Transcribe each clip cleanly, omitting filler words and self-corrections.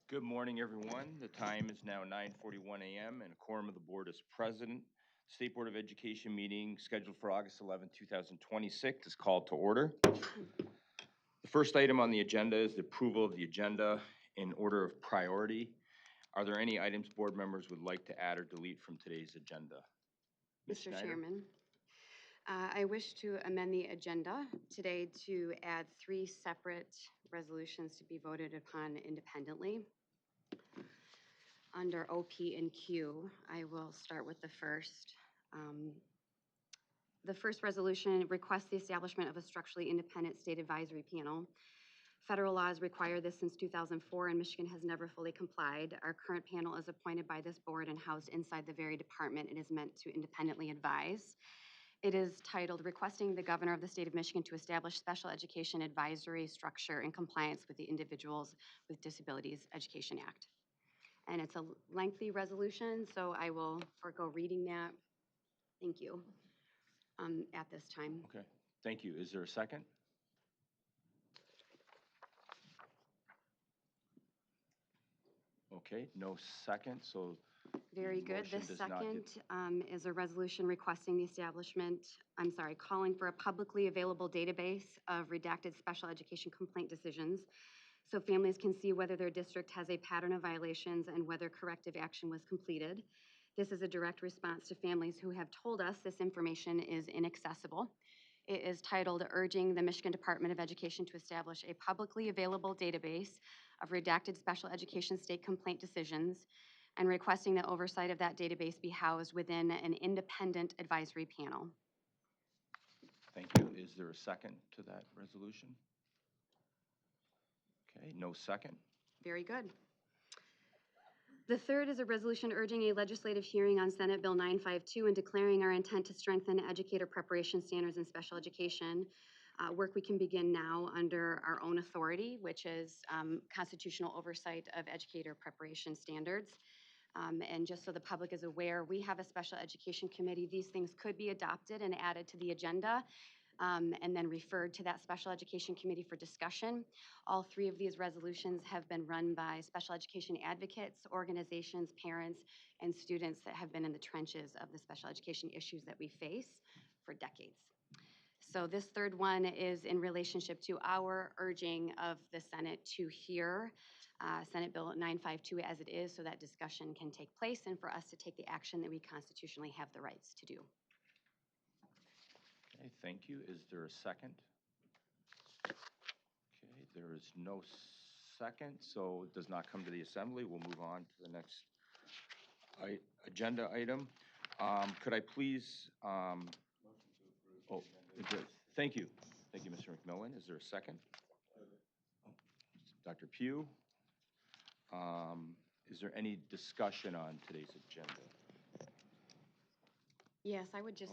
Good morning, everyone. The time is now 9:41 a.m. and a quorum of the board is present. State Board of Education meeting scheduled for August 11, 2026 is called to order. The first item on the agenda is the approval of the agenda in order of priority. Are there any items board members would like to add or delete from today's agenda? Ms. Mr. Schneider? Chairman, I wish to amend the agenda today to add 3 separate resolutions to be voted upon independently. Under OP and Q, I will start with the first. The first resolution requests the establishment of a structurally independent state advisory panel. Federal laws require this since 2004, and Michigan has never fully complied. Our current panel is appointed by this board and housed inside the very department it is meant to independently advise. It is titled Requesting the Governor of the State of Michigan to Establish Special Education Advisory Structure in Compliance with the Individuals with Disabilities Education Act. And it's a lengthy resolution, so I will forego reading that. Thank you. At this time. Okay, thank you. Is there a second? Okay, no second, so Very good. motion The does not get- second is a resolution requesting the calling for a publicly available database of redacted special education complaint decisions so families can see whether their district has a pattern of violations and whether corrective action was completed. This is a direct response to families who have told us this information is inaccessible. It is titled Urging the Michigan Department of Education to Establish a Publicly Available Database of Redacted Special Education State Complaint Decisions and requesting that oversight of that database be housed within an independent advisory panel. Thank you. Is there a second to that resolution? Okay, no second. Very good. The third is a resolution urging a legislative hearing on Senate Bill 952 and declaring our intent to strengthen educator preparation standards in special education. Work we can begin now under our own authority, which is constitutional oversight of educator preparation standards. And just so the public is aware, we have a special education committee. These things could be adopted and added to the agenda. And then referred to that special education committee for discussion. All 3 of these resolutions have been run by special education advocates, organizations, parents, and students that have been in the trenches of the special education issues that we face for decades. So this third one is in relationship to our urging of the Senate to hear Senate Bill 952 as it is so that discussion can take place and for us to take the action that we constitutionally have the rights to do. Okay, thank you. Is there a second? Okay, there is no second, so it does not come to the assembly. We'll move on to the next agenda item. Could I please, thank you. Thank you, Mr. McMillan. Is there a second? Oh, Dr. Pugh. Is there any discussion on today's agenda? Yes, I would just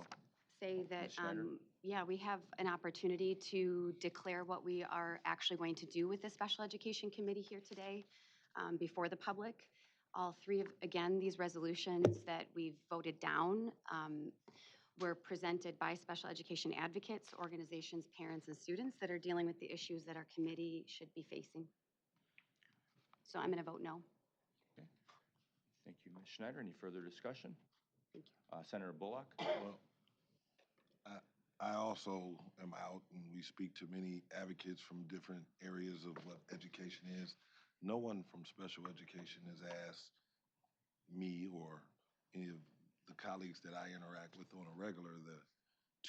say Ms. that, Schneider? yeah, we have an opportunity to declare what we are actually going to do with the Special Education Committee here today before the public. All 3 of, again, these resolutions that we've voted down were presented by special education advocates, organizations, parents, and students that are dealing with the issues that our committee should be facing. So I'm going to vote no. Okay. Thank you, Ms. Schneider. Any further discussion? Thank you. Senator Bullock? Well, I also am out, and we speak to many advocates from different areas of what education is. No one from special education has asked me or any of the colleagues that I interact with on a regular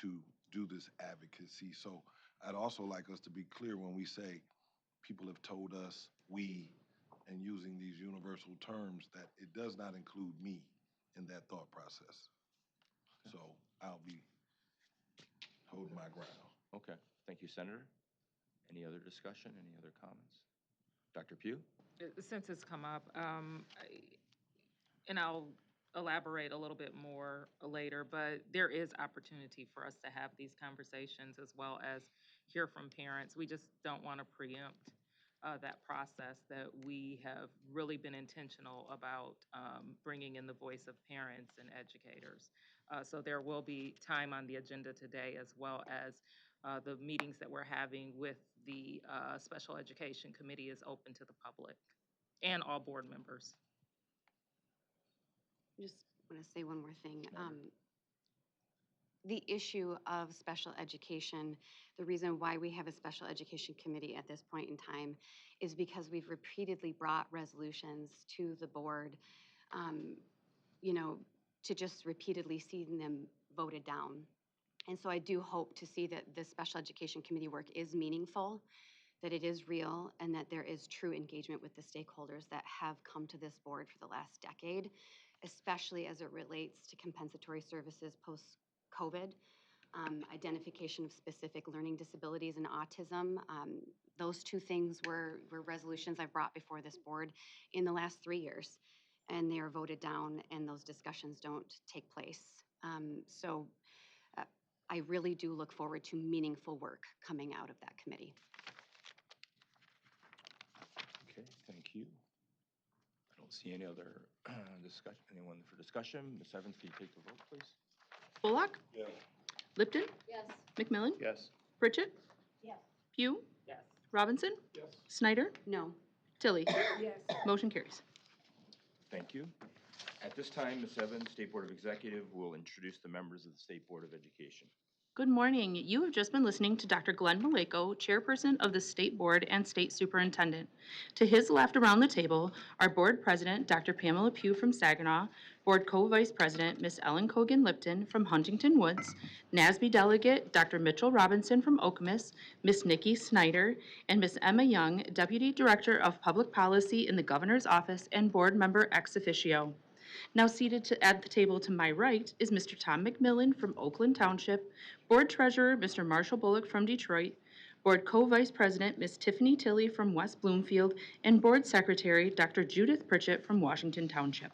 to do this advocacy. So I'd also like us to be clear when we say people have told us, we, and using these universal terms, that it does not include me in that thought process. So I'll be holding my ground. Okay. Thank you, Senator. Any other discussion? Any other comments? Dr. Pugh? Since it's come up, and I'll elaborate a little bit more later, but there is opportunity for us to have these conversations as well as hear from parents. We just don't want to preempt that process that we have really been intentional about bringing in the voice of parents and educators. So there will be time on the agenda today as well as the meetings that we're having with the Special Education Committee is open to the public. and all board members. Just want to say one more thing. The issue of special education, the reason why we have a special education committee at this point in time is because we've repeatedly brought resolutions to the board, um, you know, to just repeatedly seeing them voted down. And so I do hope to see that the special education committee work is meaningful, that it is real, and that there is true engagement with the stakeholders that have come to this board for the last decade, especially as it relates to compensatory services post-COVID, identification of specific learning disabilities and autism. Those two things were resolutions I've brought before this board in the last 3 years, and they are voted down, and those discussions don't take place. So I really do look forward to meaningful work coming out of that committee. Okay, thank you. I don't see any other discussion, anyone for discussion. Ms. Evans, can you take the vote, please? Bullock? Yes. Lipton? Yes. McMillan? Yes. Pritchett? Yes. Pugh? Yes. Robinson? Yes. Snyder? No. Tilly? Yes. Motion carries. Thank you. At this time, Ms. Evans, State Board of Executive, will introduce the members of the State Board of Education. Good morning. You have just been listening to Dr. Glenn Maleko, Chairperson of the State Board and State Superintendent. To his left around the table are Board President Dr. Pamela Pugh from Saginaw, Board Co-Vice President Ms. Ellen Cogan-Lipton from Huntington Woods, NASB Delegate Dr. Mitchell Robinson from Okemos, Ms. Nikki Snyder, and Ms. Emma Young, Deputy Director of Public Policy in the Governor's Office and Board Member ex officio. Now seated at the table to my right is Mr. Tom McMillan from Oakland Township, Board Treasurer Mr. Marshall Bullock from Detroit, Board Co-Vice President Ms. Tiffany Tilley from West Bloomfield, and Board Secretary Dr. Judith Pritchett from Washington Township.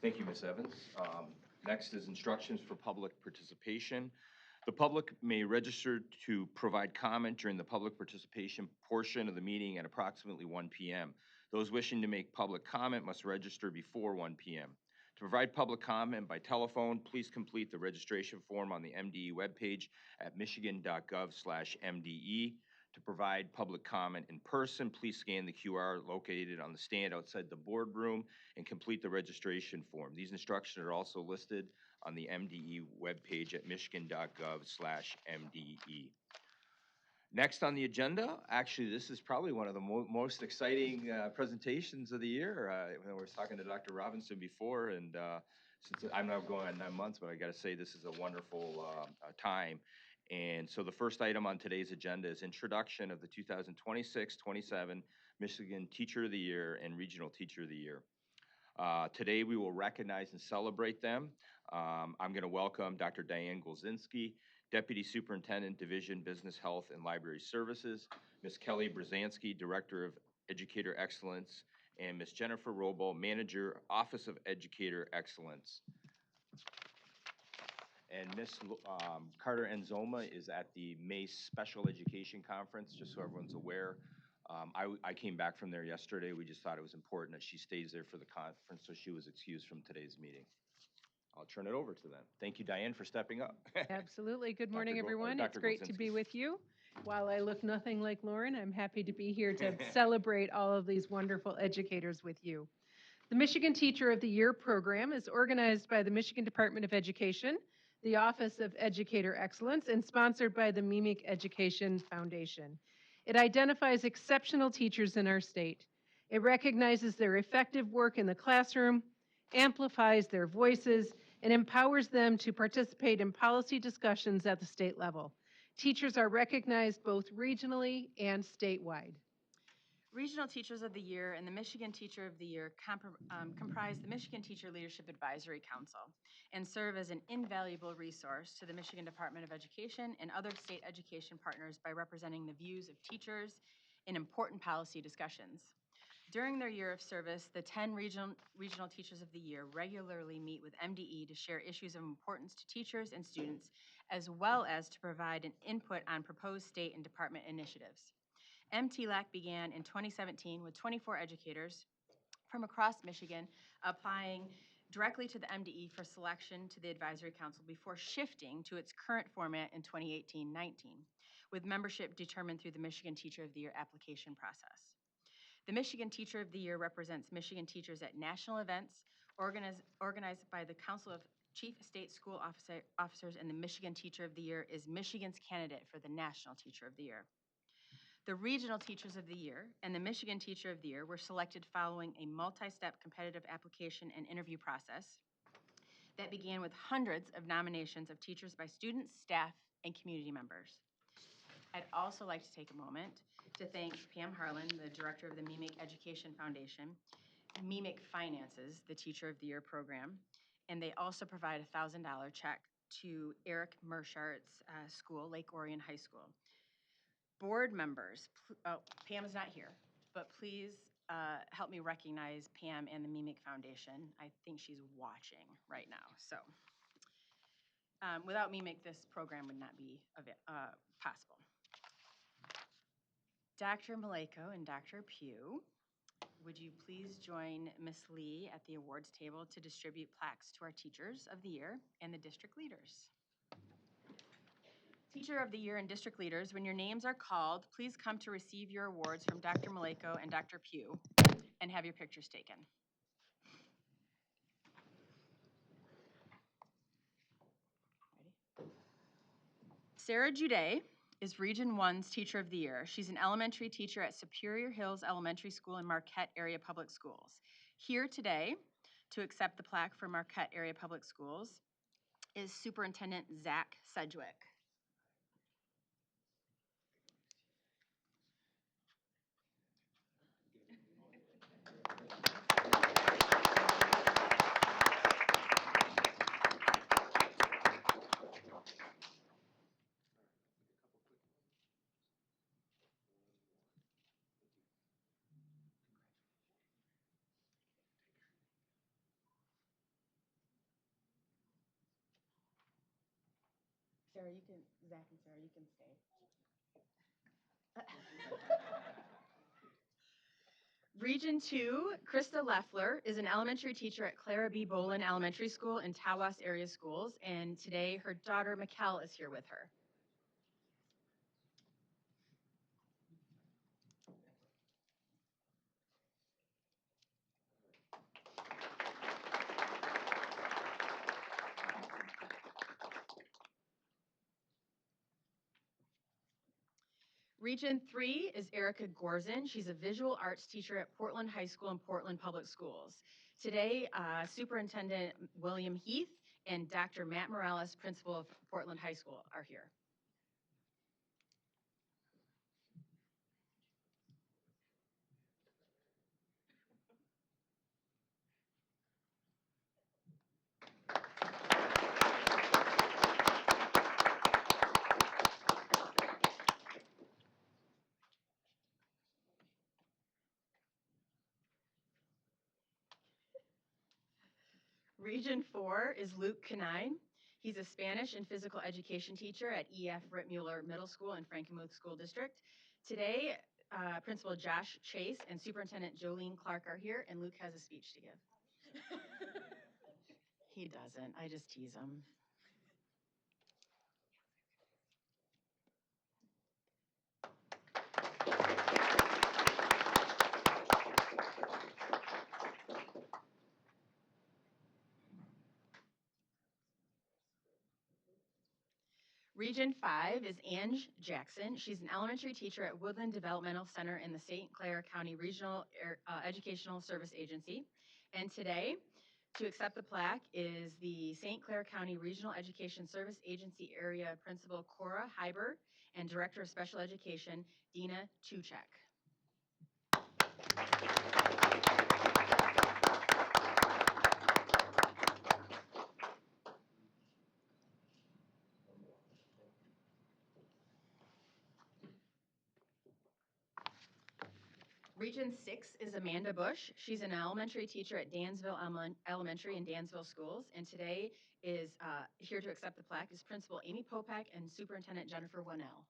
Thank you, Ms. Evans. Next is instructions for public participation. The public may register to provide comment during the public participation portion of the meeting at approximately 1 p.m. Those wishing to make public comment must register before 1 p.m. To provide public comment by telephone, please complete the registration form on the MDE webpage at michigan.gov/MDE. To provide public comment in person, please scan the QR located on the stand outside the boardroom and complete the registration form. These instructions are also listed on the MDE webpage at michigan.gov/MDE. Next on the agenda, actually, this is probably one of the most exciting presentations of the year. I was talking to Dr. Robinson before, and since I'm now going on 9 months, but I got to say this is a wonderful time. And so the first item on today's agenda is introduction of the 2026-27 Michigan Teacher of the Year and Regional Teacher of the Year. Today we will recognize and celebrate them. I'm going to welcome Dr. Diane Golzinski, Deputy Superintendent, Division Business Health and Library Services, Ms. Kelly Brzezinski, Director of Educator Excellence, and Ms. Jennifer Robo, Manager, Office of Educator Excellence. And Ms. Carter Enzoma is at the MACE Special Education Conference, just so everyone's aware. I came back from there yesterday. We just thought it was important that she stays there for the conference, so she was excused from today's meeting. I'll turn it over to them. Thank you, Diane, for stepping up. Absolutely. Good morning, Dr. everyone. It's Dr. great to Golzinski. be with you. While I look nothing like Lauren, I'm happy to be here to celebrate all of these wonderful educators with you. The Michigan Teacher of the Year program is organized by the Michigan Department of Education, the Office of Educator Excellence, and sponsored by the MEMIC Education Foundation. It identifies exceptional teachers in our state. It recognizes their effective work in the classroom, amplifies their voices, and empowers them to participate in policy discussions at the state level. Teachers are recognized both regionally and statewide. Regional Teachers of the Year and the Michigan Teacher of the Year comprise the Michigan Teacher Leadership Advisory Council and serve as an invaluable resource to the Michigan Department of Education and other state education partners by representing the views of teachers in important policy discussions. During their year of service, the 10 regional Teachers of the Year regularly meet with MDE to share issues of importance to teachers and students, as well as to provide an input on proposed state and department initiatives. MTLAC began in 2017 with 24 educators from across Michigan applying directly to the MDE for selection to the Advisory Council before shifting to its current format in 2018-19. with membership determined through the Michigan Teacher of the Year application process. The Michigan Teacher of the Year represents Michigan teachers at national events organized by the Council of Chief State School Officers, and the Michigan Teacher of the Year is Michigan's candidate for the National Teacher of the Year. The Regional Teachers of the Year and the Michigan Teacher of the Year were selected following a multi-step competitive application and interview process that began with hundreds of nominations of teachers by students, staff, and community members. I'd also like to take a moment to thank Pam Harlan, the director of the MEMIC Education Foundation. MEMIC finances the Teacher of the Year program, and they also provide a $1,000 check to Eric Mershart's school, Lake Orion High School. Board members, Pam's not here, but please help me recognize Pam and the MEMIC Foundation. I think she's watching right now, so. Without MEMIC, this program would not be possible. Dr. Maleko and Dr. Pugh, would you please join Ms. Lee at the awards table to distribute plaques to our Teachers of the Year and the district leaders? Teacher of the Year and district leaders, when your names are called, please come to receive your awards from Dr. Maleko and Dr. Pugh and have your pictures taken. Ready? Sarah Juday is Region 1's Teacher of the Year. She's an elementary teacher at Superior Hills Elementary School in Marquette Area Public Schools. Here today to accept the plaque for Marquette Area Public Schools is Superintendent Zach Sedgwick. Sarah, you can, Zach and Sarah, you can stay. Region 2, Krista Leffler is an elementary teacher at Clara B. Bolin Elementary School in Tawas Area Schools, and today her daughter Mikkel is here with her. Region 3 is Erica Gorzin. She's a visual arts teacher at Portland High School and Portland Public Schools. Today, Superintendent William Heath and Dr. Matt Morales, principal of Portland High School, are here. Region 4 is Luke Canine. He's a Spanish and physical education teacher at E.F. Rittmuller Middle School in Frankenmuth School District. Today, Principal Josh Chase and Superintendent Jolene Clark are here, and Luke has a speech to give. He doesn't. I just tease him. Region 5 is Ange Jackson. She's an elementary teacher at Woodland Developmental Center in the St. Clair County Regional Educational Service Agency. And today, to accept the plaque is the St. Clair County Regional Education Service Agency Area Principal Cora Heiber and Director of Special Education, Dina Chuchek. Region 6 is Amanda Bush. She's an elementary teacher at Dansville Elementary and Dansville Schools, and today is here to accept the plaque is Principal Amy Popek and Superintendent Jennifer Winnell.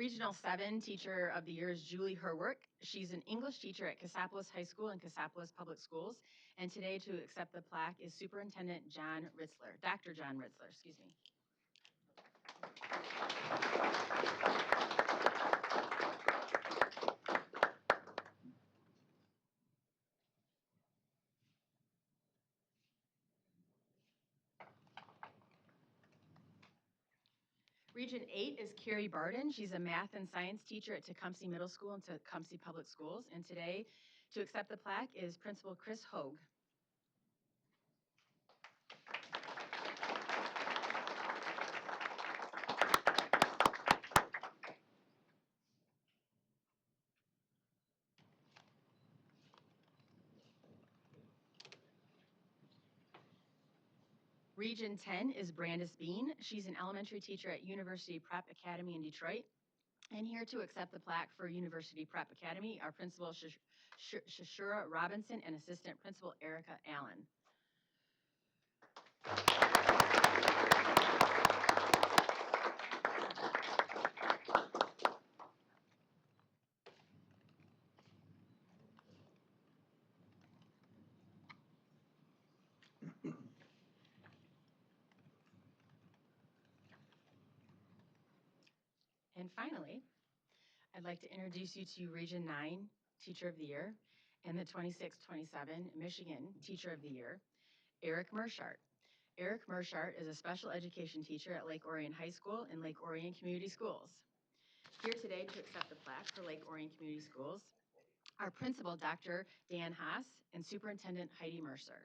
Regional 7 Teacher of the Year is Julie Herwerk. She's an English teacher at Cassopolis High School and Cassopolis Public Schools. And today to accept the plaque is Superintendent John Ritzler, Dr. John Ritzler, excuse me. Region 8 is Carrie Barden. She's a math and science teacher at Tecumseh Middle School and Tecumseh Public Schools. And today, to accept the plaque is Principal Chris Hogue. Region 10 is Brandis Bean. She's an elementary teacher at University Prep Academy in Detroit. And here to accept the plaque for University Prep Academy are Principal Shashura Robinson and Assistant Principal Erica Allen. And finally, I'd like to introduce you to Region 9 Teacher of the Year and the 26-27 Michigan Teacher of the Year, Eric Mershart. Eric Mershart is a special education teacher at Lake Orion High School and Lake Orion Community Schools. Here today to accept the plaque for Lake Orion Community Schools are Principal Dr. Dan Haas and Superintendent Heidi Mercer.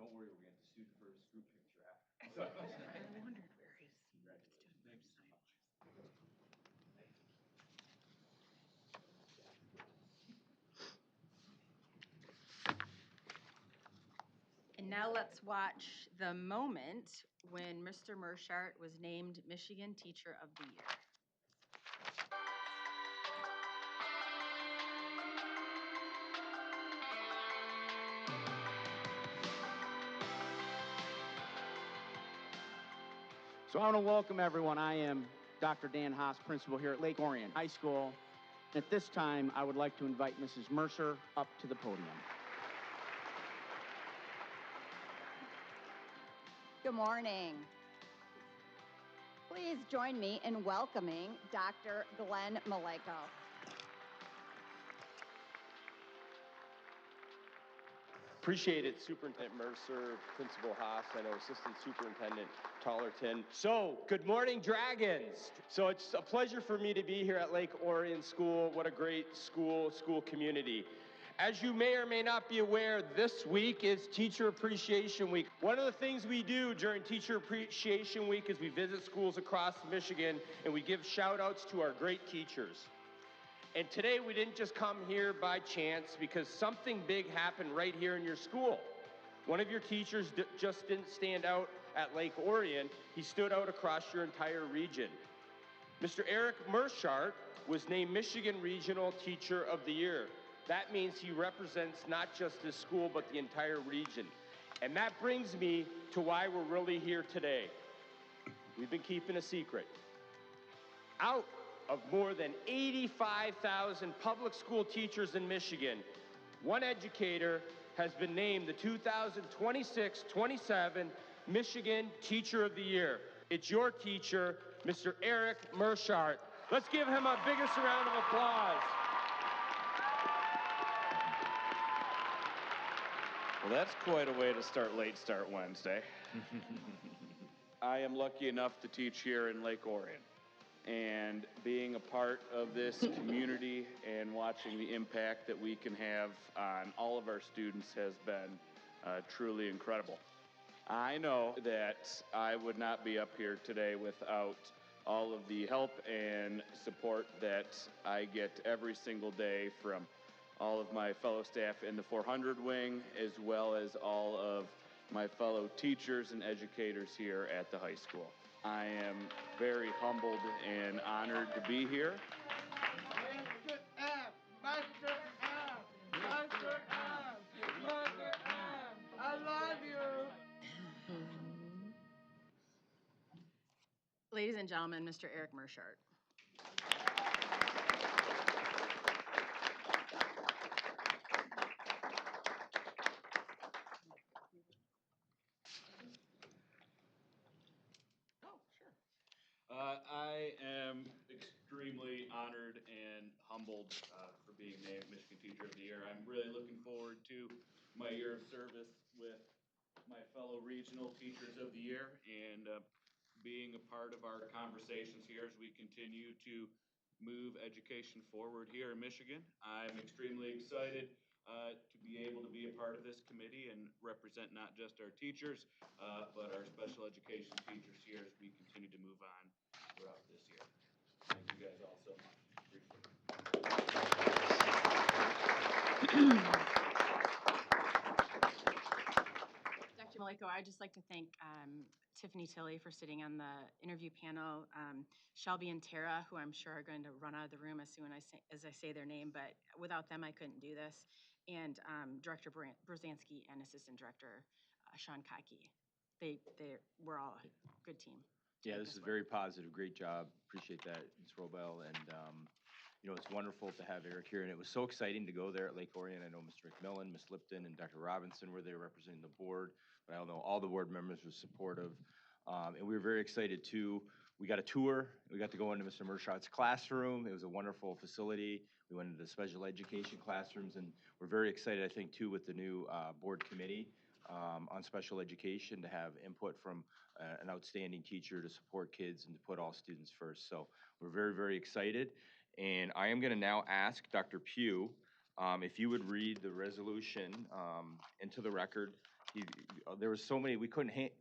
Don't worry, we're gonna have to shoot for a group picture after. I wondered where his student And now let's watch the moment when Mr. Mershart was named Michigan Teacher of the Year. So I want to welcome everyone. I am Dr. Dan Haas, principal here at Lake Orion High School. At this time, I would like to invite Mrs. Mercer up to the podium. Good morning. Please join me in welcoming Dr. Glenn Maleko. Appreciate it, Superintendent Mercer, Principal Haas, I know Assistant Superintendent Tollerton. So, good morning, Dragons. So it's a pleasure for me to be here at Lake Orion School. What a great school community. As you may or may not be aware, this week is Teacher Appreciation Week. One of the things we do during Teacher Appreciation Week is we visit schools across Michigan and we give shout outs to our great teachers. And today we didn't just come here by chance because something big happened right here in your school. One of your teachers just didn't stand out at Lake Orion, he stood out across your entire region. Mr. Eric Mershart was named Michigan Regional Teacher of the Year. That means he represents not just his school, but the entire region. And that brings me to why we're really here today. We've been keeping a secret. Out of more than 85,000 public school teachers in Michigan, one educator has been named the 2026-27 Michigan Teacher of the Year. It's your teacher, Mr. Eric Mershart. Let's give him a biggest round of applause. Well, that's quite a way to start Late Start Wednesday. I am lucky enough to teach here in Lake Orion. And being a part of this community and watching the impact that we can have on all of our students has been truly incredible. I know that I would not be up here today without all of the help and support that I get every single day from all of my fellow staff in the 400 wing, as well as all of my fellow teachers and educators here at the high school. I am very humbled and honored to be here. I love you. Ladies and gentlemen, Mr. Eric Mershart. I am extremely honored and humbled for being named Michigan Teacher of the Year. I'm really looking forward to my year of service with my fellow regional teachers of the year and being a part of our conversations here as we continue to move education forward here in Michigan. I'm extremely excited to be able to be a part of this committee and represent not just our teachers, but our special education teachers here as we continue to move on throughout this year. Thank you guys all so much. Appreciate it. Dr. Maliko, I'd just like to thank Tiffany Tilley for sitting on the interview panel, Shelby and Tara, who I'm sure are going to run out of the room as soon as I say their name, but without them, I couldn't do this, and Director Brzezinski and Assistant Director Sean Kaki. We're all a good team. Yeah, this is very positive. Great job. Appreciate that, Ms. Robel. And, you know, it's wonderful to have Eric here. And it was so exciting to go there at Lake Orion. I know Mr. McMillan, Ms. Lipton, and Dr. Robinson were there representing the board. But I know all the board members were supportive. And we were very excited, too. We got a tour. We got to go into Mr. Mershott's classroom. It was a wonderful facility. We went into the special education classrooms. And we're very excited, I think, too, with the new board committee on special education to have input from an outstanding teacher to support kids and to put all students first. So we're very, very excited. And I am going to now ask Dr. Pugh if you would read the resolution into the record. There were so many, we couldn't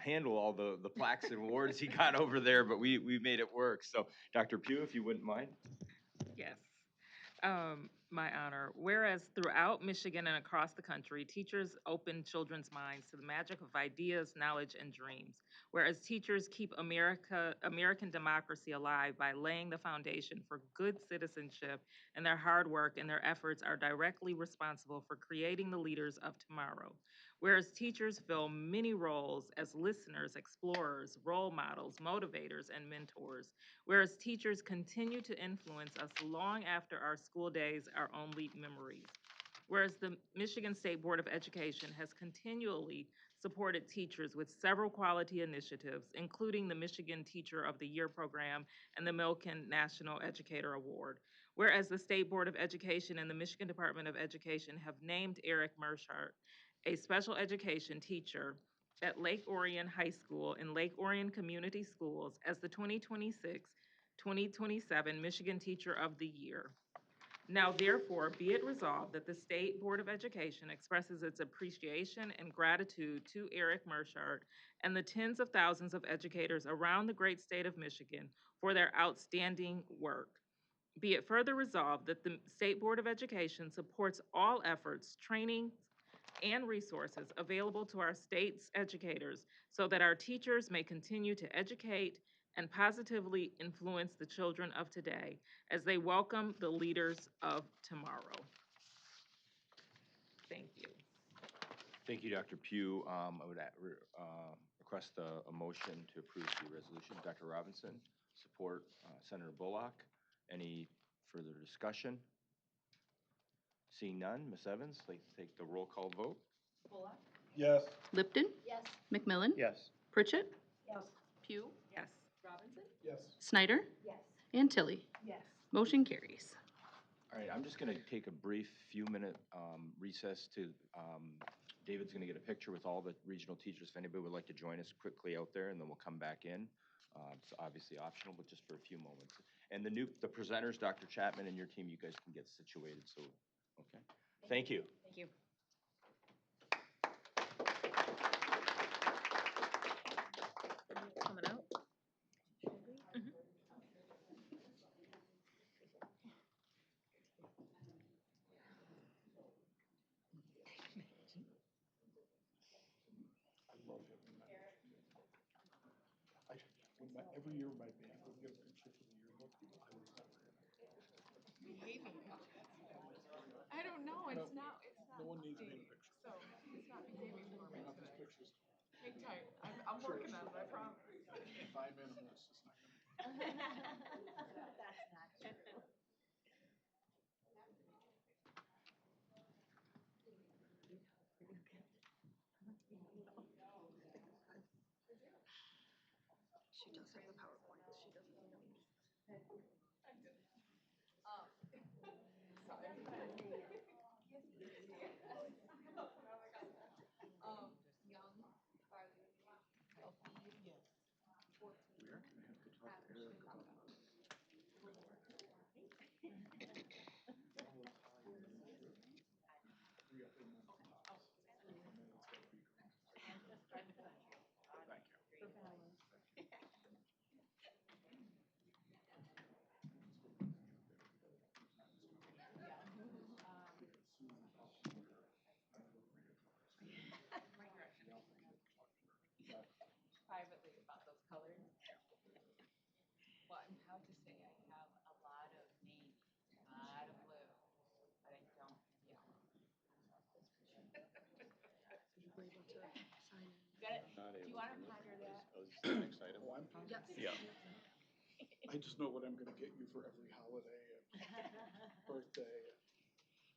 handle all the plaques and awards he got over there, but we made it work. So Dr. Pugh, if you wouldn't mind. Yes. My honor. Whereas throughout Michigan and across the country, teachers open children's minds to the magic of ideas, knowledge, and dreams. Whereas teachers keep American democracy alive by laying the foundation for good citizenship, and their hard work and their efforts are directly responsible for creating the leaders of tomorrow. Whereas teachers fill many roles as listeners, explorers, role models, motivators, and mentors. Whereas teachers continue to influence us long after our school days are only memories. Whereas the Michigan State Board of Education has continually supported teachers with several quality initiatives, including the Michigan Teacher of the Year program and the Milken National Educator Award. Whereas the State Board of Education and the Michigan Department of Education have named Eric Mershart a special education teacher at Lake Orion High School and Lake Orion Community Schools as the 2026-2027 Michigan Teacher of the Year. Now therefore be it resolved that the State Board of Education expresses its appreciation and gratitude to Eric Mershart and the tens of thousands of educators around the great state of Michigan for their outstanding work. Be it further resolved that the State Board of Education supports all efforts, training, and resources available to our state's educators so that our teachers may continue to educate and positively influence the children of today as they welcome the leaders of tomorrow. Thank you. Thank you, Dr. Pugh. I would request a motion to approve the resolution. Dr. Robinson, support Senator Bullock. Any further discussion? Seeing none, Ms. Evans, like to take the roll call vote. Bullock? Yes. Lipton, Yes. McMillan, Yes. Pritchett, Yes. Pugh, Yes. Robinson, Yes. Snyder, Yes. and Tilly. Yes. Motion carries. All right, I'm just going to take a brief few-minute recess to, David's going to get a picture with all the regional teachers. If anybody would like to join us quickly out there, and then we'll come back in. It's obviously optional, but just for a few moments. And the presenters, Dr. Chapman and your team, you guys can get situated, so, okay. Thank you. Thank you. Coming out. every year my band would get a picture for the yearbook. I was never in it. Behaving. I don't know, it's not No one needs me in a behaving, picture. so it's not behaving for me Enough of today. pictures. Hang tight, I'm working on it, I promise. If I'm in them, it's just not gonna. That's not true. She does have the PowerPoint, she doesn't know. Young, healthy. Yes. We're gonna have to talk to Eric about three upper mental tops. And then it's gotta be green. Thank you. For balance. Privately about those colors. Well, I'm proud to say I have a lot of navy, a lot of blue, but I don't have yellow. Got it? Do you want to ponder that? Next item. Oh, I'm fine. Yes. Yeah. I just know what I'm gonna get you for every holiday and birthday.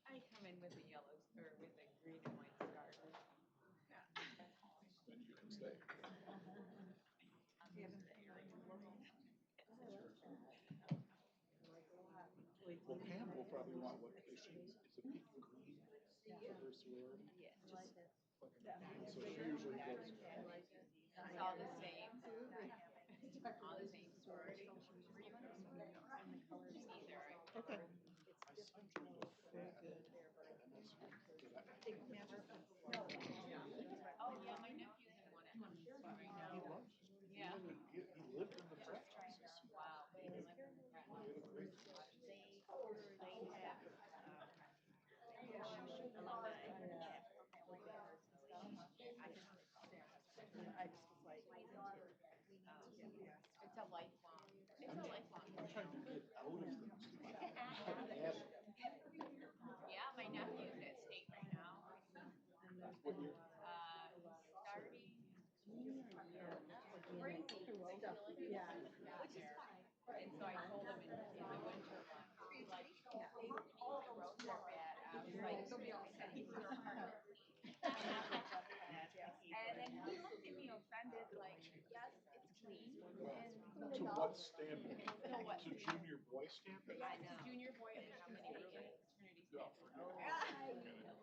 I come in with a yellow, or with a green and white scarf. Then you can stay. Well, Pam will probably want what she is a pink and green for her sorority. So she usually goes. It's all the same. All the same sorority. Either. Okay. My son joined a frat. Oh, yeah, my nephew had one at home right now. He loves it. Yeah. He lived in the frat house. Wow. He did a great job. It's a lifelong, it's a lifelong. I'm trying to get out of things. Yeah, my nephew's at state right now. What year? Starting junior year. Crazy. Yeah. Which is fine. And so I told him in the winter one, like, road trip at, I was like, keep your heart clean. And then he looked at me offended, like, yes, it's clean. Well, to what standard? To what? To junior boy standard? Yeah, to junior boy and how many fraternity Yeah, standards. forget it.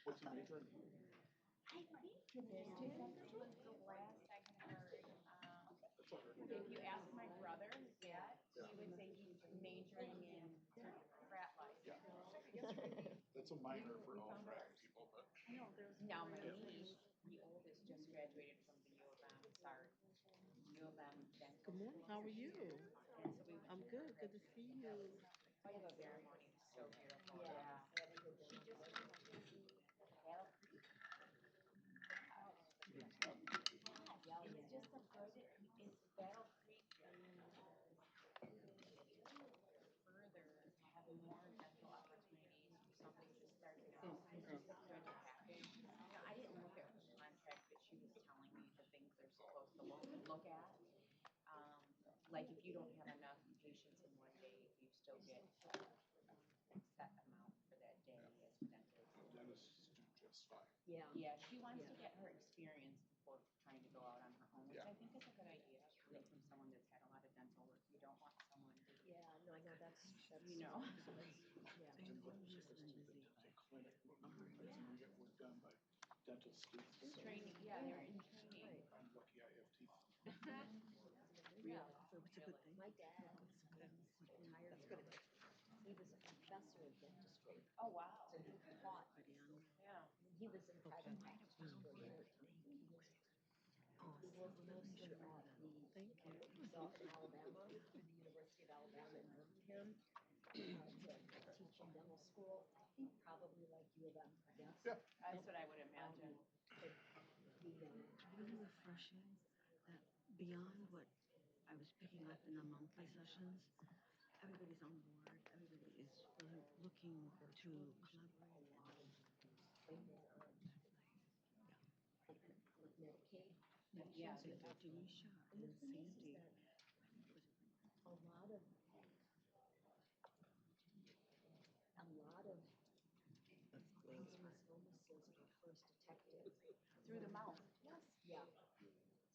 What's the major? I think this was the last I had heard. If you ask my brother, his dad, he would say he's majoring in frat life. Yeah. That's a minor for all frat people, but. Now, my niece, the oldest, just graduated from the U of M, sorry. U of M. Good morning, how are you? And so we went I'm to good, her good to see you. Oh, yeah, the ceremony was so beautiful. Yeah. She just went to Battle Creek. Yes, it's just a good, it's Battle Creek further, having more dental opportunities for somebody who started out. Now, I didn't look at her contract, but she was telling me the things they're supposed to look at. Like if you don't have enough patients in one day, you still get a set amount for that day as a dentist. Dentists do just fine. Yeah. Yeah, she wants to get her experience before trying to go out on her own, which I think is a good idea. Coming from someone that's had a lot of dental work, you don't want someone. Yeah, no, that's, You know. yeah. And what was supposed to be the clinic, replacement get work done by dental students. So Training, yeah, they're in training. I'm lucky I have teeth. Yeah. So it's a good thing. My dad retired. That's good. He was a professor of dentistry. Oh, wow. So he taught. Yeah. He was in private practice for years. He worked mostly at the Gulf in Alabama, the University of Alabama in Birmingham, to teach in dental school. I think probably like U of M, I guess. Yeah. That's what I would imagine. Really refreshing that beyond what I was picking up in the monthly sessions. Everybody's on board. Everybody is really looking to collaborate. Medicaid. Yeah, Denisha and Sandy. A lot of illnesses are first detected Through the mouth. Yes. Yeah.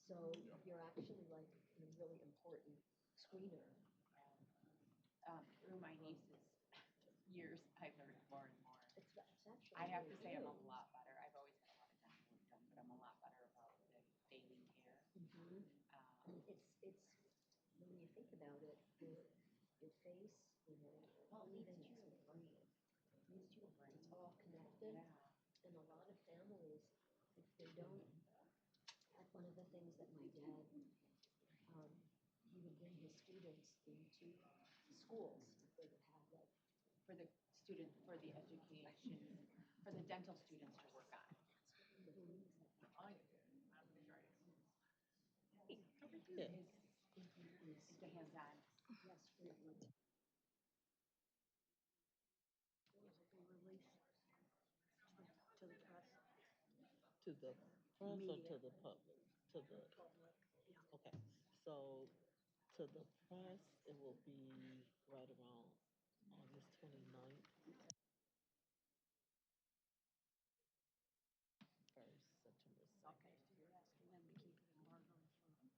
So you're actually like a really important screener. Through my niece's years, I've learned more and more. It's actually. I have to really say I'm a good. lot better. I've always had a lot of dental work done, but I'm a lot better about the daily care. Mhm. It's when you think about it, your face, everything is brain. Needs your brain. It's all connected. Yeah. And a lot of families, if they don't, like one of the things that my dad, he would bring his students into schools. They would have like For the student, for the education, for the dental students to work on. Is the hands-on. yes, for the release to the press. To the press or to the public? To the, okay, so to the press, it will be right around August 29th. First, September 2nd. Okay, so you're asking them to keep it embargoed for a couple of days.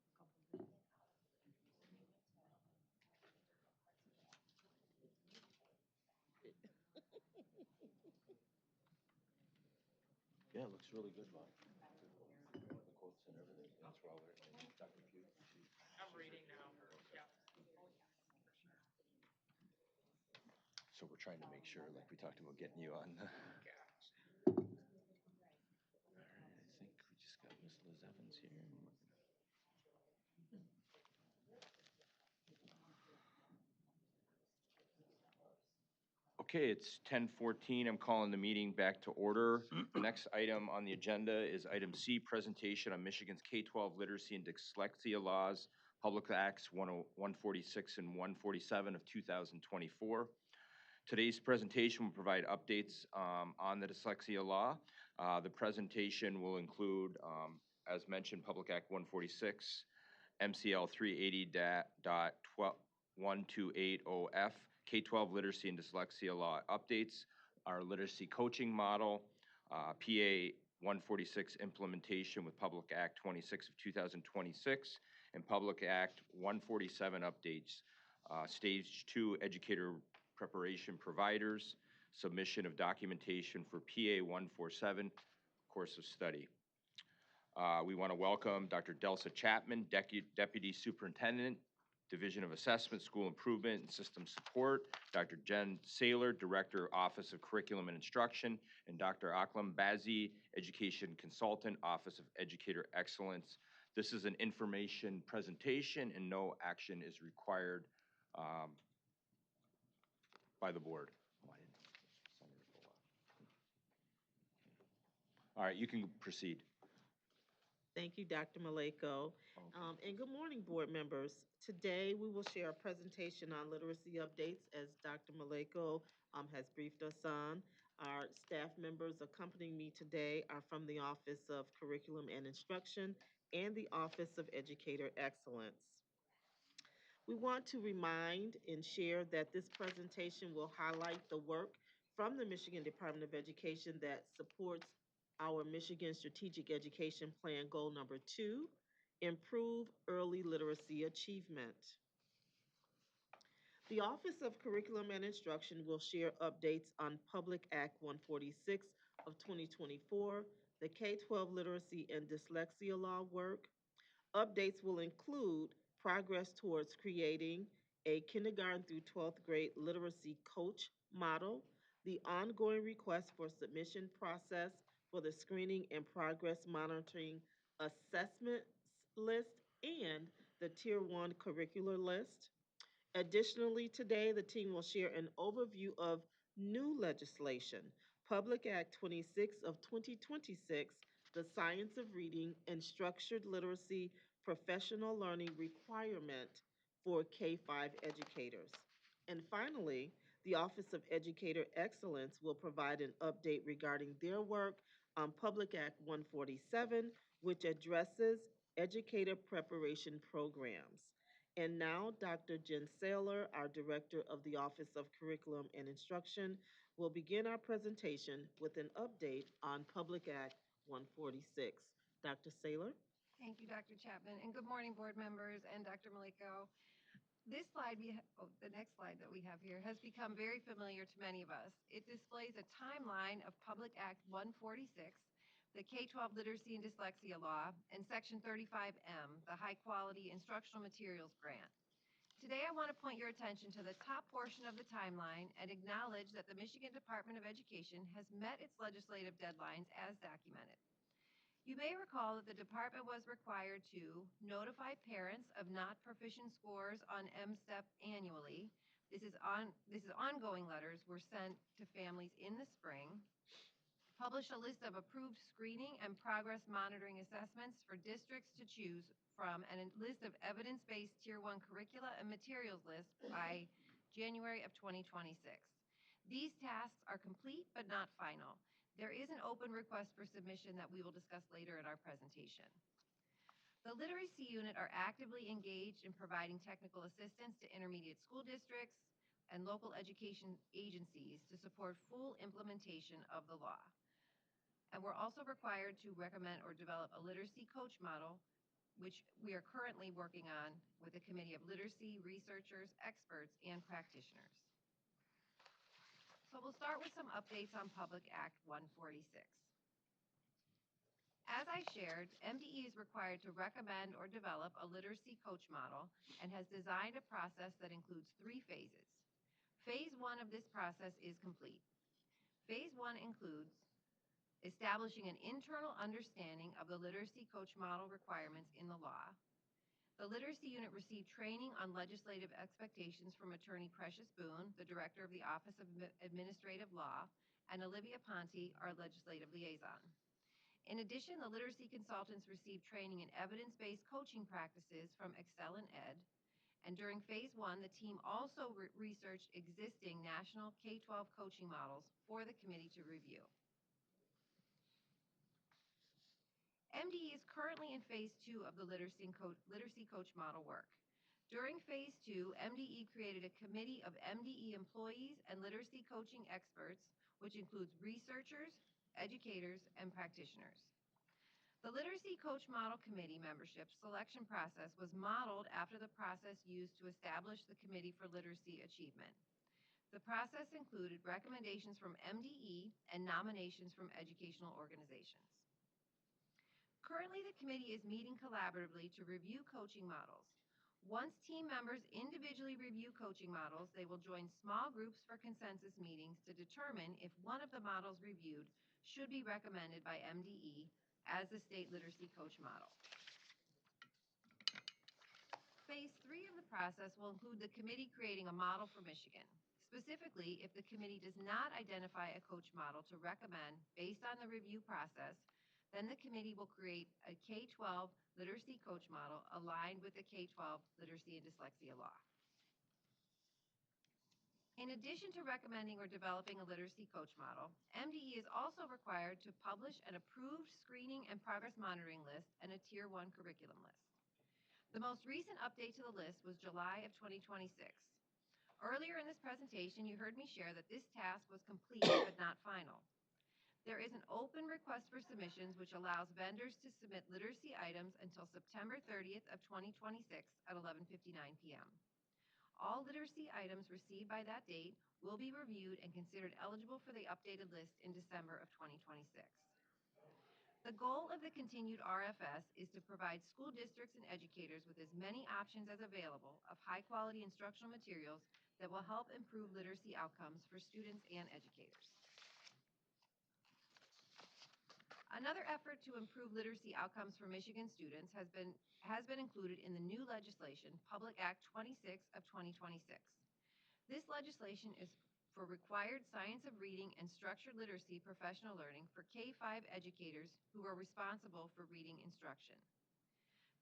Yeah, it looks really good, Bob. The quotes and everything, that's well written. Dr. Pugh. I'm reading now. Yeah. So we're trying to make sure, like we talked about, getting you on the. All right, I think we just got Miss Liz Evans here. Okay, it's 10:14. I'm calling the meeting back to order. The next item on the agenda is item C, presentation on Michigan's K-12 literacy and dyslexia laws, Public Acts 146 and 147 of 2024. Today's presentation will provide updates on the dyslexia law. The presentation will include, as mentioned, Public Act 146, MCL 380.1280F, K-12 literacy and dyslexia law updates, our literacy coaching model, PA 146 implementation with Public Act 26 of 2026, and Public Act 147 updates, Stage 2 educator preparation providers, submission of documentation for PA 147, course of study. We want to welcome Dr. Delsa Chapman, Deputy Superintendent, Division of Assessment, School Improvement, and System Support, Dr. Jen Saylor, Director, Office of Curriculum and Instruction, and Dr. Aklam Bazi, Education Consultant, Office of Educator Excellence. This is an information presentation and no action is required by the board. All right, you can proceed. Thank you, Dr. Maleko. And good morning, board members. Today, we will share a presentation on literacy updates as Dr. Maleko has briefed us on. Our staff members accompanying me today are from the Office of Curriculum and Instruction and the Office of Educator Excellence. We want to remind and share that this presentation will highlight the work from the Michigan Department of Education that supports our Michigan Strategic Education Plan Goal Number 2, improve early literacy achievement. The Office of Curriculum and Instruction will share updates on Public Act 146 of 2024, the K-12 literacy and dyslexia law work. Updates will include progress towards creating a kindergarten through 12th grade literacy coach model, the ongoing request for submission process for the screening and progress monitoring assessment list, and the Tier 1 curricular list. Additionally, today the team will share an overview of new legislation, Public Act 26 of 2026, the Science of Reading and Structured Literacy professional learning requirement for K-5 educators. And finally, the Office of Educator Excellence will provide an update regarding their work on Public Act 147, which addresses educator preparation programs. And now, Dr. Jen Saylor, our Director of the Office of Curriculum and Instruction, will begin our presentation with an update on Public Act 146. Dr. Saylor? Thank you, Dr. Chapman, and good morning, board members and Dr. Maliko. This slide, the next slide that we have here, has become very familiar to many of us. It displays a timeline of Public Act 146, the K-12 Literacy and Dyslexia Law, and Section 35M, the High Quality Instructional Materials Grant. Today, I want to point your attention to the top portion of the timeline and acknowledge that the Michigan Department of Education has met its legislative deadlines as documented. You may recall that the department was required to notify parents of not proficient scores on MSTEP annually. This is ongoing letters were sent to families in the spring. Publish a list of approved screening and progress monitoring assessments for districts to choose from, and a list of evidence-based Tier 1 curricula and materials list by January of 2026. These tasks are complete but not final. There is an open request for submission that we will discuss later in our presentation. The Literacy Unit are actively engaged in providing technical assistance to intermediate school districts and local education agencies to support full implementation of the law. And we're also required to recommend or develop a literacy coach model, which we are currently working on with a committee of literacy researchers, experts, and practitioners. So we'll start with some updates on Public Act 146. As I shared, MDE is required to recommend or develop a literacy coach model and has designed a process that includes 3 phases. Phase 1 of this process is complete. Phase 1 includes establishing an internal understanding of the literacy coach model requirements in the law. The Literacy Unit received training on legislative expectations from Attorney Precious Boone, the Director of the Office of Administrative Law, and Olivia Ponte, our Legislative Liaison. In addition, the literacy consultants received training in evidence-based coaching practices from Excel and Ed. And during Phase 1, the team also researched existing national K-12 coaching models for the committee to review. MDE is currently in Phase 2 of the literacy coach model work. During Phase 2, MDE created a committee of MDE employees and literacy coaching experts, which includes researchers, educators, and practitioners. The Literacy Coach Model Committee membership selection process was modeled after the process used to establish the Committee for Literacy Achievement. The process included recommendations from MDE and nominations from educational organizations. Currently, the committee is meeting collaboratively to review coaching models. Once team members individually review coaching models, they will join small groups for consensus meetings to determine if one of the models reviewed should be recommended by MDE as the state literacy coach model. Phase 3 of the process will include the committee creating a model for Michigan. Specifically, if the committee does not identify a coach model to recommend based on the review process, then the committee will create a K-12 literacy coach model aligned with the K-12 literacy and dyslexia law. In addition to recommending or developing a literacy coach model, MDE is also required to publish an approved screening and progress monitoring list and a Tier 1 curriculum list. The most recent update to the list was July of 2026. Earlier in this presentation, you heard me share that this task was complete but not final. There is an open request for submissions which allows vendors to submit literacy items until September 30th of 2026 at 11:59 p.m. All literacy items received by that date will be reviewed and considered eligible for the updated list in December of 2026. The goal of the continued RFS is to provide school districts and educators with as many options as available of high-quality instructional materials that will help improve literacy outcomes for students and educators. Another effort to improve literacy outcomes for Michigan students has been included in the new legislation, Public Act 26 of 2026. This legislation is for required science of reading and structured literacy professional learning for K-5 educators who are responsible for reading instruction.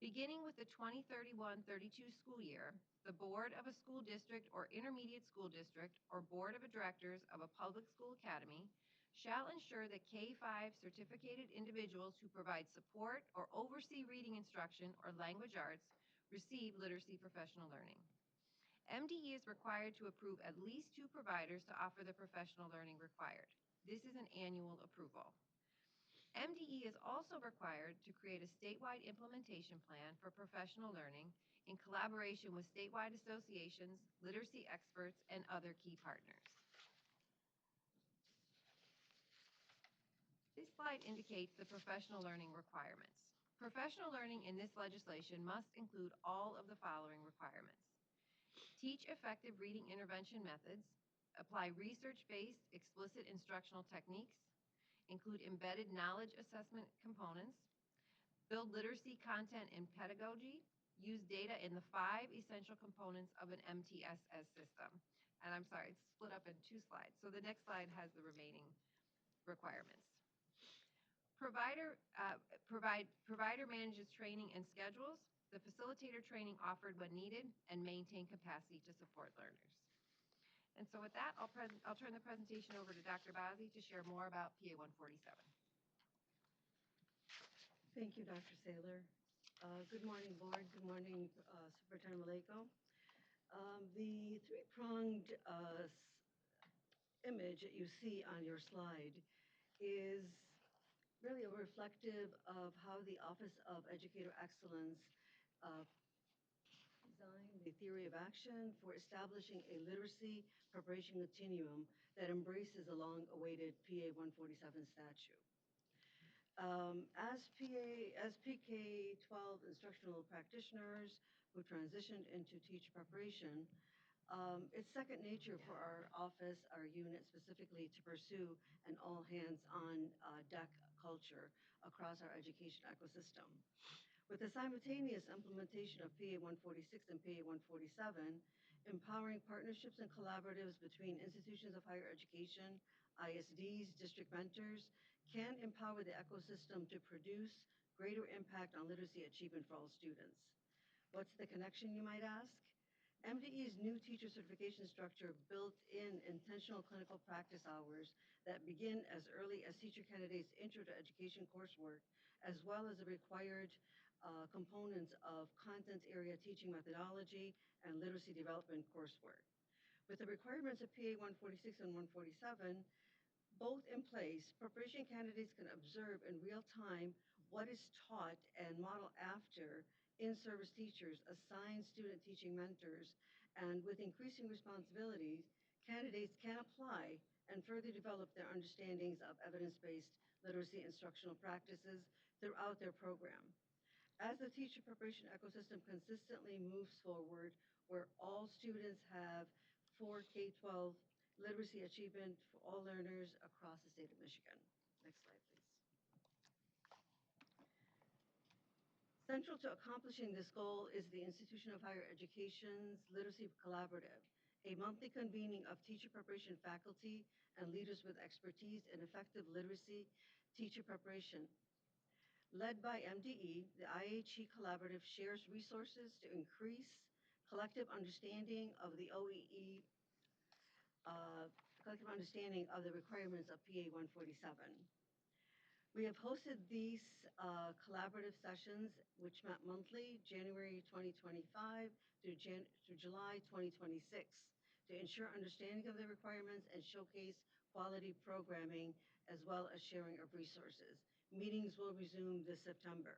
Beginning with the 2031-32 school year, the board of a school district or intermediate school district or board of directors of a public school academy shall ensure that K-5 certificated individuals who provide support or oversee reading instruction or language arts receive literacy professional learning. MDE is required to approve at least 2 providers to offer the professional learning required. This is an annual approval. MDE is also required to create a statewide implementation plan for professional learning in collaboration with statewide associations, literacy experts, and other key partners. This slide indicates the professional learning requirements. Professional learning in this legislation must include all of the following requirements. Teach effective reading intervention methods, apply research-based explicit instructional techniques, include embedded knowledge assessment components, build literacy content and pedagogy, use data in the 5 essential components of an MTSS system. And I'm sorry, it's split up in 2 slides. So the next slide has the remaining requirements. Provider manages training and schedules, the facilitator training offered when needed, and maintain capacity to support learners. And so with that, I'll turn the presentation over to Dr. Bazzi to share more about PA 147. Thank you, Dr. Saylor. Good morning, board. Good morning, Superintendent Maleko. The three-pronged image that you see on your slide is really a reflective of how the Office of Educator Excellence designed the theory of action for establishing a literacy preparation continuum that embraces a long-awaited PA 147 statute. As PK-12 instructional practitioners who transitioned into teacher preparation, it's second nature for our office, our unit specifically, to pursue an all-hands-on-deck culture across our education ecosystem. With the simultaneous implementation of PA 146 and PA 147, empowering partnerships and collaboratives between institutions of higher education, ISDs, district mentors, can empower the ecosystem to produce greater impact on literacy achievement for all students. What's the connection, you might ask? MDE's new teacher certification structure built in intentional clinical practice hours that begin as early as teacher candidates' intro to education coursework, as well as the required components of content area teaching methodology and literacy development coursework. With the requirements of PA 146 and 147, both in place, preparation candidates can observe in real time what is taught and model after in-service teachers, assigned student teaching mentors, and with increasing responsibilities, candidates can apply and further develop their understandings of evidence-based literacy instructional practices throughout their program. As the teacher preparation ecosystem consistently moves forward, where all students have 4 K-12 literacy achievement for all learners across the state of Michigan. Next slide, please. Central to accomplishing this goal is the Institution of Higher Education's Literacy Collaborative, a monthly convening of teacher preparation faculty and leaders with expertise in effective literacy teacher preparation. Led by MDE, the IHE Collaborative shares resources to increase collective understanding of the OEE, collective understanding of the requirements of PA 147. We have hosted these collaborative sessions, which met monthly, January 2025 through July 2026, to ensure understanding of the requirements and showcase quality programming, as well as sharing of resources. Meetings will resume this September.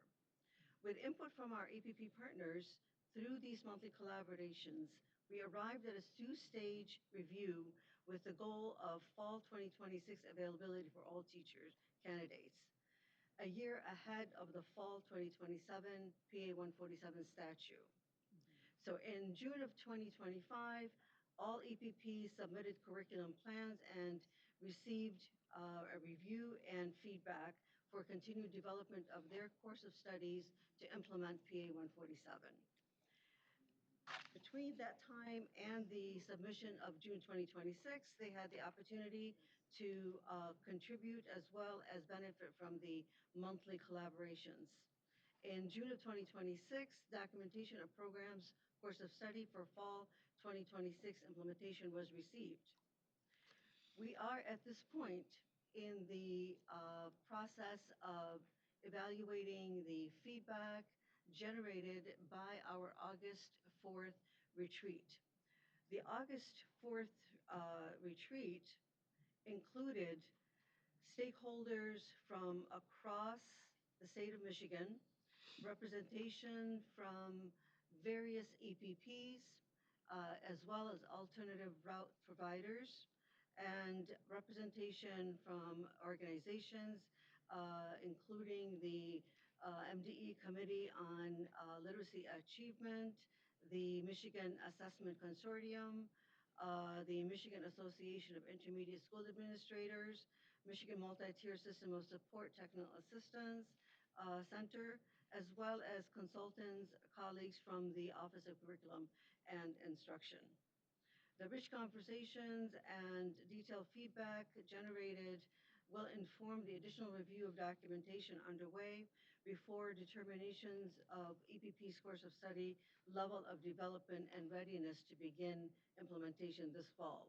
With input from our EPP partners, through these monthly collaborations, we arrived at a 2-stage review with the goal of fall 2026 availability for all teachers candidates, a year ahead of the fall 2027 PA 147 statute. So in June of 2025, all EPPs submitted curriculum plans and received a review and feedback for continued development of their course of studies to implement PA 147. Between that time and the submission of June 2026, they had the opportunity to contribute as well as benefit from the monthly collaborations. In June of 2026, documentation of programs course of study for fall 2026 implementation was received. We are at this point in the process of evaluating the feedback generated by our August 4th retreat. The August 4th retreat included stakeholders from across the state of Michigan, representation from various EPPs, as well as alternative route providers, and representation from organizations, including the MDE Committee on Literacy Achievement, the Michigan Assessment Consortium, the Michigan Association of Intermediate School Administrators, Michigan Multi-Tier System of Support Technical Assistance Center, as well as consultants, colleagues from the Office of Curriculum and Instruction. The rich conversations and detailed feedback generated will inform the additional review of documentation underway before determinations of EPP's course of study, level of development, and readiness to begin implementation this fall.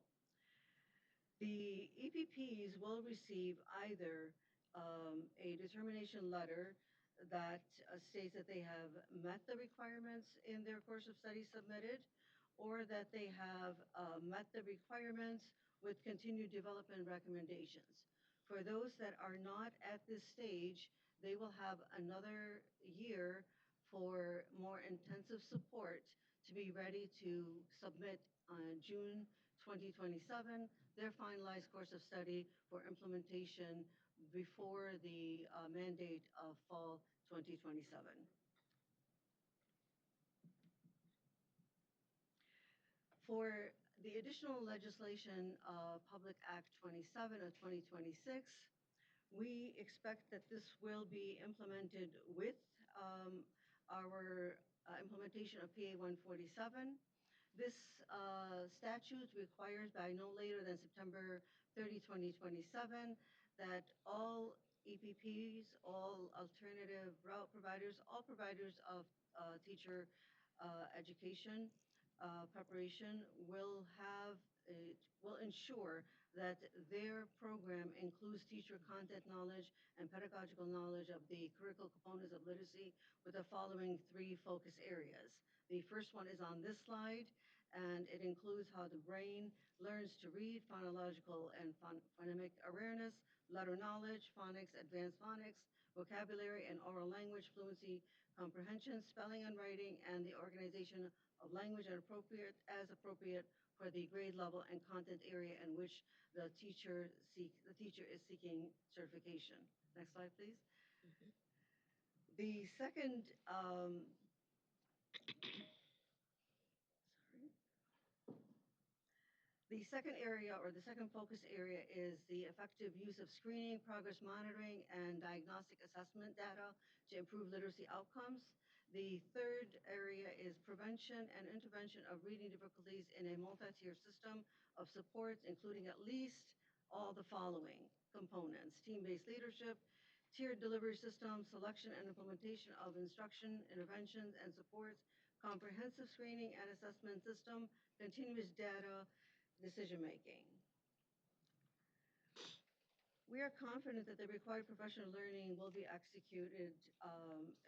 The EPPs will receive either a determination letter that states that they have met the requirements in their course of study submitted, or that they have met the requirements with continued development recommendations. For those that are not at this stage, they will have another year for more intensive support to be ready to submit on June 2027 their finalized course of study for implementation before the mandate of fall 2027. For the additional legislation, Public Act 27 of 2026, we expect that this will be implemented with our implementation of PA 147. This statute requires by no later than September 30, 2027, that all EPPs, all alternative route providers, all providers of teacher education preparation will ensure that their program includes teacher content knowledge and pedagogical knowledge of the curricular components of literacy with the following three focus areas. The first one is on this slide, and it includes how the brain learns to read, phonological and phonemic awareness, letter knowledge, phonics, advanced phonics, vocabulary and oral language fluency, comprehension, spelling and writing, and the organization of language as appropriate for the grade level and content area in which the teacher is seeking certification. Next slide, please. The second The second area, or the second focus area, is the effective use of screening, progress monitoring, and diagnostic assessment data to improve literacy outcomes. The third area is prevention and intervention of reading difficulties in a multi-tier system of supports, including at least all the following components: team-based leadership, tiered delivery system, selection and implementation of instruction, interventions, and supports, comprehensive screening and assessment system, continuous data, decision-making. We are confident that the required professional learning will be executed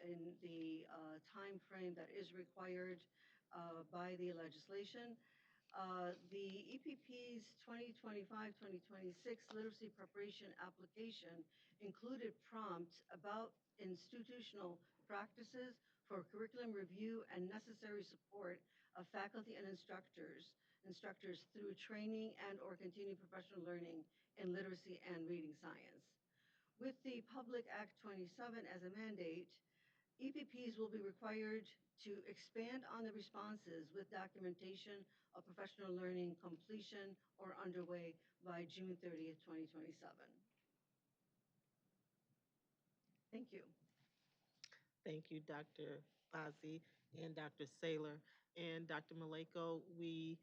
in the time frame that is required by the legislation. The EPP's 2025-2026 literacy preparation application included prompts about institutional practices for curriculum review and necessary support of faculty and instructors through training and or continuing professional learning in literacy and reading science. With the Public Act 27 as a mandate, EPPs will be required to expand on the responses with documentation of professional learning completion or underway by June 30th, 2027. Thank you. Thank you, Dr. Bazzi and Dr. Saylor. And Dr. Maleko, we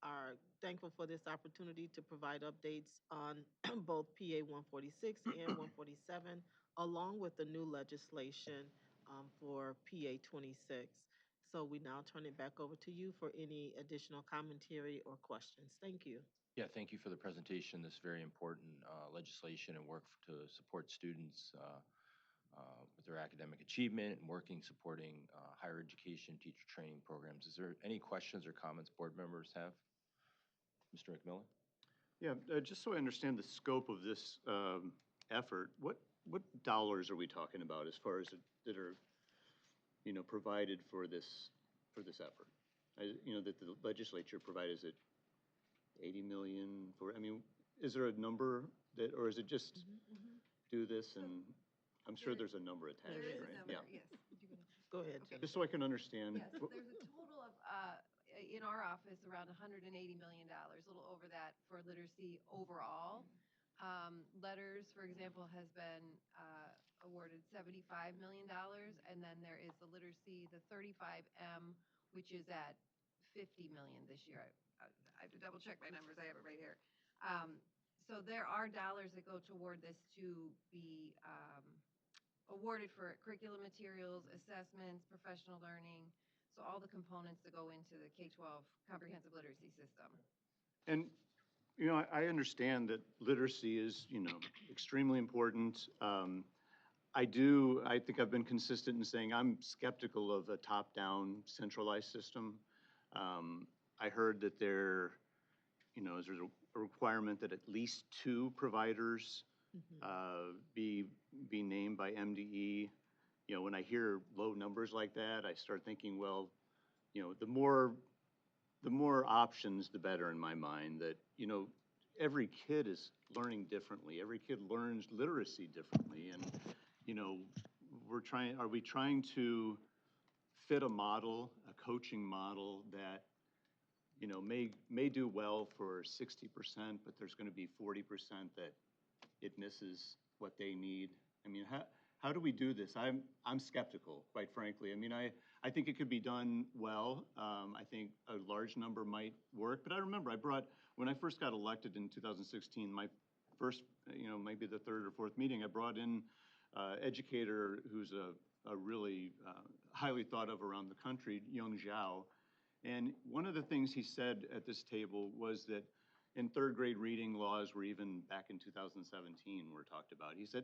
are thankful for this opportunity to provide updates on both PA 146 and 147, along with the new legislation for PA 26. So we now turn it back over to you for any additional commentary or questions. Thank you. Yeah, thank you for the presentation. This very important legislation and work to support students with their academic achievement and supporting higher education teacher training programs. Is there any questions or comments board members have? Mr. McMillan? Yeah, just so I understand the scope of this effort, what dollars are we talking about as far as that are, provided for this effort? That the legislature provided, is it 80 million for, is there a number that, or is it just do this and, I'm sure there's a number attached, There is a right? number, Yeah. yes. Go ahead. Okay. Just so I can understand. Yes, there's a total of, in our office, around $180 million, a little over that for literacy overall. Letters, for example, has been awarded $75 million, and then there is the literacy, the 35M, which is at 50 million this year. I have to double check my numbers, I have it right here. So there are dollars that go toward this to be awarded for curriculum materials, assessments, professional learning, so all the components that go into the K-12 comprehensive literacy system. And, I understand that literacy is, extremely important. I think I've been consistent in saying I'm skeptical of a top-down centralized system. I heard that there's a requirement that at least 2 providers be named by MDE. When I hear low numbers like that, I start thinking, well, the more options, the better in my mind. That, every kid is learning differently. Every kid learns literacy differently. And, are we trying to fit a model, a coaching model that, may do well for 60%, but there's going to be 40% that it misses what they need? How do we do this? I'm skeptical, quite frankly. I think it could be done well. I think a large number might work. But I remember when I first got elected in 2016, my first, maybe the 3rd or 4th meeting, I brought in educator who's a really highly thought of around the country, Young Zhao. And one of the things he said at this table was that in 3rd grade reading laws were even back in 2017 were talked about. He said,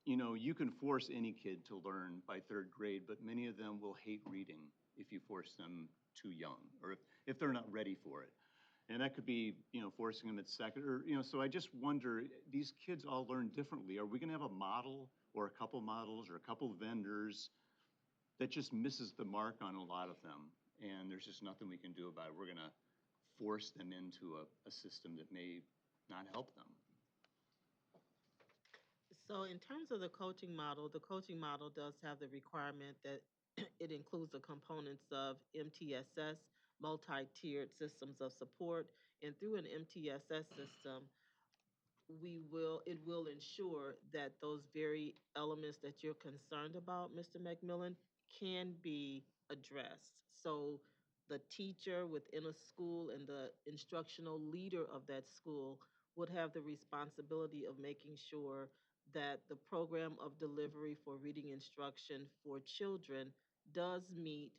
you can force any kid to learn by 3rd grade, but many of them will hate reading if you force them too young, or if they're not ready for it. And that could be, forcing them at 2nd, or, so I just wonder, these kids all learn differently. Are we gonna have a model or a couple models or a couple vendors that just misses the mark on a lot of them? And there's just nothing we can do about it. We're gonna force them into a system that may not help them. So in terms of the coaching model does have the requirement that it includes the components of MTSS, multi-tiered systems of support, and through an MTSS system, it will ensure that those very elements that you're concerned about, Mr. McMillan, can be addressed. So the teacher within a school and the instructional leader of that school would have the responsibility of making sure that the program of delivery for reading instruction for children does meet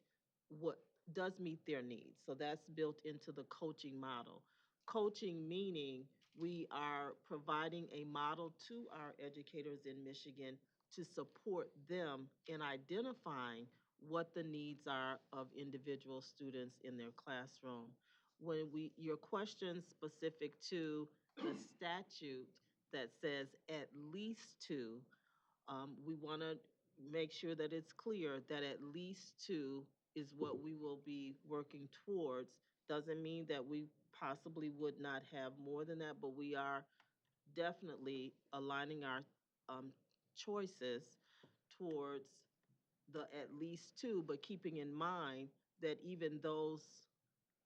their needs. So that's built into the coaching model. Coaching meaning we are providing a model to our educators in Michigan to support them in identifying what the needs are of individual students in their classroom. Your question specific to the statute that says at least 2, we want to make sure that it's clear that at least 2 is what we will be working towards. Doesn't mean that we possibly would not have more than that, but we are definitely aligning our choices towards the at least 2, but keeping in mind that even those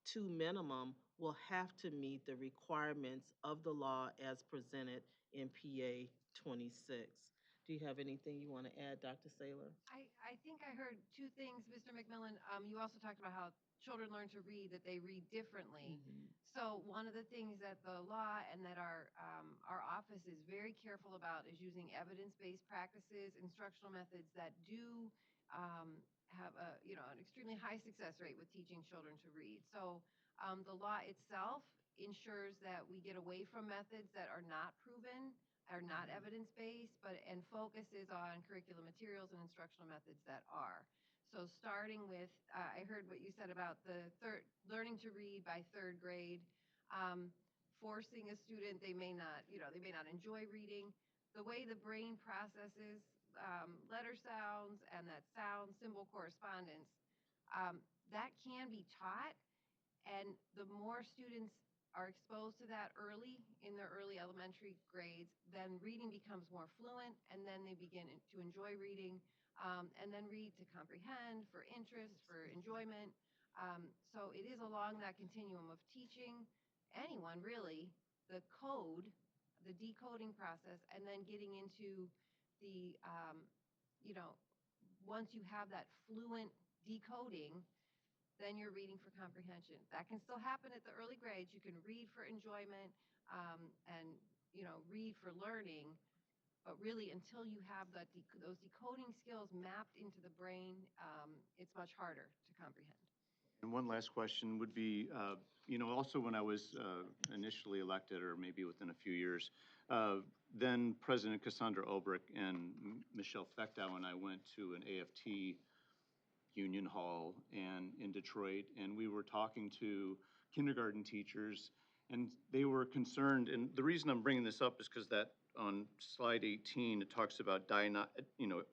2 minimum will have to meet the requirements of the law as presented in PA 26. Do you have anything you want to add, Dr. Saylor? I think I heard 2 things, Mr. McMillan. You also talked about how children learn to read, that they read differently. So one of the things that the law and that our office is very careful about is using evidence-based practices, instructional methods that do have a, an extremely high success rate with teaching children to read. So the law itself ensures that we get away from methods that are not proven, are not evidence-based, and focuses on curriculum materials and instructional methods that are. So starting with, I heard what you said about the learning to read by third grade, forcing a student, they may not enjoy reading. The way the brain processes letter sounds and that sound symbol correspondence, that can be taught, and the more students are exposed to that early in their early elementary grades, then reading becomes more fluent, and then they begin to enjoy reading, and then read to comprehend, for interest, for enjoyment. So it is along that continuum of teaching anyone really the code, the decoding process, and then getting into the, once you have that fluent decoding, then you're reading for comprehension. That can still happen at the early grades. You can read for enjoyment, and read for learning, but really until you have those decoding skills mapped into the brain, it's much harder to comprehend. And one last question would be, also when I was initially elected, or maybe within a few years, then President Cassandra Olbrich and Michelle Fechtow and I went to an AFT Union Hall and in Detroit, and we were talking to kindergarten teachers, and they were concerned. And the reason I'm bringing this up is because that on slide 18, it talks about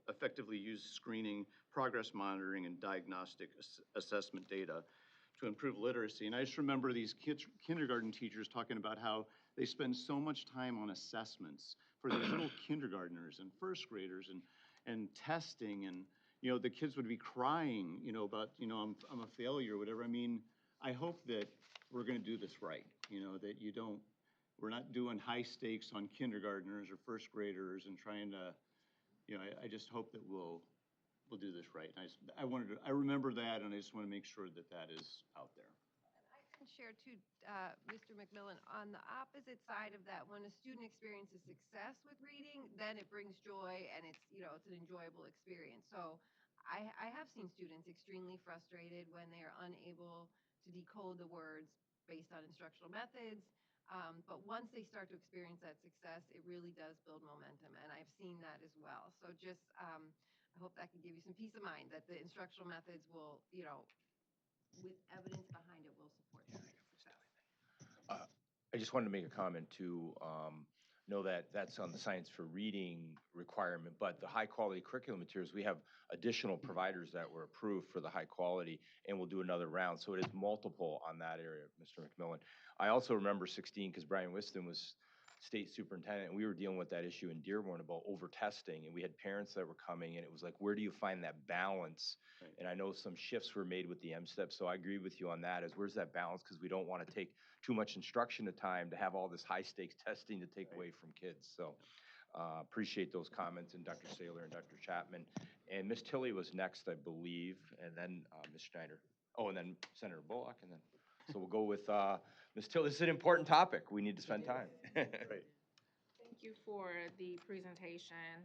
effectively use screening, progress monitoring, and diagnostic assessment data to improve literacy. And I just remember these kindergarten teachers talking about how they spend so much time on assessments for these little kindergartners and first graders and testing, and the kids would be crying, about, I'm a failure or whatever. I mean, I hope that we're going to do this right, that we're not doing high stakes on kindergartners or first graders and trying to, I just hope that we'll do this right. I remember that, and I just want to make sure that that is out there. I can share too, Mr. McMillan, on the opposite side of that, when a student experiences success with reading, then it brings joy, and it's an enjoyable experience. So I have seen students extremely frustrated when they are unable to decode the words based on instructional methods. But once they start to experience that success, it really does build momentum, and I've seen that as well. So just, I hope that can give you some peace of mind that the instructional methods will, with evidence behind it, will support that success. I just wanted to make a comment too. Know that that's on the science for reading requirement, but the high quality curriculum materials, we have additional providers that were approved for the high quality, and we'll do another round. So it is multiple on that area, Mr. McMillan. I also remember 16, because Brian Whiston was state superintendent, and we were dealing with that issue in Dearborn about over testing, and we had parents that were coming, and it was like, where do you find that balance? Right. And I know some shifts were made with the M-STEP, so I agree with you on that, is where's that balance? Because we don't want to take too much instruction at time to have all this high stakes testing to take away from kids. So appreciate those comments, and Dr. Saylor and Dr. Chapman. And Ms. Tilley was next, I believe, and then Ms. Schneider. Oh, and then Senator Bullock, and then, so we'll go with Ms. Tilley. This is an important topic. We need to spend time. Right. Thank you for the presentation.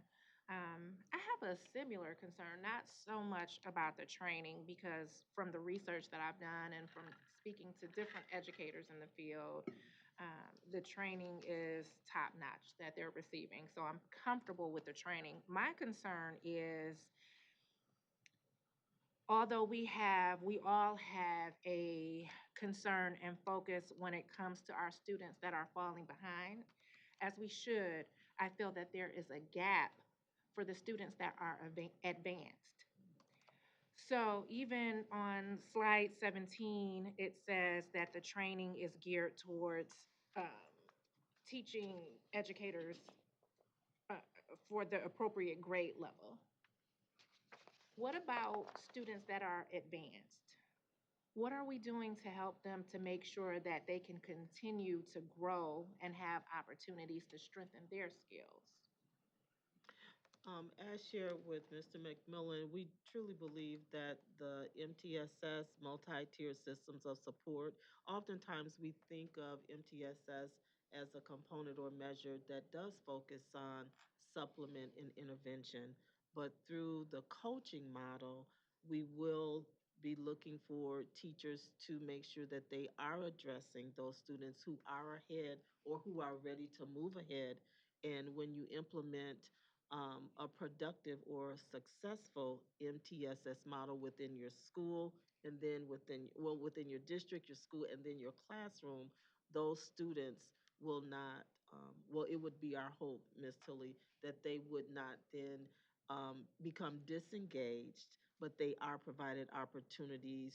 I have a similar concern, not so much about the training, because from the research that I've done and from speaking to different educators in the field, the training is top-notch that they're receiving. So I'm comfortable with the training. My concern is, although we all have a concern and focus when it comes to our students that are falling behind, as we should, I feel that there is a gap for the students that are advanced. So even on slide 17, it says that the training is geared towards teaching educators for the appropriate grade level. What about students that are advanced? What are we doing to help them to make sure that they can continue to grow and have opportunities to strengthen their skills? As shared with Mr. McMillan, we truly believe that the MTSS multi-tier systems of support, oftentimes we think of MTSS as a component or measure that does focus on supplement and intervention. But through the coaching model, we will be looking for teachers to make sure that they are addressing those students who are ahead or who are ready to move ahead. And when you implement a productive or successful MTSS model within your school, and then within your district, your school, and then your classroom, those students will not, it would be our hope, Ms. Tilly, that they would not then become disengaged, but they are provided opportunities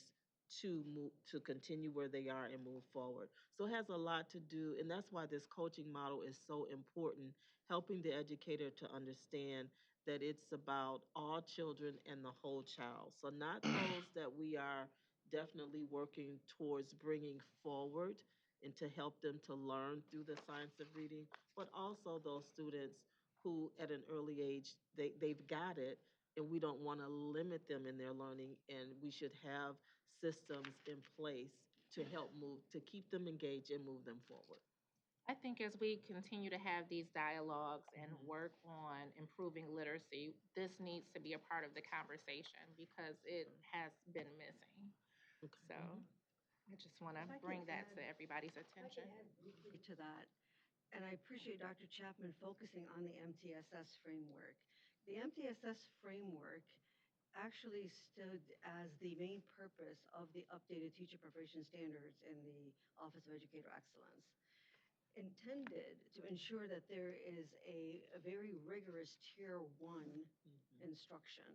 to move, to continue where they are and move forward. So it has a lot to do, and that's why this coaching model is so important, helping the educator to understand that it's about all children and the whole child. So not those that we are definitely working towards bringing forward and to help them to learn through the science of reading, but also those students who at an early age, they've got it, and we don't want to limit them in their learning, and we should have systems in place to help move, to keep them engaged and move them forward. I think as we continue to have these dialogues and work on improving literacy, this needs to be a part of the conversation because it has been missing. So I just want to If I can bring that add- to everybody's If I attention. can add briefly to that, and I appreciate Dr. Chapman focusing on the MTSS framework. The MTSS framework actually stood as the main purpose of the updated teacher preparation standards in the Office of Educator Excellence, intended to ensure that there is a very rigorous Tier 1 instruction.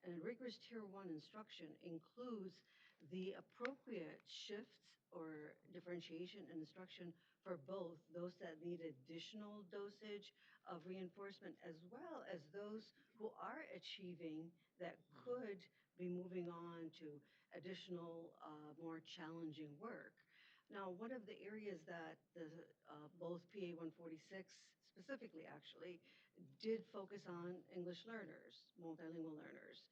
And a rigorous Tier 1 instruction includes the appropriate shifts or differentiation in instruction for both those that need additional dosage of reinforcement as well as those who are achieving that could be moving on to additional, more challenging work. Now, one of the areas that both PA 146 specifically actually did focus on English learners, multilingual learners.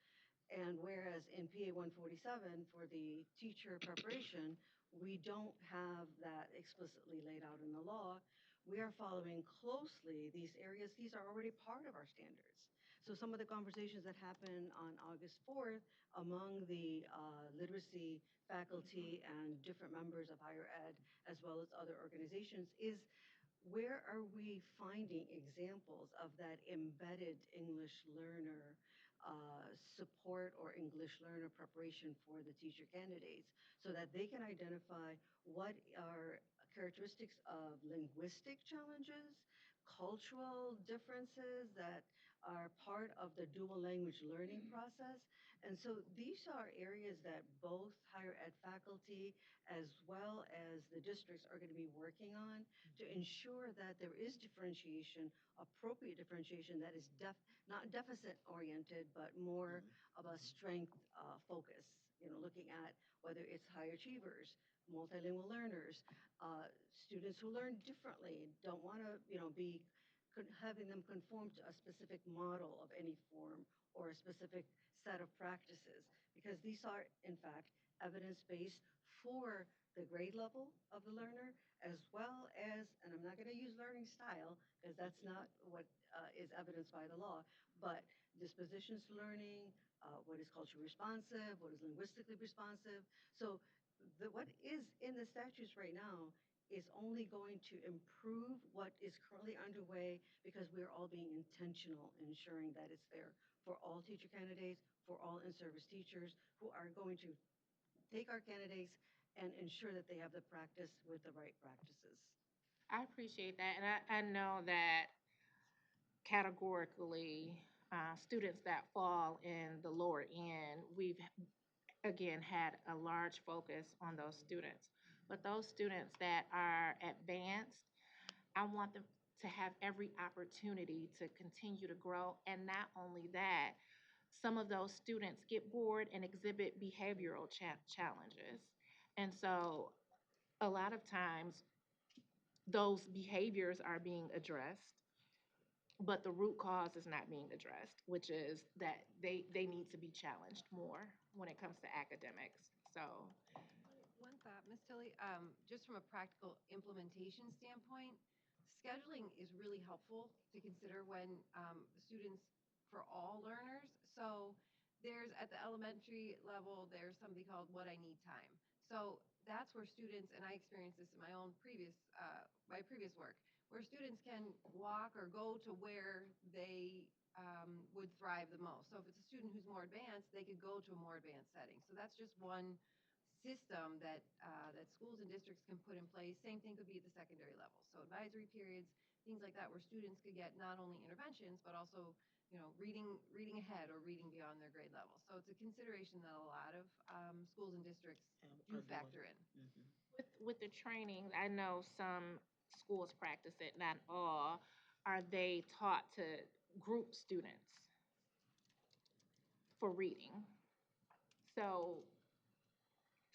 And whereas in PA 147 for the teacher preparation, we don't have that explicitly laid out in the law, we are following closely these areas. These are already part of our standards. So some of the conversations that happened on August 4th among the literacy faculty and different members of higher ed, as well as other organizations, is where are we finding examples of that embedded English learner support or English learner preparation for the teacher candidates so that they can identify what are characteristics of linguistic challenges, cultural differences that are part of the dual language learning process. And so these are areas that both higher ed faculty as well as the districts are going to be working on to ensure that there is differentiation, appropriate differentiation that is not deficit oriented, but more of a strength focus, looking at whether it's high achievers, multilingual learners, students who learn differently, don't want to, be having them conform to a specific model of any form or a specific set of practices, because these are, in fact, evidence-based for the grade level of the learner, as well as, and I'm not going to use learning style because that's not what is evidenced by the law, but dispositions to learning, what is culturally responsive, what is linguistically responsive. So what is in the statutes right now is only going to improve what is currently underway because we are all being intentional in ensuring that it's there for all teacher candidates, for all in-service teachers who are going to take our candidates and ensure that they have the practice with the right practices. I appreciate that. And I know that categorically, students that fall in the lower end, we've again had a large focus on those students. But those students that are advanced, I want them to have every opportunity to continue to grow. And not only that, some of those students get bored and exhibit behavioral challenges. And so a lot of times those behaviors are being addressed, but the root cause is not being addressed, which is that they need to be challenged more when it comes to academics. So One thought, Ms. Tilly, just from a practical implementation standpoint, scheduling is really helpful to consider when students for all learners. So there's, at the elementary level, there's something called What I Need Time. So that's where students, and I experienced this in my own my previous work, where students can walk or go to where they would thrive the most. So if it's a student who's more advanced, they could go to a more advanced setting. So that's just one system that that schools and districts can put in place. Same thing could be at the secondary level. So advisory periods, things like that, where students could get not only interventions but also, you know, reading ahead or reading beyond their grade level. So it's a consideration that a lot of schools and districts do factor in. With the training, I know some schools practice it, not all. Are they taught to group students for reading? So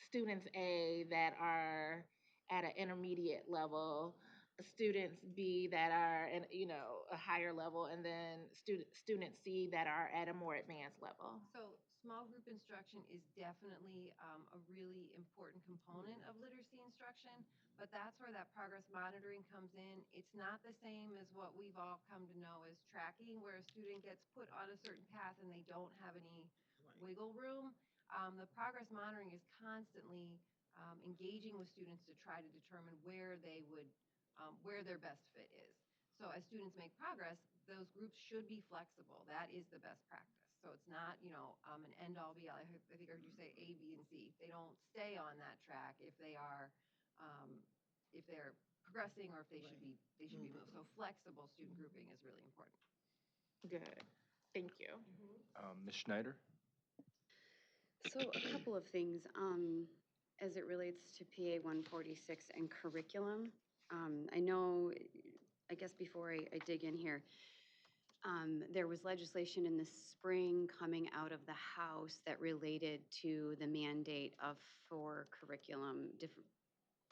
students A that are at an intermediate level, students B that are in, you know, a higher level, and then student C that are at a more advanced level. So small group instruction is definitely a really important component of literacy instruction, but that's where that progress monitoring comes in. It's not the same as what we've all come to know as tracking, where a student gets put on a certain path and they don't have any wiggle room. The progress monitoring is constantly engaging with students to try to determine where they would, where their best fit is. So as students make progress, those groups should be flexible. That is the best practice. So it's not, you know, an end all be all. I think I heard you say A, B, and C. They don't stay on that track if they are, if they're progressing or if they should be, moved. So flexible student grouping is really important. Good. Thank you. Ms. Schneider? So a couple of things as it relates to PA 146 and curriculum. I know, I guess before I dig in here, there was legislation in the spring coming out of the House that related to the mandate of 4 curriculum,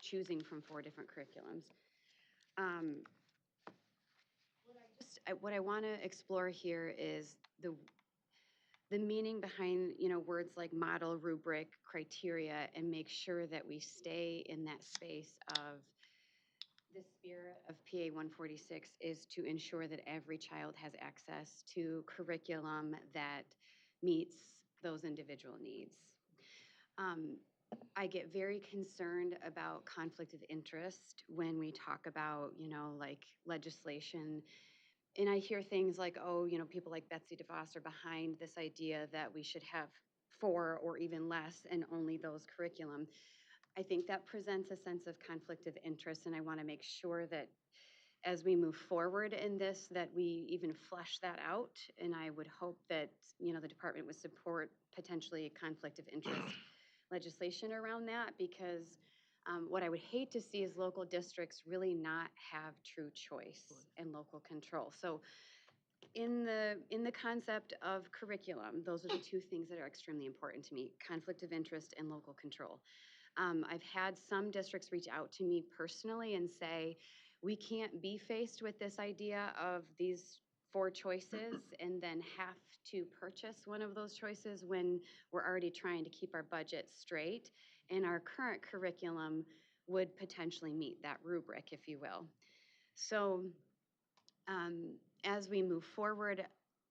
choosing from 4 different curriculums. What I want to explore here is the meaning behind, you know, words like model, rubric, criteria, and make sure that we stay in that space of the spirit of PA 146 is to ensure that every child has access to curriculum that meets those individual needs. I get very concerned about conflict of interest when we talk about, you know, like legislation. And I hear things like, oh, you know, people like Betsy DeVos are behind this idea that we should have 4 or even less and only those curriculum. I think that presents a sense of conflict of interest, and I want to make sure that as we move forward in this, that we even flesh that out. And I would hope that, you know, the department would support potentially conflict of interest legislation around that, because what I would hate to see is local districts really not have true choice and local control. So in the concept of curriculum, those are the 2 things that are extremely important to me: conflict of interest and local control. I've had some districts reach out to me personally and say, we can't be faced with this idea of these 4 choices and then have to purchase one of those choices when we're already trying to keep our budget straight. And our current curriculum would potentially meet that rubric, if you will. So as we move forward,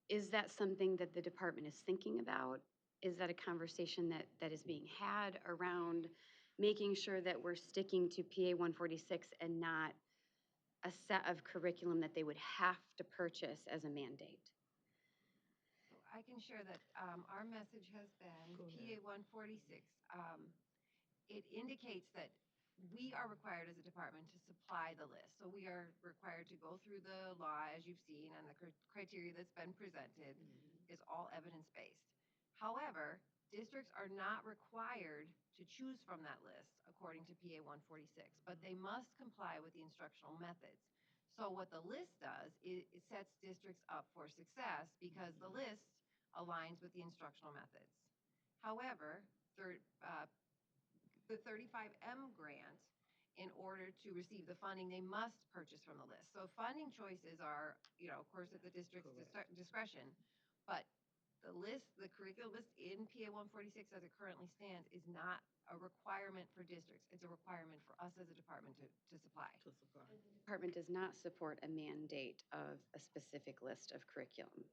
is that something that the department is thinking about? Is that a conversation that is being had around making sure that we're sticking to PA 146 and not a set of curriculum that they would have to purchase as a mandate? I can share that our message has been PA 146. It indicates that we are required as a department to supply the list. So we are required to go through the law, as you've seen, and the criteria that's been presented is all evidence-based. However, districts are not required to choose from that list according to PA 146, but they must comply with the instructional methods. So what the list does is it sets districts up for success because the list aligns with the instructional methods. However, the 35M grant, in order to receive the funding, they must purchase from the list. So funding choices are, you know, of course, at the district's discretion, but the list, the curriculum list in PA 146 as it currently stands is not a requirement for districts. It's a requirement for us as a department to supply. The department does not support a mandate of a specific list of curriculum.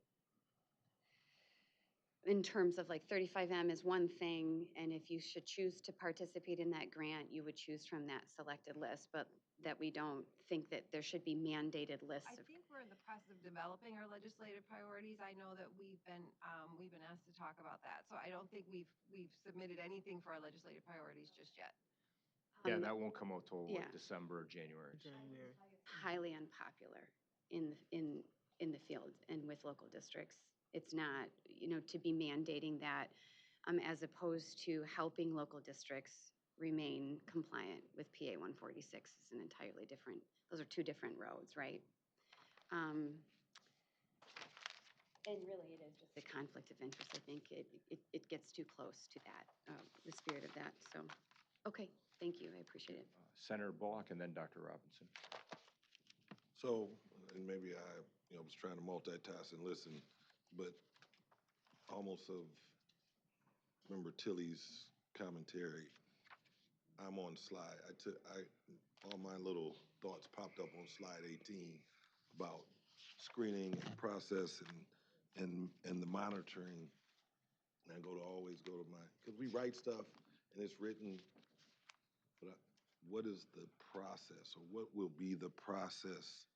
in terms of like 35M is one thing, and if you should choose to participate in that grant, you would choose from that selected list, but that we don't think that there should be mandated lists I of. think we're in the process of developing our legislative priorities. I know that we've been asked to talk about that. So I don't think we've submitted anything for our legislative priorities just yet. Yeah, that won't come out till yeah. like December or January. Highly unpopular in the field and with local districts. It's not, to be mandating that, as opposed to helping local districts remain compliant with PA 146 is an entirely different, those are two different roads, right? And really, it is just a conflict of interest. I think it gets too close to that, the spirit of that. So, okay, thank you. I appreciate it. Senator Bullock and then Dr. Robinson. So, and maybe I was trying to multitask and listen, but almost of, remember Tilly's commentary, I'm on slide, all my little thoughts popped up on slide 18 about screening and process and the monitoring. And I always go to because we write stuff and it's written, but what is the process, or what will be the process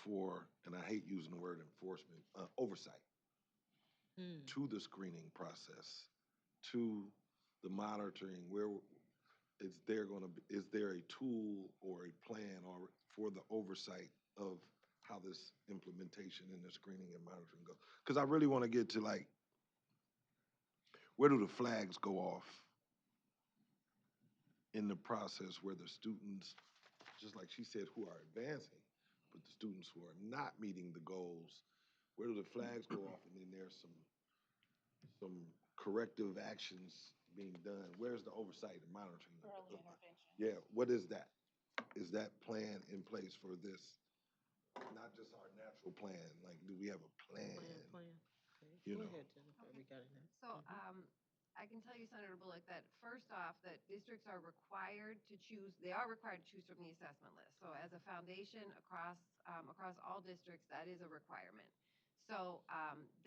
for, and I hate using the word enforcement, oversight to the screening process, to the monitoring, where is there a tool or a plan or for the oversight of how this implementation and the screening and monitoring go? Because I really want to get to like, where do the flags go off in the process where the students, just like she said, who are advancing, but the students who are not meeting the goals, where do the flags go off, and then there's some corrective actions being done? Where's the oversight and monitoring? Early intervention. Yeah, what is that? Is that plan in place for this? Not just our natural plan, like, do we have a plan? You know. So, I can tell you, Senator Bullock, that first off, that districts are required to choose, they are required to choose from the assessment list. So as a foundation across all districts, that is a requirement. So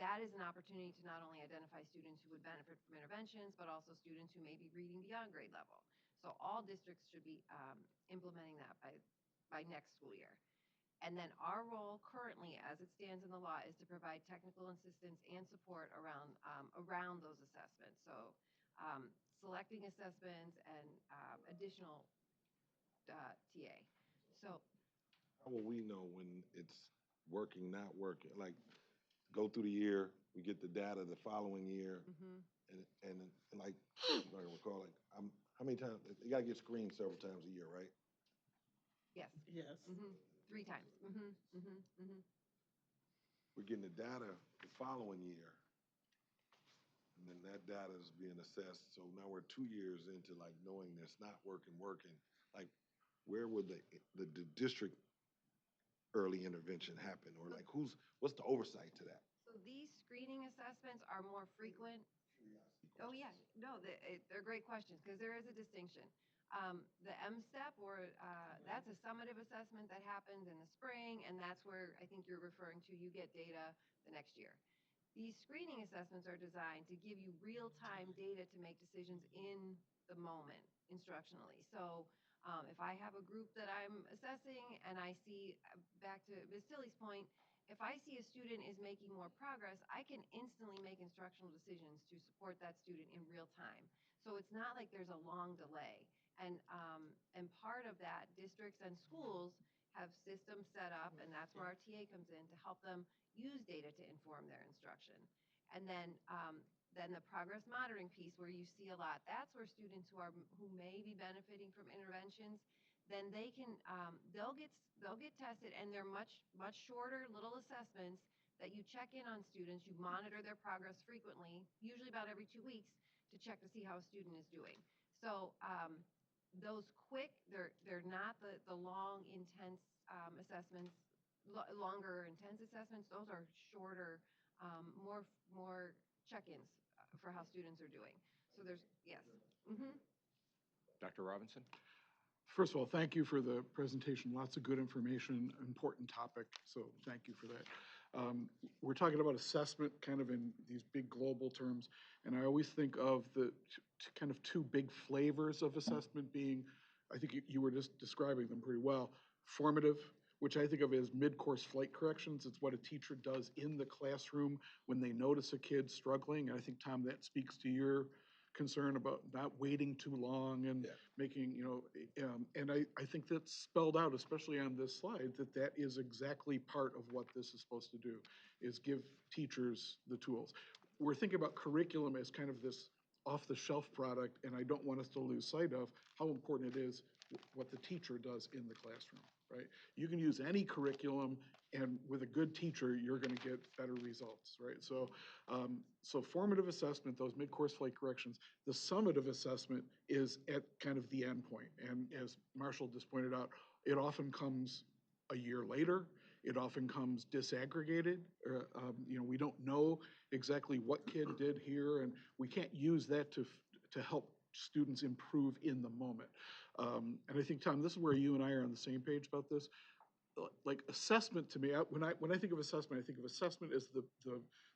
that is an opportunity to not only identify students who would benefit from interventions, but also students who may be reading beyond grade level. So all districts should be implementing that by next school year. And then our role currently, as it stands in the law, is to provide technical assistance and support around those assessments. So selecting assessments and additional TA. So How will we know when it's working, not working? Like, go through the year, we get the data the following year, and like, I can recall, like, how many times, you gotta get screened several times a year, right? yes. Yes. 3 times. We're getting the data the following year, and then that data is being assessed. So now we're 2 years into like knowing this not working. Like, where would the district early intervention happen, or like what's the oversight to that? So these screening assessments are more frequent. Oh, yeah. No, they're great questions because there is a distinction. The M-STEP, that's a summative assessment that happens in the spring, and that's where I think you're referring to, you get data the next year. These screening assessments are designed to give you real-time data to make decisions in the moment instructionally. So if I have a group that I'm assessing and I see, back to Ms. Tilley's point, if I see a student is making more progress, I can instantly make instructional decisions to support that student in real time. So it's not like there's a long delay. And part of that, districts and schools have systems set up, and that's where our TA comes in to help them use data to inform their instruction. And then the progress monitoring piece, where you see a lot, that's where students who may be benefiting from interventions, then they can they'll get tested, and they're much shorter little assessments that you check in on students. You monitor their progress frequently, usually about every 2 weeks, to check to see how a student is doing. So those quick, they're not the long, intense assessments, longer, intense assessments. Those are shorter, more check-ins for how students are doing. So there's, yes. Dr. Robinson? First of all, thank you for the presentation. Lots of good information, important topic, so thank you for that. We're talking about assessment kind of in these big global terms, and I always think of the kind of two big flavors of assessment being, I think you were just describing them pretty well, formative, which I think of as mid-course flight corrections. It's what a teacher does in the classroom when they notice a kid struggling. And I think, Tom, that speaks to your concern about not waiting too long and making, and I think that's spelled out, especially on this slide, that is exactly part of what this is supposed to do, is give teachers the tools. We're thinking about curriculum as kind of this off-the-shelf product, and I don't want us to lose sight of how important it is what the teacher does in the classroom, right? You can use any curriculum, and with a good teacher, you're going to get better results, right? So, so formative assessment, those mid-course flight corrections, the summative assessment is at kind of the end point. And as Marshall just pointed out, it often comes a year later. It often comes disaggregated. We don't know exactly what kid did here, and we can't use that to help students improve in the moment. And I think, Tom, this is where you and I are on the same page about this. Like assessment to me, when I think of assessment as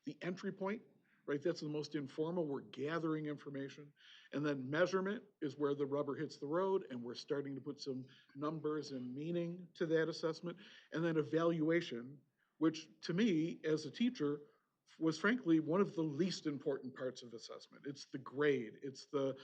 the entry point, right? That's the most informal. We're gathering information. And then measurement is where the rubber hits the road, and we're starting to put some numbers and meaning to that assessment. And then evaluation, which to me, as a teacher, was frankly one of the least important parts of assessment. It's the grade, it's the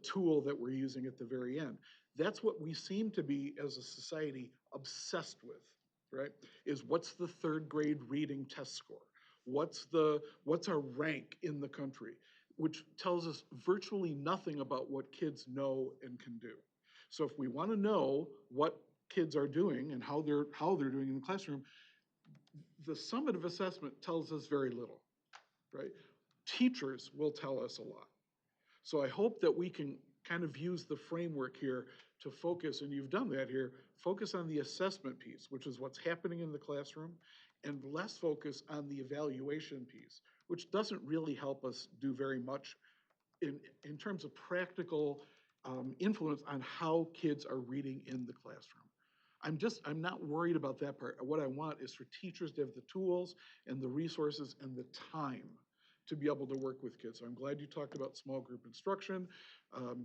tool that we're using at the very end. That's what we seem to be, as a society, obsessed with, right? Is what's the third grade reading test score? What's our rank in the country? Which tells us virtually nothing about what kids know and can do. So if we want to know what kids are doing and how they're doing in the classroom, the summative assessment tells us very little, right? Teachers will tell us a lot. So I hope that we can kind of use the framework here to focus, and you've done that here, focus on the assessment piece, which is what's happening in the classroom, and less focus on the evaluation piece, which doesn't really help us do very much in terms of practical influence on how kids are reading in the classroom. I'm not worried about that part. What I want is for teachers to have the tools and the resources and the time to be able to work with kids. So I'm glad you talked about small group instruction,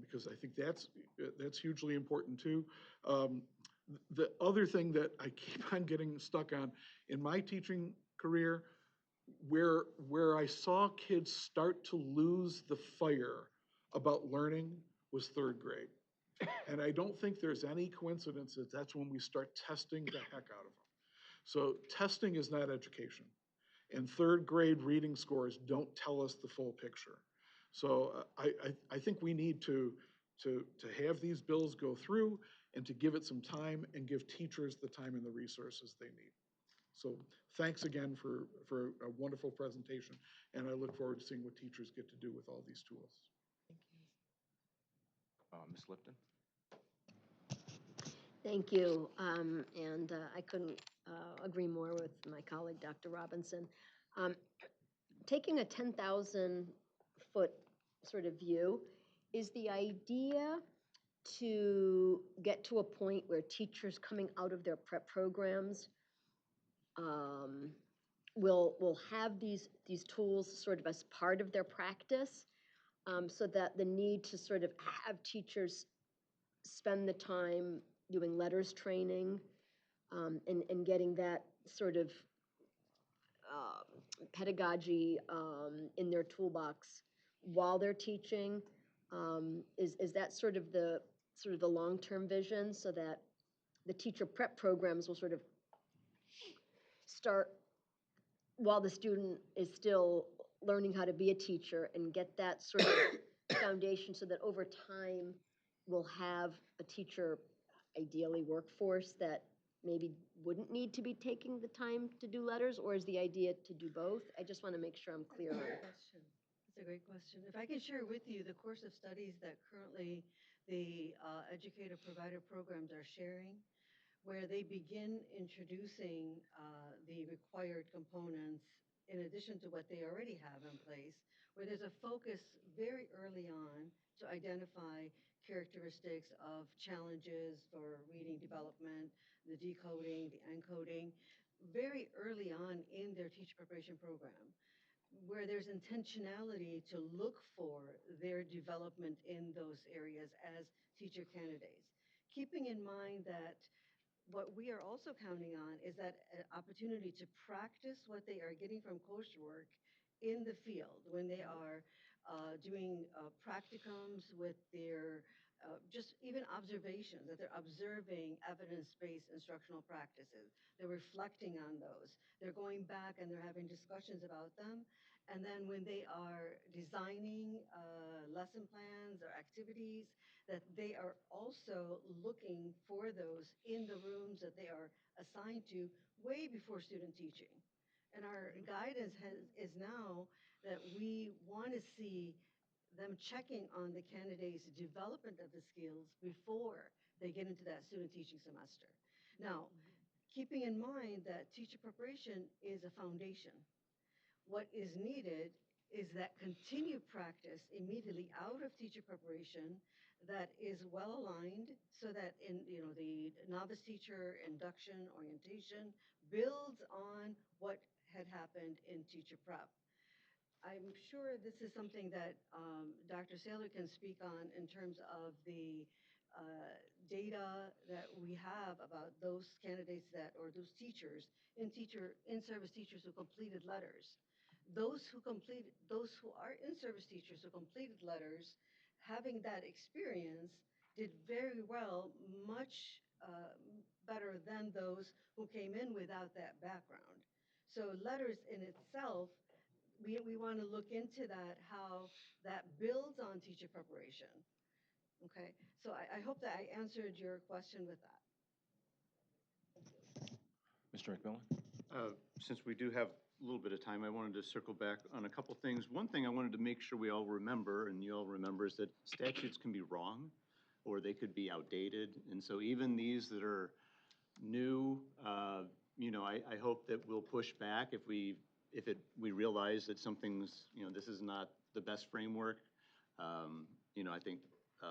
because I think that's hugely important too. The other thing that I keep on getting stuck on in my teaching career, where I saw kids start to lose the fire about learning, was third grade. And I don't think there's any coincidence that that's when we start testing the heck out of them. So testing is not education. And third grade reading scores don't tell us the full picture. So I think we need to have these bills go through and to give it some time and give teachers the time and the resources they need. So thanks again for a wonderful presentation. And I look forward to seeing what teachers get to do with all these tools. Ms. Lipton? Thank you. I couldn't agree more with my colleague, Dr. Robinson. Taking a 10,000-foot sort of view, is the idea to get to a point where teachers coming out of their prep programs will have these tools sort of as part of their practice, so that the need to sort of have teachers spend the time doing letters training, and getting that sort of pedagogy in their toolbox while they're teaching, is that sort of the long-term vision, so that the teacher prep programs will sort of start while the student is still learning how to be a teacher, and get that sort of foundation, so that over time we'll have a teacher, ideally workforce, that maybe wouldn't need to be taking the time to do letters, or is the idea to do both? I just want to make sure I'm clear on it. That's a great question. If I could share with you the course of studies that currently the educator provider programs are sharing, where they begin introducing the required components in addition to what they already have in place, where there's a focus very early on to identify characteristics of challenges for reading development, the decoding, the encoding. very early on in their teacher preparation program, where there's intentionality to look for their development in those areas as teacher candidates. Keeping in mind that what we are also counting on is that opportunity to practice what they are getting from coursework in the field when they are doing practicums with their just even observations, that they're observing evidence-based instructional practices. They're reflecting on those. They're going back and they're having discussions about them. And then when they are designing lesson plans or activities, that they are also looking for those in the rooms that they are assigned to way before student teaching. And our guidance is now that we want to see them checking on the candidates' development of the skills before they get into that student teaching semester. Now, keeping in mind that teacher preparation is a foundation. What is needed is that continued practice immediately out of teacher preparation that is well aligned so that in the novice teacher induction orientation builds on what had happened in teacher prep. I'm sure this is something that Dr. Saylor can speak on in terms of the data that we have about those candidates that, or those teachers, in-service teachers who completed letters. Those who are in-service teachers who completed letters, having that experience, did very well, much better than those who came in without that background. So letters in itself, we want to look into that, how that builds on teacher preparation. Okay, so I hope that I answered your question with that. Mr. McMillan? Since we do have a little bit of time, I wanted to circle back on a couple things. One thing I wanted to make sure we all remember, and you all remember, is that statutes can be wrong, or they could be outdated. And so even these that are new, I hope that we'll push back if we realize that something's, this is not the best framework. I think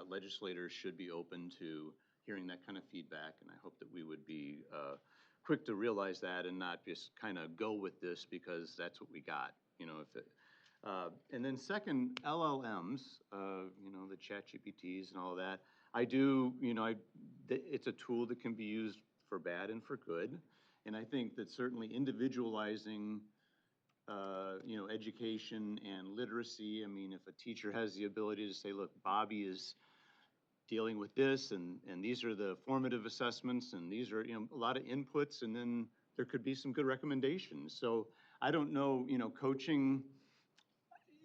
legislators should be open to hearing that kind of feedback, and I hope that we would be quick to realize that and not just kind of go with this because that's what we got, and then second, LLMs, the ChatGPTs and all of that. I do, it's a tool that can be used for bad and for good. And I think that certainly individualizing, education and literacy, I mean, if a teacher has the ability to say, look, Bobby is dealing with this, and these are the formative assessments, and these are, a lot of inputs, and then there could be some good recommendations. So I don't know, coaching,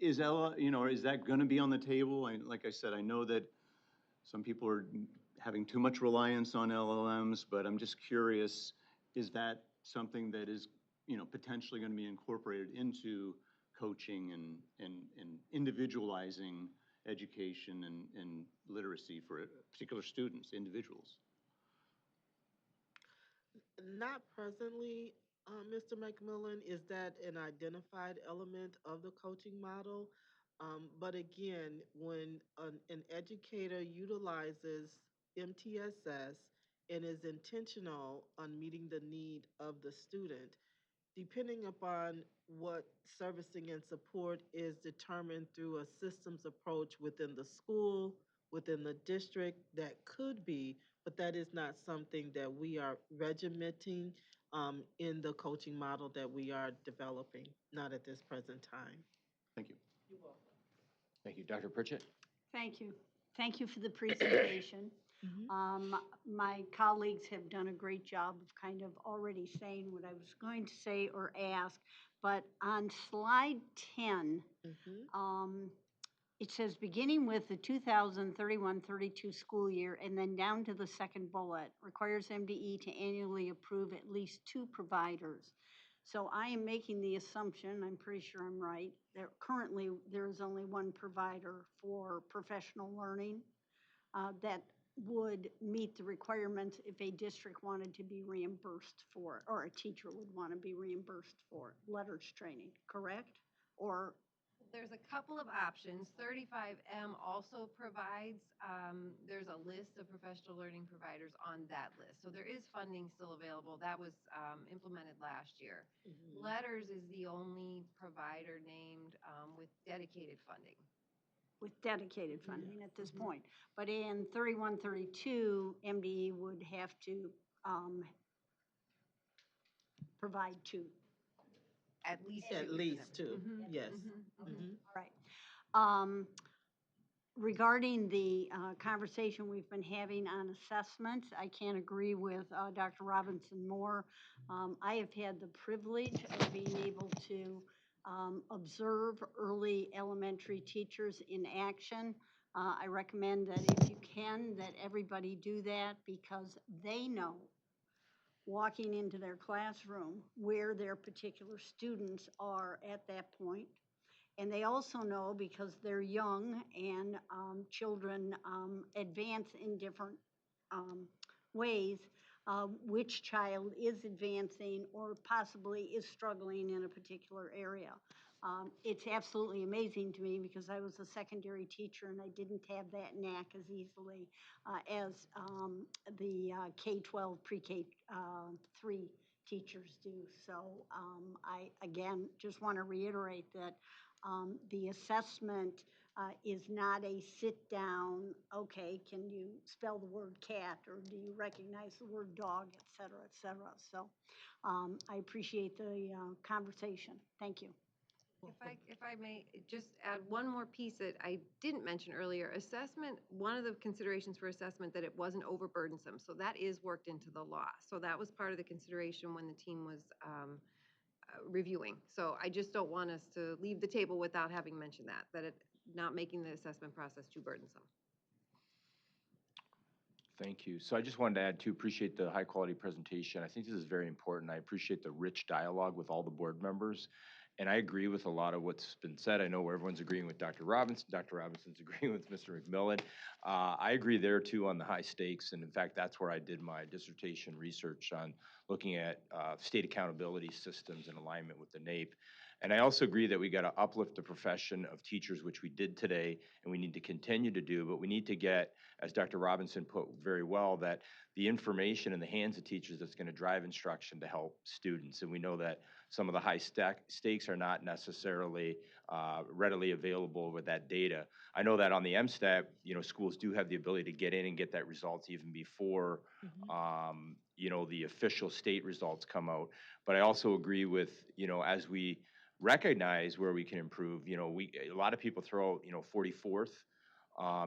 is that going to be on the table? Like I said, I know that some people are having too much reliance on LLMs, but I'm just curious, is that something that is, potentially going to be incorporated into coaching and individualizing education and literacy for particular students, individuals? Not presently, Mr. McMillan. Is that an identified element of the coaching model? But again, when an educator utilizes MTSS and is intentional on meeting the need of the student, depending upon what servicing and support is determined through a systems approach within the school, within the district, that could be, but that is not something that we are regimenting in the coaching model that we are developing, not at this present time. Thank you. You're welcome. Thank you. Dr. Pritchett? Thank you. Thank you for the presentation. My colleagues have done a great job of kind of already saying what I was going to say or ask, but on slide 10, it says beginning with the 2031-32 school year and then down to the second bullet, requires MDE to annually approve at least 2 providers. So I am making the assumption, I'm pretty sure I'm right, that currently there is only 1 provider for professional learning that would meet the requirements if a district wanted to be reimbursed for, or a teacher would want to be reimbursed for letters training, correct? Or There's a couple of options. 35M also provides, there's a list of professional learning providers on that list. So there is funding still available. That was implemented last year. Letters is the only provider named with dedicated funding. With dedicated funding at this point. But in 3132, MDE would have to provide two. At least two, yes. Right. Regarding the conversation we've been having on assessments, I can't agree with Dr. Robinson more. I have had the privilege of being able to observe early elementary teachers in action. I recommend that if you can, that everybody do that because they know walking into their classroom where their particular students are at that point. And they also know because they're young and children advance in different ways, which child is advancing or possibly is struggling in a particular area. It's absolutely amazing to me because I was a secondary teacher and I didn't have that knack as easily as the K-12 pre-K 3 teachers do. So I, again, just want to reiterate that the assessment is not a sit-down, okay, can you spell the word cat, or do you recognize the word dog, et cetera, et cetera. So I appreciate the conversation. Thank you. If I may just add one more piece that I didn't mention earlier, assessment, one of the considerations for assessment that it wasn't overburdensome. So that is worked into the law. So that was part of the consideration when the team was reviewing. So I just don't want us to leave the table without having mentioned that it not making the assessment process too burdensome. Thank you. So I just wanted to add too, appreciate the high quality presentation. I think this is very important. I appreciate the rich dialogue with all the board members. And I agree with a lot of what's been said. I know everyone's agreeing with Dr. Robinson. Dr. Robinson's agreeing with Mr. McMillan. I agree there too on the high stakes. And in fact, that's where I did my dissertation research on looking at state accountability systems in alignment with the NAEP. And I also agree that we got to uplift the profession of teachers, which we did today, and we need to continue to do, but we need to get, as Dr. Robinson put very well, that the information in the hands of teachers that's going to drive instruction to help students. And we know that some of the high stakes are not necessarily readily available with that data. I know that on the MSTAT, schools do have the ability to get in and get that results even before the official state results come out. But I also agree with, as we recognize where we can improve, a lot of people throw out, 44th.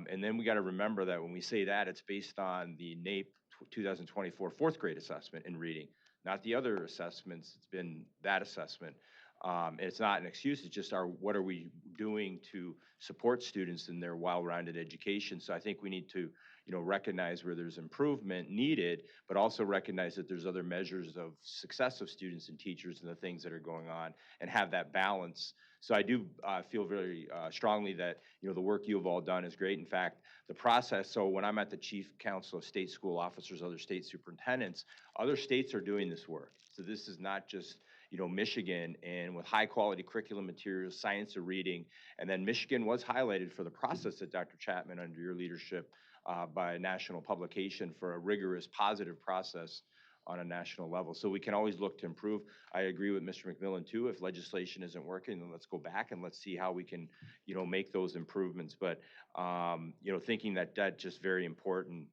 And then we got to remember that when we say that, it's based on the NAEP 2024 fourth grade assessment in reading, not the other assessments. It's been that assessment. And it's not an excuse, it's just what are we doing to support students in their well-rounded education. So I think we need to, recognize where there's improvement needed, but also recognize that there's other measures of success of students and teachers and the things that are going on and have that balance. So I do feel very strongly that, the work you've all done is great. In fact, the process, so when I'm at the Chief Council of State School Officers, other state superintendents, other states are doing this work. So this is not just, Michigan, and with high quality curriculum materials, science of reading, and then Michigan was highlighted for the process that Dr. Chapman, under your leadership, by a national publication for a rigorous, positive process on a national level. So we can always look to improve. I agree with Mr. McMillan too. If legislation isn't working, then let's go back and let's see how we can, make those improvements. But, thinking that that's just very important,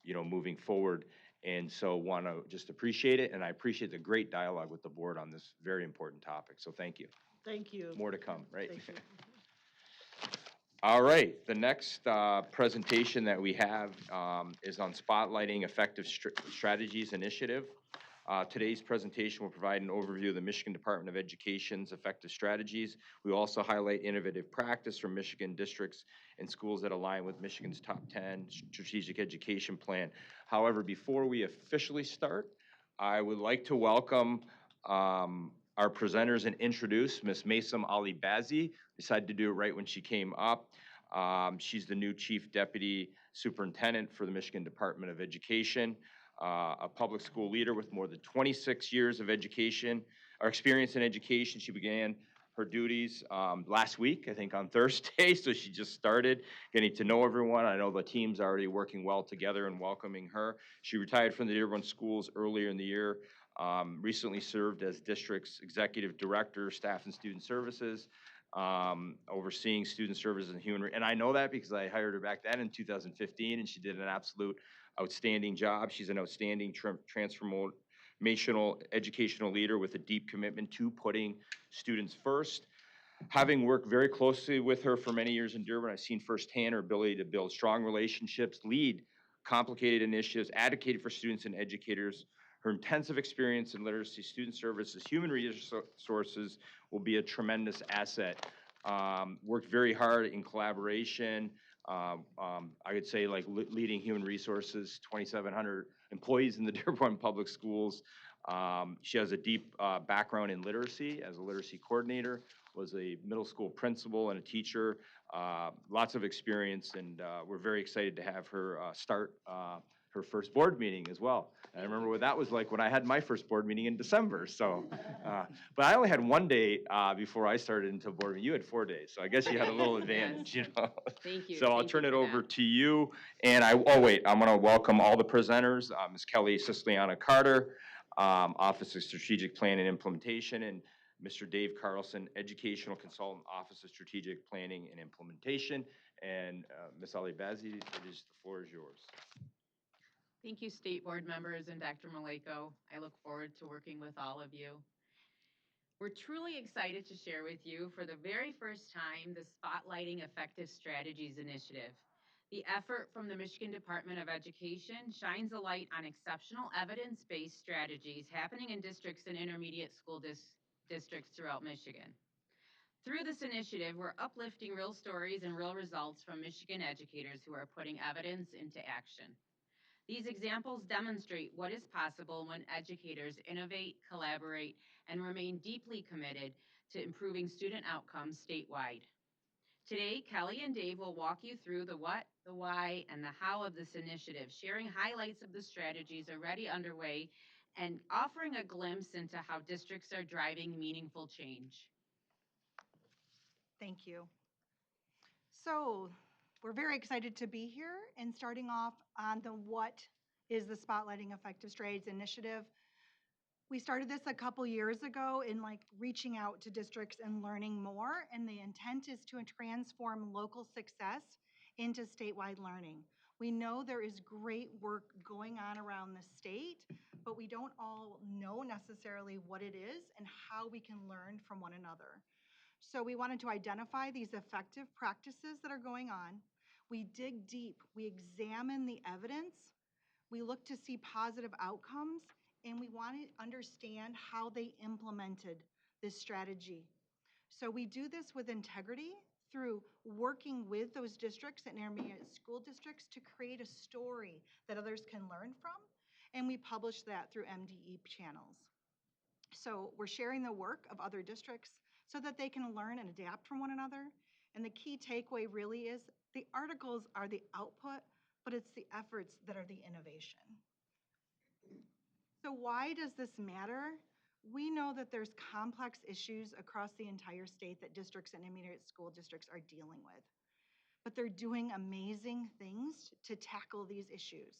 moving forward. And so want to just appreciate it. And I appreciate the great dialogue with the board on this very important topic. So thank you. Thank you. More to come, right? Thank you. All right, the next presentation that we have is on spotlighting effective strategies initiative. Today's presentation will provide an overview of the Michigan Department of Education's effective strategies. We also highlight innovative practice from Michigan districts and schools that align with Michigan's top 10 strategic education plan. However, before we officially start, I would like to welcome our presenters and introduce Ms. Maysam Ali Bazi. Decided to do it right when she came up. She's the new Chief Deputy Superintendent for the Michigan Department of Education, a public school leader with more than 26 years of education or experience in education. She began her duties last week, I think on Thursday, so she just started getting to know everyone. I know the team's already working well together and welcoming her. She retired from the Dearborn Schools earlier in the year, recently served as district's executive director, staff and student services, overseeing student services and and I know that because I hired her back then in 2015, and she did an absolute outstanding job. She's an outstanding transformational educational leader with a deep commitment to putting students first. Having worked very closely with her for many years in Dearborn, I've seen firsthand her ability to build strong relationships, lead complicated initiatives, advocate for students and educators. Her intensive experience in literacy, student services, human resources will be a tremendous asset. Worked very hard in collaboration. I would say like leading human resources, 2,700 employees in the Dearborn Public Schools. She has a deep background in literacy as a literacy coordinator, was a middle school principal and a teacher, lots of experience, and we're very excited to have her start her first board meeting as well. And I remember what that was like when I had my first board meeting in December. So, but I only had one day before I started into board meeting. You had 4 days, so I guess you had a little advantage, you know. Thank you. So I'll Thank turn you it for over that. to you. And oh wait, I'm gonna welcome all the presenters, Ms. Kelly Siciliana Carter, Office of Strategic Plan and Implementation, and Mr. Dave Carlson, Educational Consultant, Office of Strategic Planning and Implementation. And Ms. Ali Bazzi, the floor is yours. Thank you, State Board members and Dr. Maleko. I look forward to working with all of you. We're truly excited to share with you for the very first time the Spotlighting Effective Strategies Initiative. The effort from the Michigan Department of Education shines a light on exceptional evidence-based strategies happening in districts and intermediate school districts throughout Michigan. Through this initiative, we're uplifting real stories and real results from Michigan educators who are putting evidence into action. These examples demonstrate what is possible when educators innovate, collaborate, and remain deeply committed to improving student outcomes statewide. Today, Kelly and Dave will walk you through the what, the why, and the how of this initiative, sharing highlights of the strategies already underway and offering a glimpse into how districts are driving meaningful change. Thank you. So we're very excited to be here and starting off on the what is the Spotlighting Effective Strategies Initiative. We started this a couple years ago in reaching out to districts and learning more, and the intent is to transform local success into statewide learning. We know there is great work going on around the state, but we don't all know necessarily what it is and how we can learn from one another. So we wanted to identify these effective practices that are going on. We dig deep, we examine the evidence, we look to see positive outcomes, and we want to understand how they implemented this strategy. So we do this with integrity through working with those districts and intermediate school districts to create a story that others can learn from, and we publish that through MDE channels. So we're sharing the work of other districts so that they can learn and adapt from one another. And the key takeaway really is the articles are the output, but it's the efforts that are the innovation. So why does this matter? We know that there's complex issues across the entire state that districts and intermediate school districts are dealing with, but they're doing amazing things to tackle these issues.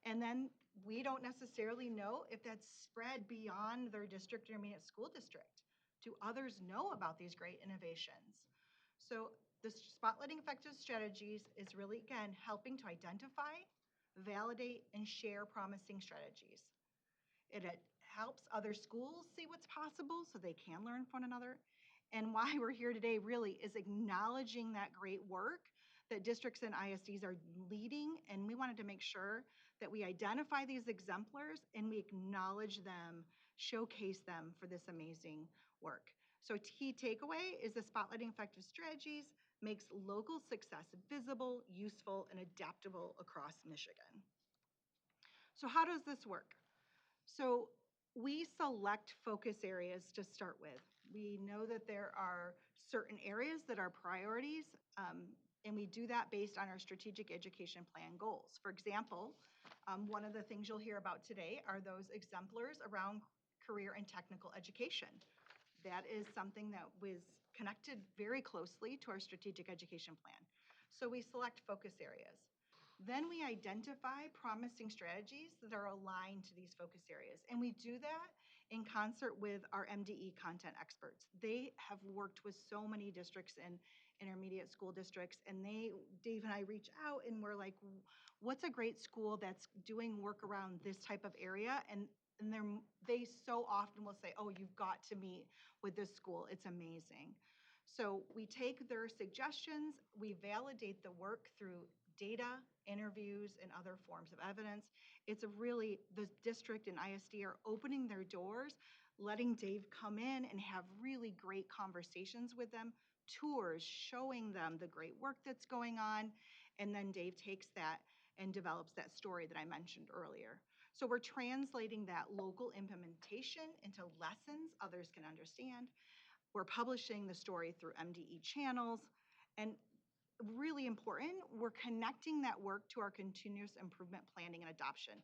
And then we don't necessarily know if that's spread beyond their district or intermediate school district. Do others know about these great innovations? So the Spotlighting Effective Strategies is really, again, helping to identify, validate, and share promising strategies. It helps other schools see what's possible so they can learn from one another. And why we're here today really is acknowledging that great work that districts and ISDs are leading, and we wanted to make sure that we identify these exemplars and we acknowledge them, showcase them for this amazing work. So key takeaway is the Spotlighting Effective Strategies makes local success visible, useful, and adaptable across Michigan. So how does this work? So we select focus areas to start with. We know that there are certain areas that are priorities, and we do that based on our strategic education plan goals. For example, one of the things you'll hear about today are those exemplars around career and technical education. That is something that was connected very closely to our strategic education plan. So we select focus areas. Then we identify promising strategies that are aligned to these focus areas. And we do that in concert with our MDE content experts. They have worked with so many districts and intermediate school districts, and Dave and I reach out and we're like, what's a great school that's doing work around this type of area? And they so often will say, oh, you've got to meet with this school. It's amazing. So we take their suggestions, we validate the work through data, interviews, and other forms of evidence. It's a really, the district and ISD are opening their doors, letting Dave come in and have really great conversations with them, tours, showing them the great work that's going on, and then Dave takes that and develops that story that I mentioned earlier. So we're translating that local implementation into lessons others can understand. We're publishing the story through MDE channels, and really important, we're connecting that work to our continuous improvement planning and adoption.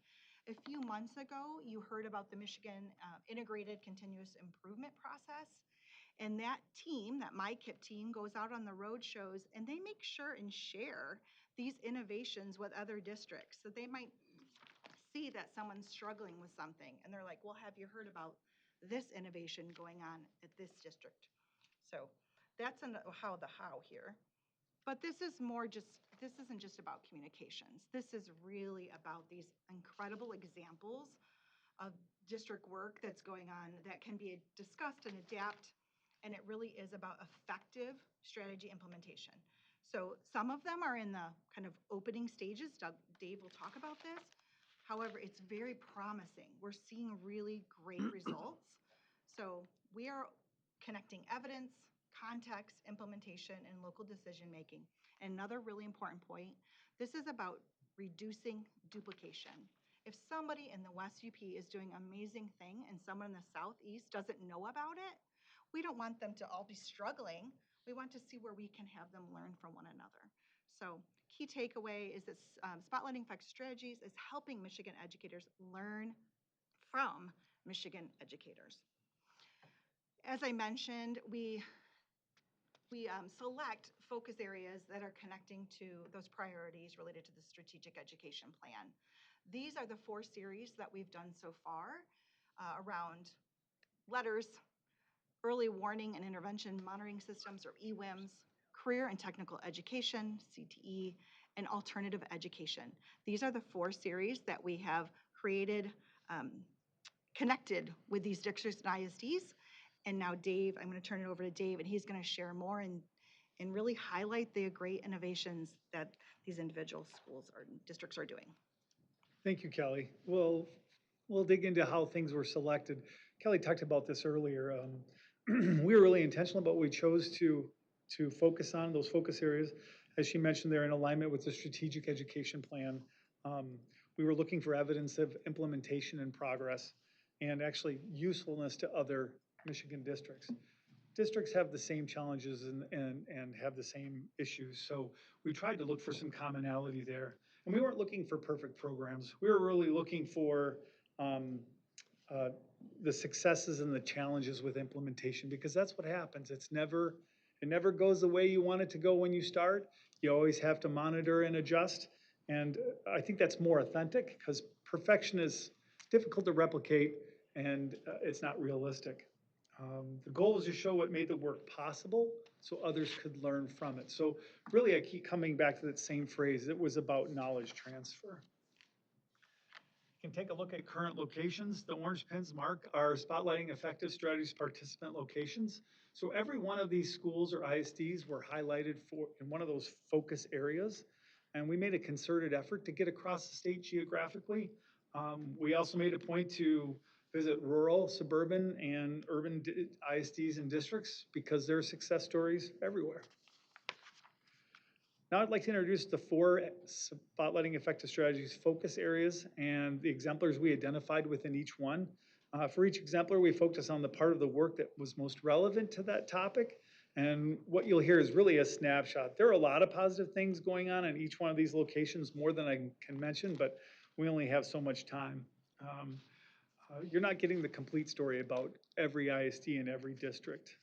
A few months ago, you heard about the Michigan Integrated Continuous Improvement process. And that team, that MyKIP team, goes out on the road shows and they make sure and share these innovations with other districts. So they might see that someone's struggling with something and they're like, well, have you heard about this innovation going on at this district? So that's how here. But this isn't just about communications. This is really about these incredible examples of district work that's going on that can be discussed and adapt, and it really is about effective strategy implementation. So some of them are in the kind of opening stages. Dave will talk about this. However, it's very promising. We're seeing really great results. So we are connecting evidence, context, implementation, and local decision-making. And another really important point, this is about reducing duplication. If somebody in the West UP is doing an amazing thing and someone in the Southeast doesn't know about it, we don't want them to all be struggling. We want to see where we can have them learn from one another. So key takeaway is that spotlighting effective strategies is helping Michigan educators learn from Michigan educators. As I mentioned, we select focus areas that are connecting to those priorities related to the strategic education plan. These are the 4 series that we've done so far around letters, early warning and intervention monitoring systems, or EWIMS, career and technical education, CTE, and alternative education. These are the 4 series that we have created, connected with these districts and ISDs. And now Dave, I'm going to turn it over to Dave, and he's going to share more and really highlight the great innovations that these individual schools or districts are doing. Thank you, Kelly. We'll dig into how things were selected. Kelly talked about this earlier. We were really intentional about what we chose to focus on, those focus areas. As she mentioned, they're in alignment with the strategic education plan. We were looking for evidence of implementation and progress and actually usefulness to other Michigan districts. Districts have the same challenges and have the same issues. So we tried to look for some commonality there. And we weren't looking for perfect programs. We were really looking for the successes and the challenges with implementation, because that's what happens. It never goes the way you want it to go when you start. You always have to monitor and adjust. And I think that's more authentic, because perfection is difficult to replicate and it's not realistic. The goal was to show what made the work possible so others could learn from it. So really, I keep coming back to that same phrase. It was about knowledge transfer. You can take a look at current locations. The orange pins mark our spotlighting effective strategies participant locations. So every one of these schools or ISDs were highlighted in one of those focus areas. And we made a concerted effort to get across the state geographically. We also made a point to visit rural, suburban, and urban ISDs and districts, because there are success stories everywhere. Now I'd like to introduce the 4 spotlighting effective strategies focus areas and the exemplars we identified within each one. For each exemplar, we focus on the part of the work that was most relevant to that topic. And what you'll hear is really a snapshot. There are a lot of positive things going on in each one of these locations, more than I can mention, but we only have so much time. You're not getting the complete story about every ISD in every district.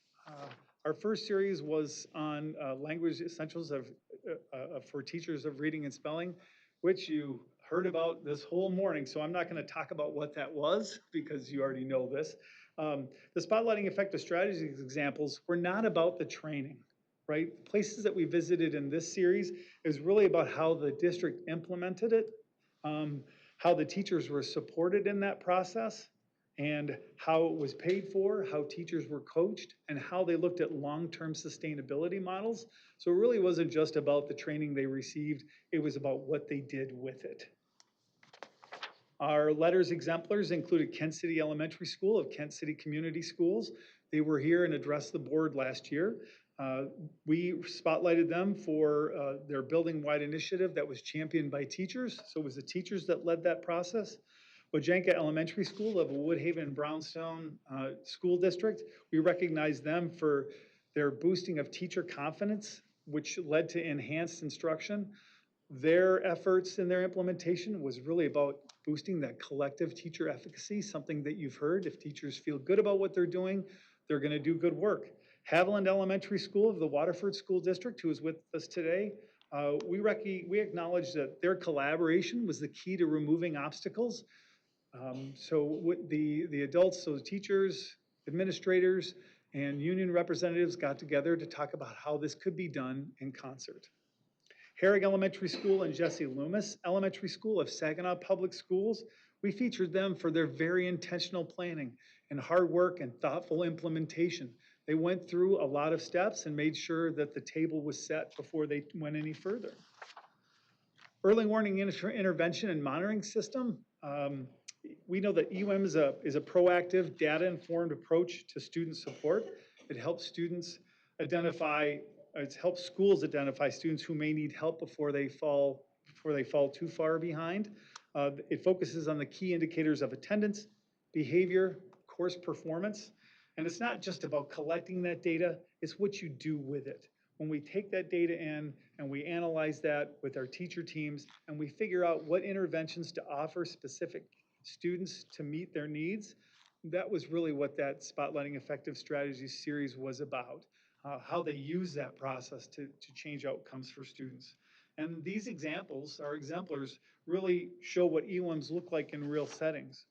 Our first series was on language essentials for teachers of reading and spelling, which you heard about this whole morning, so I'm not going to talk about what that was because you already know this. The spotlighting effective strategies examples were not about the training, right? The places that we visited in this series is really about how the district implemented it, how the teachers were supported in that process, and how it was paid for, how teachers were coached, and how they looked at long-term sustainability models. So it really wasn't just about the training they received, it was about what they did with it. Our letters exemplars included Kent City Elementary School of Kent City Community Schools. They were here and addressed the board last year. We spotlighted them for their building-wide initiative that was championed by teachers. So it was the teachers that led that process. Wajanka Elementary School of Woodhaven and Brownstone School District, we recognized them for their boosting of teacher confidence, which led to enhanced instruction. Their efforts in their implementation was really about boosting that collective teacher efficacy, something that you've heard. If teachers feel good about what they're doing, they're going to do good work. Haviland Elementary School of the Waterford School District, who is with us today, we acknowledge that their collaboration was the key to removing obstacles. So the adults, so the teachers, administrators, and union representatives got together to talk about how this could be done in concert. Herrick Elementary School and Jesse Loomis Elementary School of Saginaw Public Schools, we featured them for their very intentional planning and hard work and thoughtful implementation. They went through a lot of steps and made sure that the table was set before they went any further. Early warning intervention and monitoring system. We know that EWIM is a proactive, data-informed approach to student support. It helps students identify, it helps schools identify students who may need help before they fall too far behind. It focuses on the key indicators of attendance, behavior, course performance. And it's not just about collecting that data, it's what you do with it. When we take that data in and we analyze that with our teacher teams and we figure out what interventions to offer specific students to meet their needs, that was really what that Spotlighting Effective Strategies series was about, how they use that process to change outcomes for students. And these examples, our exemplars, really show what EWIMs look like in real settings.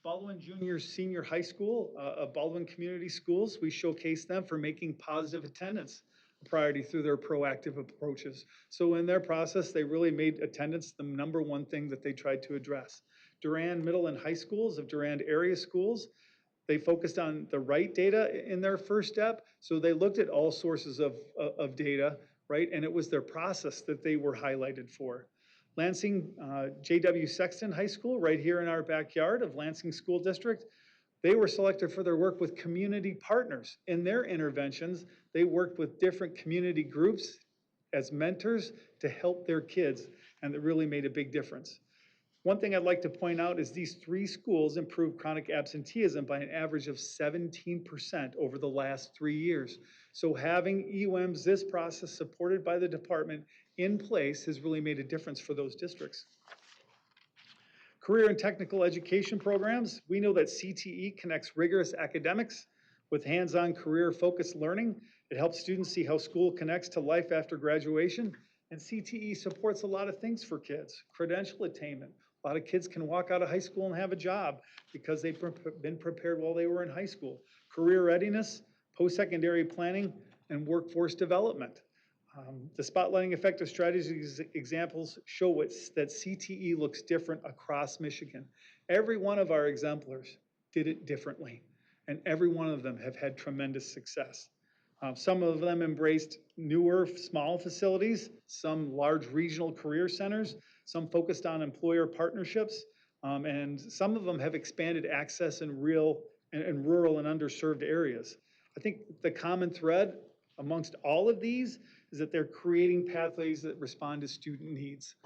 Baldwin Junior Senior High School of Baldwin Community Schools, we showcase them for making positive attendance a priority through their proactive approaches. So in their process, they really made attendance the #1 thing that they tried to address. Durand Middle and High Schools of Durand area schools, they focused on the right data in their first step. So they looked at all sources of data, right? And it was their process that they were highlighted for. Lansing J.W. Sexton High School, right here in our backyard of Lansing School District, they were selected for their work with community partners. In their interventions, they worked with different community groups as mentors to help their kids, and it really made a big difference. One thing I'd like to point out is these 3 schools improved chronic absenteeism by an average of 17% over the last 3 years. So having EWIMs, this process supported by the department in place, has really made a difference for those districts. Career and technical education programs. We know that CTE connects rigorous academics with hands-on career-focused learning. It helps students see how school connects to life after graduation. And CTE supports a lot of things for kids. Credential attainment. A lot of kids can walk out of high school and have a job because they've been prepared while they were in high school. Career readiness, post-secondary planning, and workforce development. The Spotlighting Effective Strategies examples show that CTE looks different across Michigan. Every one of our exemplars did it differently, and every one of them have had tremendous success. Some of them embraced newer, small facilities, some large regional career centers, some focused on employer partnerships, and some of them have expanded access in rural and underserved areas. I think the common thread amongst all of these is that they're creating pathways that respond to student needs,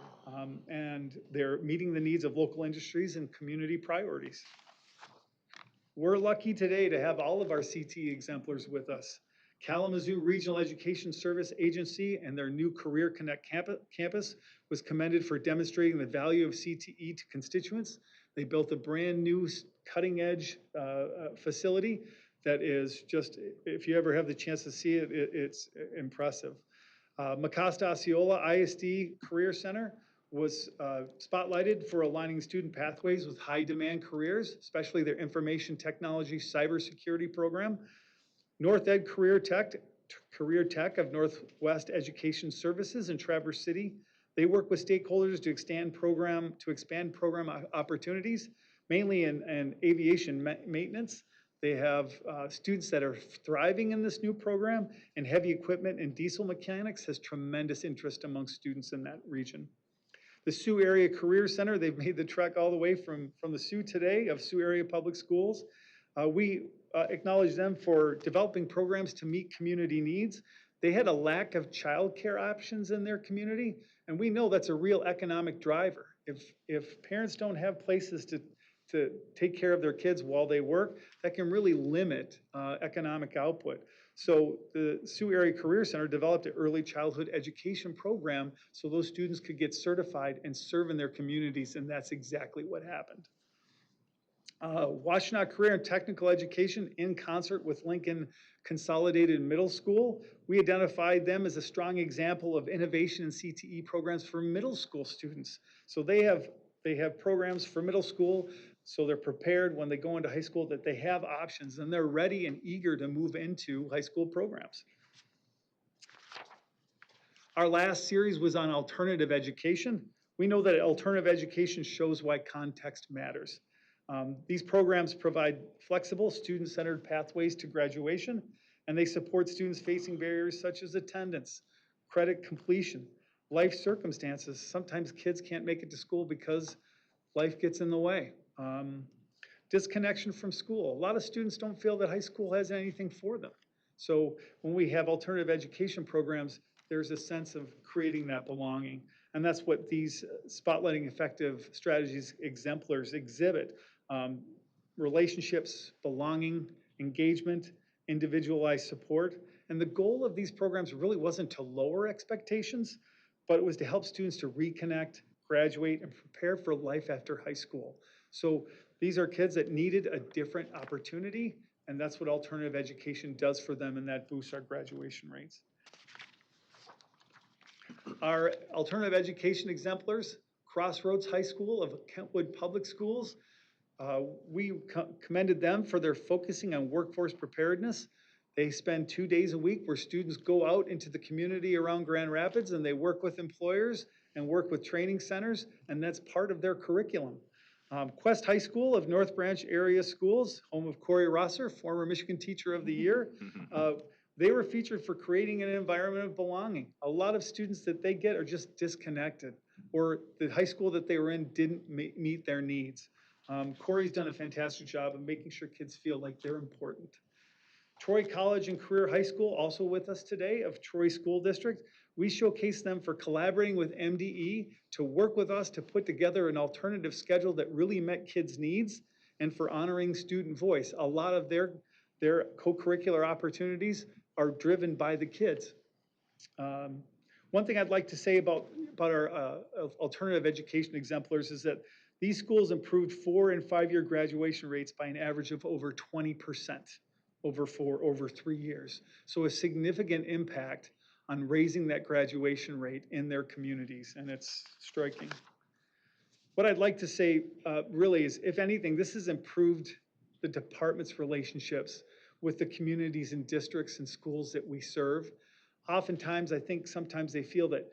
and they're meeting the needs of local industries and community priorities. We're lucky today to have all of our CTE exemplars with us. Kalamazoo Regional Education Service Agency and their new Career Connect campus was commended for demonstrating the value of CTE to constituents. They built a brand new cutting-edge facility that is just, if you ever have the chance to see it, it's impressive. Mecosta Osceola ISD Career Center was spotlighted for aligning student pathways with high-demand careers, especially their information technology cybersecurity program. North Ed Career Tech of Northwest Education Services in Traverse City. They work with stakeholders to expand program opportunities, mainly in aviation maintenance. They have students that are thriving in this new program, and heavy equipment and diesel mechanics has tremendous interest among students in that region. The Sioux Area Career Center, they've made the trek all the way from the Sioux today of Sioux Area Public Schools. We acknowledge them for developing programs to meet community needs. They had a lack of childcare options in their community, and we know that's a real economic driver. If parents don't have places to take care of their kids while they work, that can really limit economic output. So the Sioux Area Career Center developed an early childhood education program so those students could get certified and serve in their communities, and that's exactly what happened. Washtenaw Career and Technical Education, in concert with Lincoln Consolidated Middle School, we identified them as a strong example of innovation in CTE programs for middle school students. So they have programs for middle school, so they're prepared when they go into high school that they have options and they're ready and eager to move into high school programs. Our last series was on alternative education. We know that alternative education shows why context matters. These programs provide flexible, student-centered pathways to graduation, and they support students facing barriers such as attendance, credit completion, life circumstances. Sometimes kids can't make it to school because life gets in the way. Disconnection from school. A lot of students don't feel that high school has anything for them. So when we have alternative education programs, there's a sense of creating that belonging. And that's what these spotlighting effective strategies exemplars exhibit. Relationships, belonging, engagement, individualized support. And the goal of these programs really wasn't to lower expectations, but it was to help students to reconnect, graduate, and prepare for life after high school. So these are kids that needed a different opportunity, and that's what alternative education does for them, and that boosts our graduation rates. Our alternative education exemplars, Crossroads High School of Kentwood Public Schools. We commended them for their focusing on workforce preparedness. They spend 2 days a week where students go out into the community around Grand Rapids and they work with employers and work with training centers, and that's part of their curriculum. Quest High School of North Branch Area Schools, home of Corey Rosser, former Michigan Teacher of the Year. They were featured for creating an environment of belonging. A lot of students that they get are just disconnected, or the high school that they were in didn't meet their needs. Corey's done a fantastic job of making sure kids feel like they're important. Troy College and Career High School, also with us today, of Troy School District. We showcase them for collaborating with MDE to work with us to put together an alternative schedule that really met kids' needs and for honoring student voice. A lot of their co-curricular opportunities are driven by the kids. One thing I'd like to say about our alternative education exemplars is that these schools improved 4- and 5-year graduation rates by an average of over 20% over 3 years. So a significant impact on raising that graduation rate in their communities, and it's striking. What I'd like to say really is, if anything, this has improved the department's relationships with the communities and districts and schools that we serve. Oftentimes, I think sometimes they feel that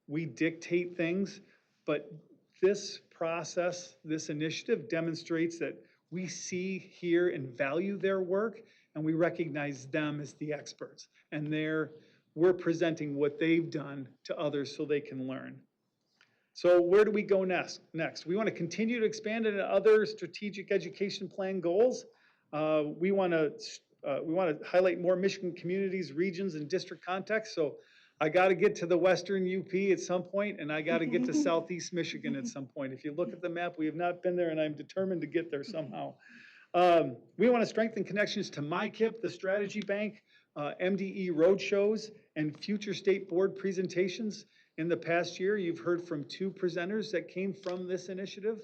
we dictate things, but this process, this initiative demonstrates that we see, hear, and value their work, and we recognize them as the experts. And we're presenting what they've done to others so they can learn. So where do we go next? We want to continue to expand into other strategic education plan goals. We want to highlight more Michigan communities, regions, and district contexts. So I got to get to the Western UP at some point, and I got to get to Southeast Michigan at some point. If you look at the map, we have not been there, and I'm determined to get there somehow. We want to strengthen connections to MyKIP, the Strategy Bank, MDE roadshows, and future state board presentations. In the past year, you've heard from 2 presenters that came from this initiative.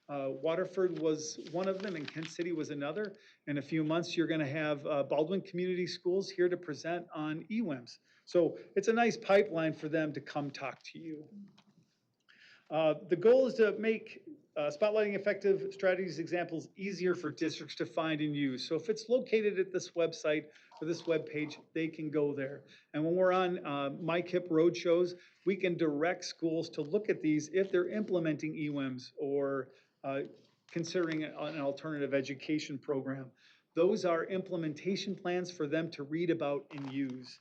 Waterford was one of them, and Kent City was another. In a few months, you're going to have Baldwin Community Schools here to present on EWIMS. So it's a nice pipeline for them to come talk to you. The goal is to make spotlighting effective strategies examples easier for districts to find and use. So if it's located at this website or this web page, they can go there. And when we're on MyKIP roadshows, we can direct schools to look at these if they're implementing EWIMS or considering an alternative education program. Those are implementation plans for them to read about and use.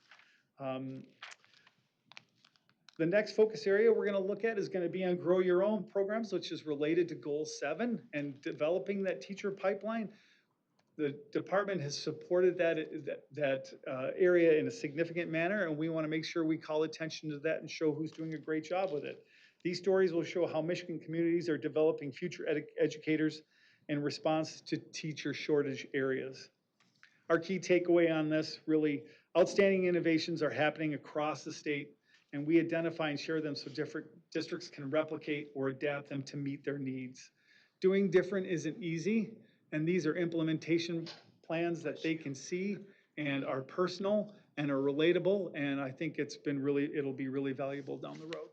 The next focus area we're going to look at is going to be on Grow Your Own programs, which is related to Goal 7 and developing that teacher pipeline. The department has supported that area in a significant manner, and we want to make sure we call attention to that and show who's doing a great job with it. These stories will show how Michigan communities are developing future educators in response to teacher shortage areas. Our key takeaway on this, really, outstanding innovations are happening across the state, and we identify and share them so different districts can replicate or adapt them to meet their needs. Doing different isn't easy, and these are implementation plans that they can see and are personal and are relatable, and I think it'll be really valuable down the road.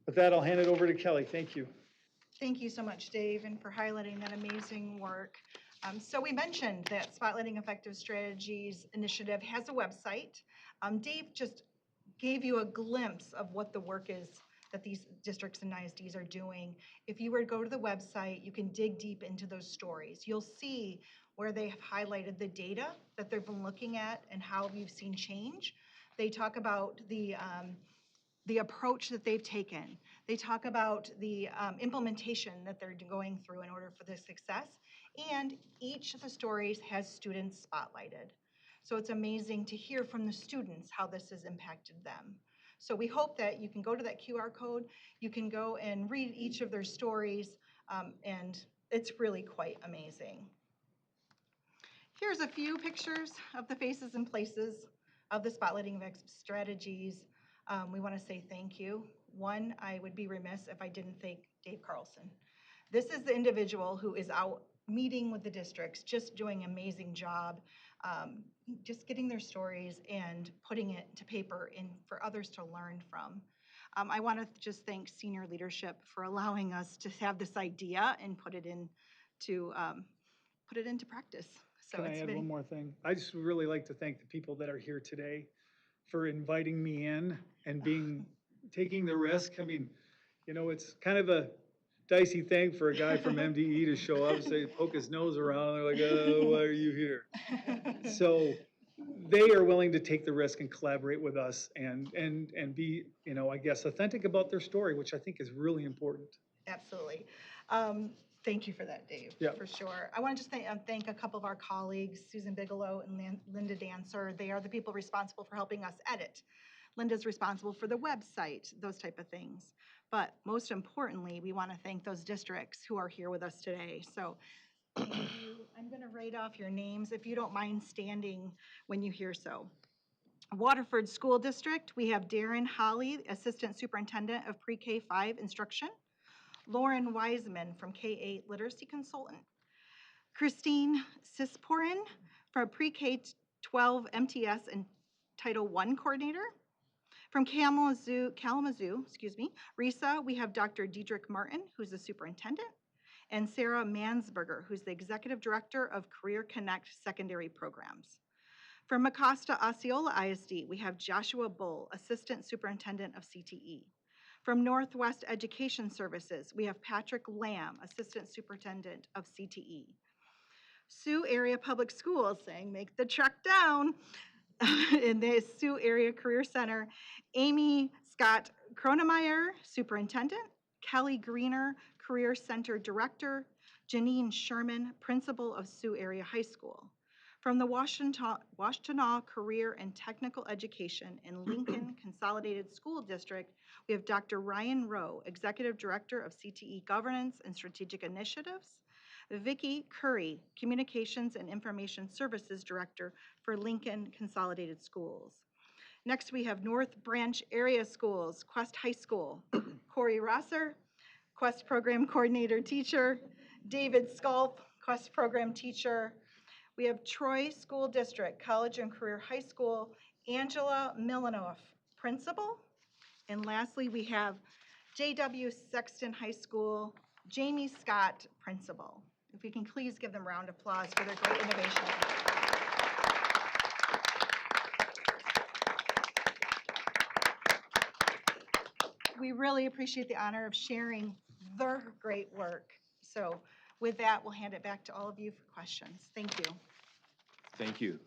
With that, I'll hand it over to Kelly. Thank you. Thank you so much, Dave, and for highlighting that amazing work. So we mentioned that Spotlighting Effective Strategies initiative has a website. Dave just gave you a glimpse of what the work is that these districts and ISDs are doing. If you were to go to the website, you can dig deep into those stories. You'll see where they have highlighted the data that they've been looking at and how we've seen change. They talk about the approach that they've taken. They talk about the implementation that they're going through in order for the success. And each of the stories has students spotlighted. So it's amazing to hear from the students how this has impacted them. So we hope that you can go to that QR code, you can go and read each of their stories, and it's really quite amazing. Here's a few pictures of the faces and places of the Spotlighting Effective Strategies. We want to say thank you. One, I would be remiss if I didn't thank Dave Carlson. This is the individual who is out meeting with the districts, just doing an amazing job, just getting their stories and putting it to paper and for others to learn from. I want to just thank senior leadership for allowing us to have this idea and put it into practice. So Can I add one more thing? I just would really like to thank the people that are here today for inviting me in and taking the risk. I mean, you know, it's kind of a dicey thing for a guy from MDE to show up and say, poke his nose around. They're like, oh, why are you here? So they are willing to take the risk and collaborate with us and be, you know, I guess, authentic about their story, which I think is really important. Absolutely. Thank you for that, Dave, for sure. I want to just thank a couple of our colleagues, Susan Bigelow and Linda Dancer. They are the people responsible for helping us edit. Linda's responsible for the website, those type of things. But most importantly, we want to thank those districts who are here with us today. So thank you. I'm going to write off your names if you don't mind standing when you hear so. Waterford School District, we have Darren Holly, Assistant Superintendent of Pre-K 5 Instruction. Lauren Wiseman from K-8 Literacy Consultant. Christine Sisporin from Pre-K 12 MTS and Title I Coordinator. From Kalamazoo, Risa, we have Dr. Diedrich Martin, who's the superintendent, and Sarah Mansberger, who's the Executive Director of Career Connect Secondary Programs. From Mecosta Osceola ISD, we have Joshua Bull, Assistant Superintendent of CTE. From Northwest Education Services, we have Patrick Lamb, Assistant Superintendent of CTE. Sioux Area Public Schools saying, make the truck down. In the Sioux Area Career Center, Amy Scott Kronemeyer, Superintendent, Kelly Greener, Career Center Director, Janine Sherman, Principal of Sioux Area High School. From the Washtenaw Career and Technical Education in Lincoln Consolidated School District, we have Dr. Ryan Rowe, Executive Director of CTE Governance and Strategic Initiatives, Vicki Curry, Communications and Information Services Director for Lincoln Consolidated Schools. Next, we have North Branch Area Schools, Quest High School, Corey Rosser, Quest Program Coordinator Teacher, David Sculp, Quest Program Teacher. We have Troy School District, College and Career High School, Angela Milanoff, Principal. And lastly, we have J.W. Sexton High School, Jamie Scott, Principal. If we can please give them a round of applause for their great innovation. We really appreciate the honor of sharing their great work. So with that, we'll hand it back to all of you for questions. Thank you. Thank you,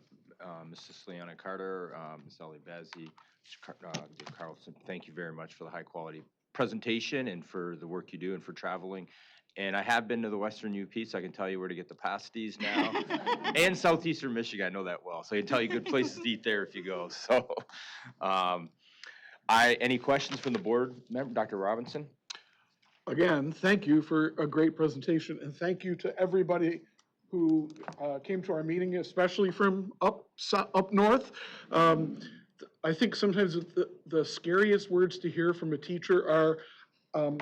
Mrs. Leona Carter, Ms. Ali Bazzi, Mr. Carlson. Thank you very much for the high-quality presentation and for the work you do and for traveling. And I have been to the Western UP, so I can tell you where to get the pasties now. And Southeastern Michigan, I know that well. So I can tell you good places to eat there if you go. So, any questions from the board member, Dr. Robinson? Again, thank you for a great presentation, and thank you to everybody who came to our meeting, especially from up north. I think sometimes the scariest words to hear from a teacher are,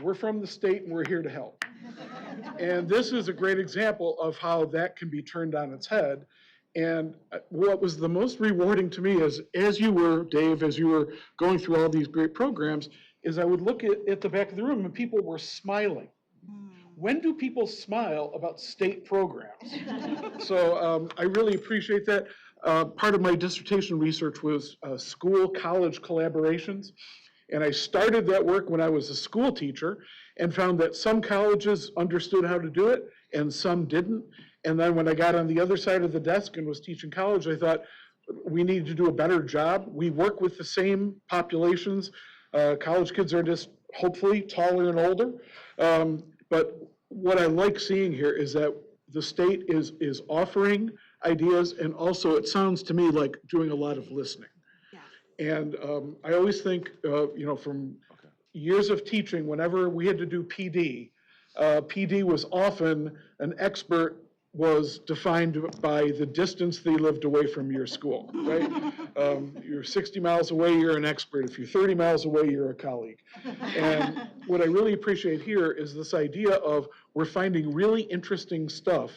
we're from the state and we're here to help. And this is a great example of how that can be turned on its head. And what was the most rewarding to me is, as you were, Dave, as you were going through all these great programs, is I would look at the back of the room and people were smiling. When do people smile about state programs? So I really appreciate that. Part of my dissertation research was school-college collaborations. And I started that work when I was a school teacher and found that some colleges understood how to do it and some didn't. And then when I got on the other side of the desk and was teaching college, I thought we need to do a better job. We work with the same populations. College kids are just hopefully taller and older. But what I like seeing here is that the state is offering ideas, and also it sounds to me like doing a lot of listening. And I always think, from years of teaching, whenever we had to do PD, PD was often an expert was defined by the distance they lived away from your school, right? You're 60 miles away, you're an expert. If you're 30 miles away, you're a colleague. And what I really appreciate here is this idea of we're finding really interesting stuff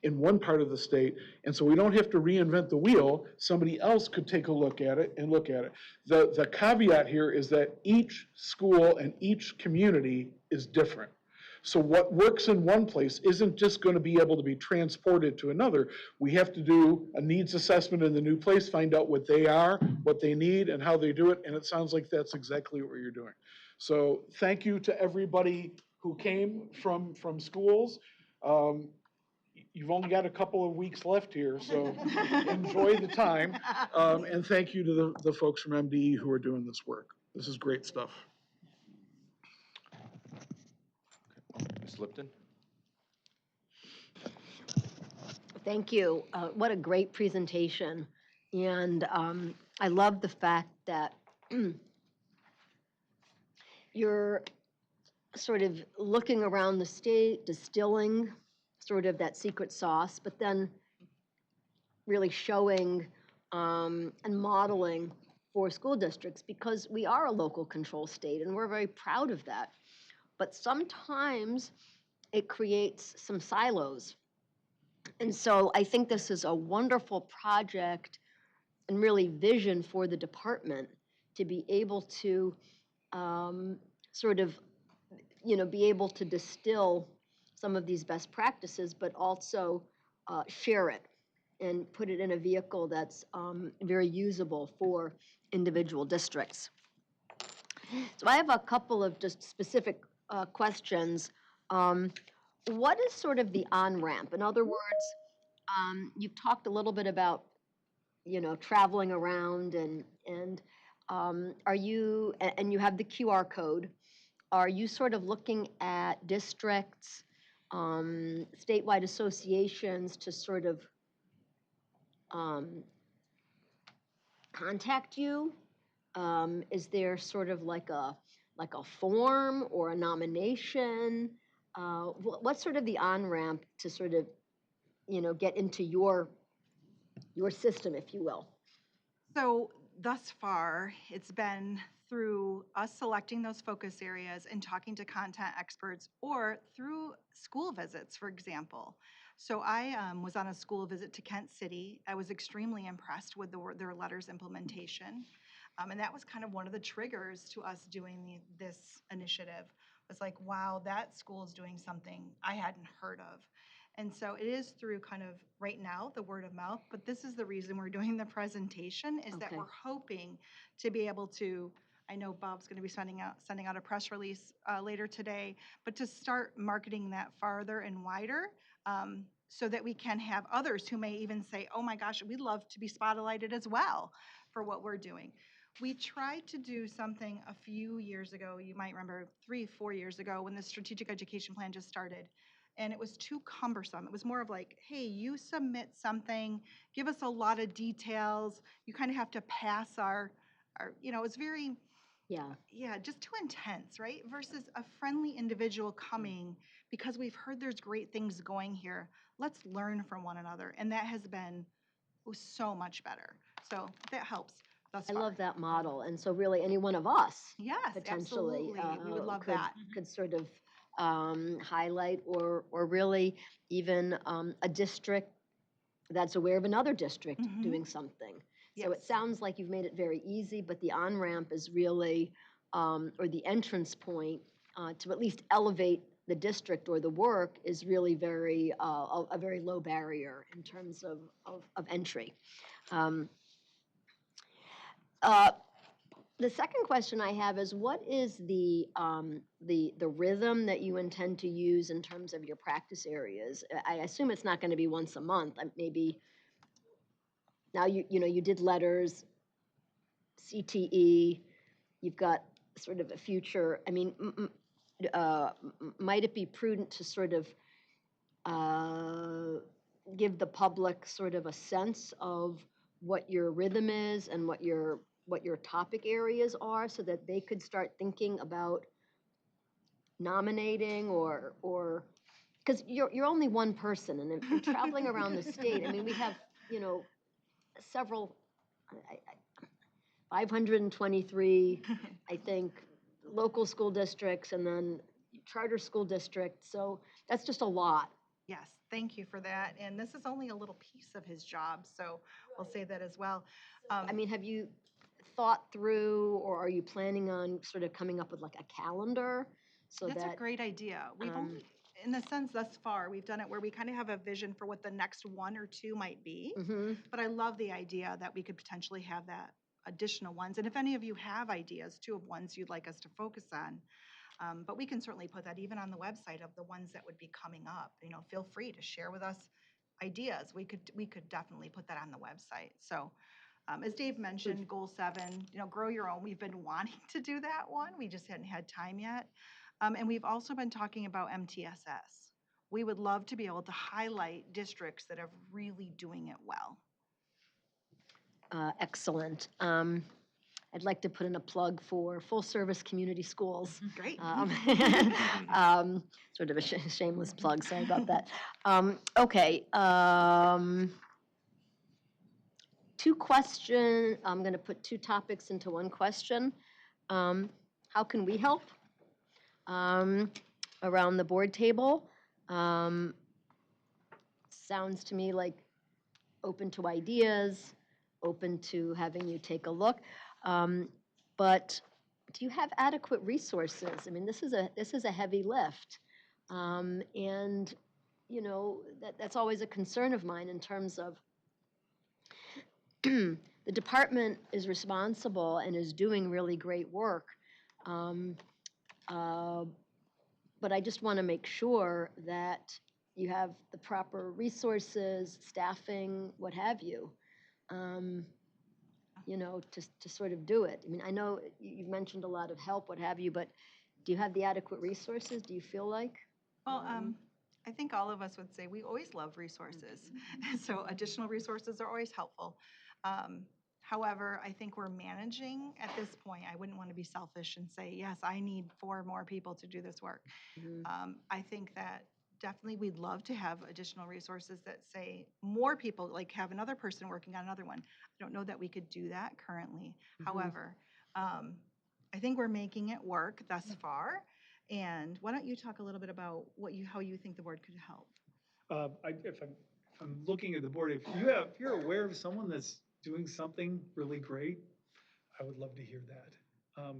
in one part of the state, and so we don't have to reinvent the wheel. Somebody else could take a look at it and look at it. The caveat here is that each school and each community is different. So what works in one place isn't just going to be able to be transported to another. We have to do a needs assessment in the new place, find out what they are, what they need, and how they do it, and it sounds like that's exactly what you're doing. So thank you to everybody who came from schools. You've only got a couple of weeks left here, so enjoy the time. And thank you to the folks from MDE who are doing this work. This is great stuff. Ms. Lipton? Thank you. What a great presentation. And I love the fact that you're sort of looking around the state, distilling sort of that secret sauce, but then really showing and modeling for school districts, because we are a local control state and we're very proud of that. But sometimes it creates some silos. And so I think this is a wonderful project and really vision for the department to be able to sort of, be able to distill some of these best practices, but also share it and put it in a vehicle that's very usable for individual districts. So I have a couple of just specific questions. What is sort of the on-ramp? In other words, you've talked a little bit about, traveling around and are you, and you have the QR code. Are you sort of looking at districts, statewide associations to sort of contact you? Is there sort of like a form or a nomination? What's sort of the on-ramp to sort of, get into your system, if you will? So thus far, it's been through us selecting those focus areas and talking to content experts or through school visits, for example. So I was on a school visit to Kent City. I was extremely impressed with their letters implementation. And that was kind of one of the triggers to us doing this initiative. It was like, wow, that school is doing something I hadn't heard of. And so it is through kind of right now the word of mouth, but this is the reason we're doing the presentation is that Okay. we're hoping to be able to, I know Bob's going to be sending out a press release later today, but to start marketing that farther and wider so that we can have others who may even say, oh my gosh, we'd love to be spotlighted as well for what we're doing. We tried to do something a few years ago, you might remember 3-4 years ago when the strategic education plan just started. And it was too cumbersome. It was more of like, hey, you submit something, give us a lot of details. You kind of have to pass our it was very, yeah, just too intense, right? Versus a friendly individual coming because we've heard there's great things going here. Let's learn from one another. And that has been so much better. So that helps thus I far. love that model. And so really any one of us Yes, potentially absolutely. We would love could, that. could sort of highlight or really even a district that's aware of another district doing something. So it Yes. sounds like you've made it very easy, but the on-ramp is really, or the entrance point to at least elevate the district or the work is really very, a very low barrier in terms of entry. The second question I have is, what is the rhythm that you intend to use in terms of your practice areas? I assume it's not going to be once a month. Maybe now you did letters, CTE. You've got sort of a future. I mean, might it be prudent to sort of give the public sort of a sense of what your rhythm is and what your topic areas are so that they could start thinking about nominating or because you're only one person and if you're traveling around the state, I mean, we have, several, 523, I think, local school districts and then charter school districts. So that's just a lot. Yes, thank you for that. And this is only a little piece of his job, so we'll say that as well. I mean, have you thought through or are you planning on sort of coming up with like a calendar so That's that? a great idea. We've only, in the sense thus far, we've done it where we kind of have a vision for what the next 1 or 2 might be. But I love the idea that we could potentially have that additional ones. And if any of you have ideas too of ones you'd like us to focus on, but we can certainly put that even on the website of the ones that would be coming up. Feel free to share with us ideas. We could definitely put that on the website. So as Dave mentioned, goal 7, grow your own. We've been wanting to do that one. We just hadn't had time yet. And we've also been talking about MTSS. We would love to be able to highlight districts that are really doing it well. Excellent. I'd like to put in a plug for full-service community schools. Great. Sort of a shameless plug, sorry about that. Okay. 2 questions, I'm going to put 2 topics into one question. How can we help around the board table? Sounds to me like open to ideas, open to having you take a look. But do you have adequate resources? I mean, this is a heavy lift. And, that's always a concern of mine in terms of the department is responsible and is doing really great work. But I just want to make sure that you have the proper resources, staffing, what have you, to sort of do it. I mean, I know you've mentioned a lot of help, what have you, but do you have the adequate resources, do you feel like? Well, I think all of us would say we always love resources. So additional resources are always helpful. However, I think we're managing at this point. I wouldn't want to be selfish and say, yes, I need 4 more people to do this work. I think that definitely, we'd love to have additional resources that say more people, like have another person working on another one. I don't know that we could do that currently. However, I think we're making it work thus far. And why don't you talk a little bit about how you think the board could help? If I'm looking at the board, if you're aware of someone that's doing something really great, I would love to hear that.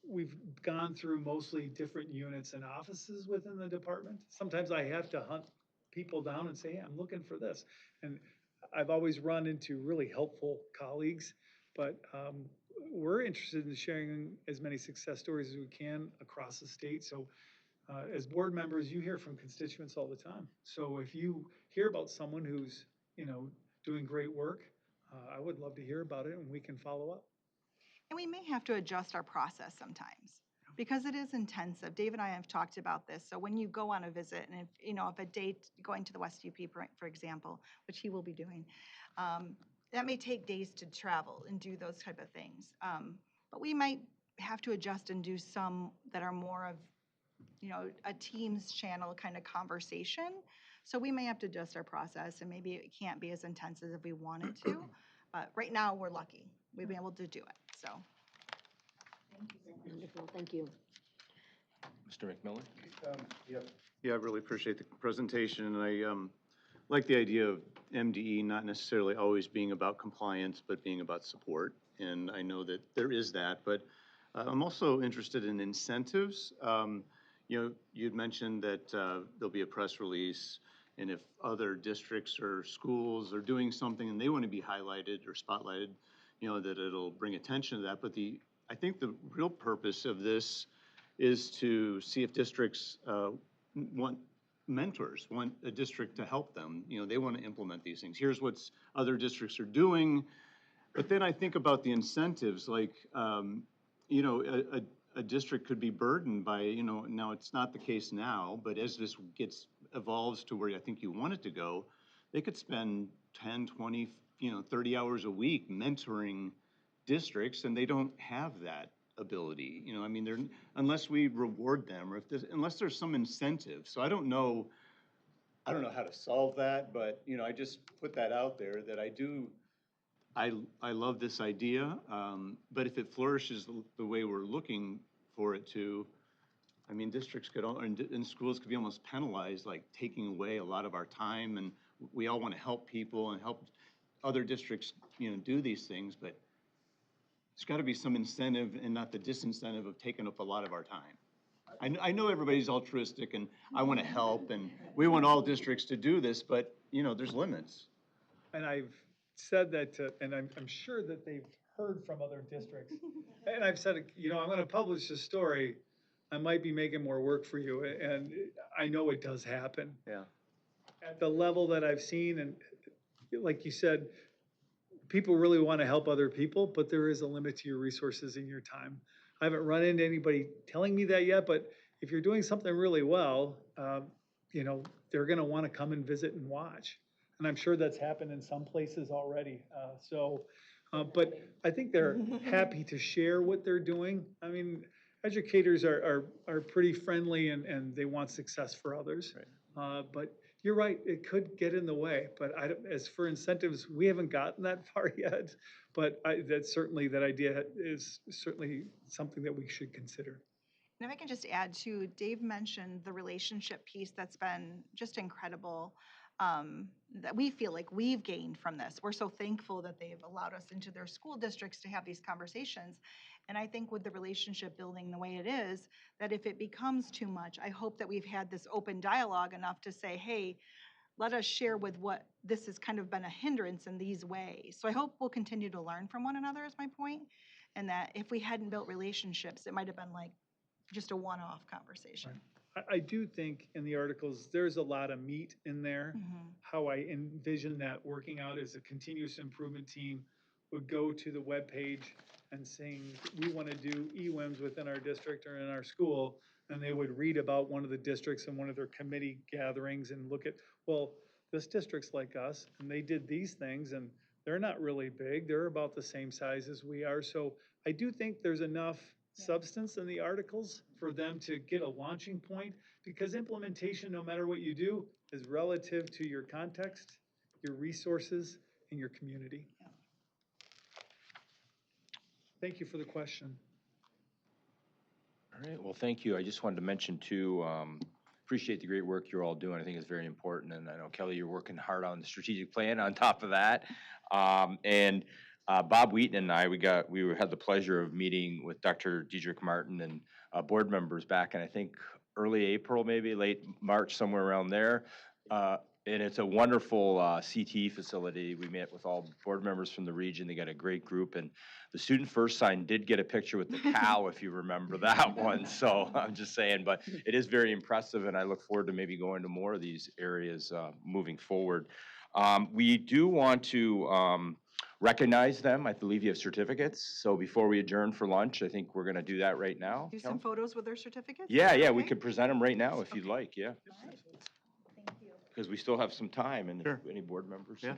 We've gone through mostly different units and offices within the department. Sometimes I have to hunt people down and say, hey, I'm looking for this. And I've always run into really helpful colleagues, but we're interested in sharing as many success stories as we can across the state. So as board members, you hear from constituents all the time. So if you hear about someone who's, doing great work, I would love to hear about it and we can follow up. And we may have to adjust our process sometimes because it is intensive. Dave and I have talked about this. So when you go on a visit and if a date going to the West UP, for example, which he will be doing, that may take days to travel and do those type of things. But we might have to adjust and do some that are more of, a Teams channel kind of conversation. So we may have to adjust our process and maybe it can't be as intense as if we wanted to. But right now we're lucky. We've been able to do it, so. Wonderful, thank you. Mr. McMillan? Yeah, I really appreciate the presentation, and I like the idea of MDE not necessarily always being about compliance, but being about support. And I know that there is that, but I'm also interested in incentives. You'd mentioned that there'll be a press release, and if other districts or schools are doing something and they want to be highlighted or spotlighted, that it'll bring attention to that. But I think the real purpose of this is to see if districts want mentors, want a district to help them. They want to implement these things. Here's what other districts are doing. But then I think about the incentives, like, a district could be burdened by, now it's not the case now, but as this evolves to where I think you want it to go, they could spend 10, 20, 30 hours a week mentoring districts, and they don't have that ability. Unless we reward them or unless there's some incentive. So I don't know how to solve that, but, I just put that out there that I love this idea, but if it flourishes the way we're looking for it to, districts and schools could be almost penalized, like taking away a lot of our time, and we all want to help people and help other districts, do these things, but there's got to be some incentive and not the disincentive of taking up a lot of our time. I know everybody's altruistic and I want to help and we want all districts to do this, but, there's limits. And I've said that, and I'm sure that they've heard from other districts. And I've said, I'm going to publish this story. I might be making more work for you. And I know it does happen. Yeah. At the level that I've seen, and like you said, people really want to help other people, but there is a limit to your resources and your time. I haven't run into anybody telling me that yet, but if you're doing something really well, they're going to want to come and visit and watch. And I'm sure that's happened in some places already. But I think they're happy to share what they're doing. Educators are pretty friendly and they want success for others. Right. But you're right, it could get in the way. But as for incentives, we haven't gotten that far yet. But that idea is certainly something that we should consider. And if I can just add too, Dave mentioned the relationship piece that's been just incredible, that we feel like we've gained from this. We're so thankful that they've allowed us into their school districts to have these conversations. And I think with the relationship building the way it is, that if it becomes too much, I hope that we've had this open dialogue enough to say, hey, let us share with what this has kind of been a hindrance in these ways. So I hope we'll continue to learn from one another is my point. And that if we hadn't built relationships, it might have been like just a one-off conversation. I do think in the articles, there's a lot of meat in there. Mm-hmm. How I envision that working out is a continuous improvement team would go to the webpage and saying, we want to do EWIMs within our district or in our school. And they would read about one of the districts and one of their committee gatherings and look at, well, this district's like us and they did these things and they're not really big. They're about the same size as we are. So I do think there's enough substance in the articles for them to get a launching point, because implementation, no matter what you do, is relative to your context, your resources, and your community. Thank you for the question. All right, well, thank you. I just wanted to mention too, appreciate the great work you're all doing. I think it's very important. And I know, Kelly, you're working hard on the strategic plan on top of that. Bob Wheaton and I, had the pleasure of meeting with Dr. Diedrich Martin and board members back in, I think, early April, maybe late March, somewhere around there. And it's a wonderful CTE facility. We met with all board members from the region. They got a great group. And the student first sign did get a picture with the cow, if you remember that one. So I'm just saying, but it is very impressive. And I look forward to maybe going to more of these areas moving forward. We do want to recognize them. I believe you have certificates. So before we adjourn for lunch, I think we're going to do that right now. Do some photos with their certificates? Yeah, Is that yeah, we okay? could present them right now if you'd like, yeah. Thank you. Because we still have some time, and Sure. if any board members Yeah.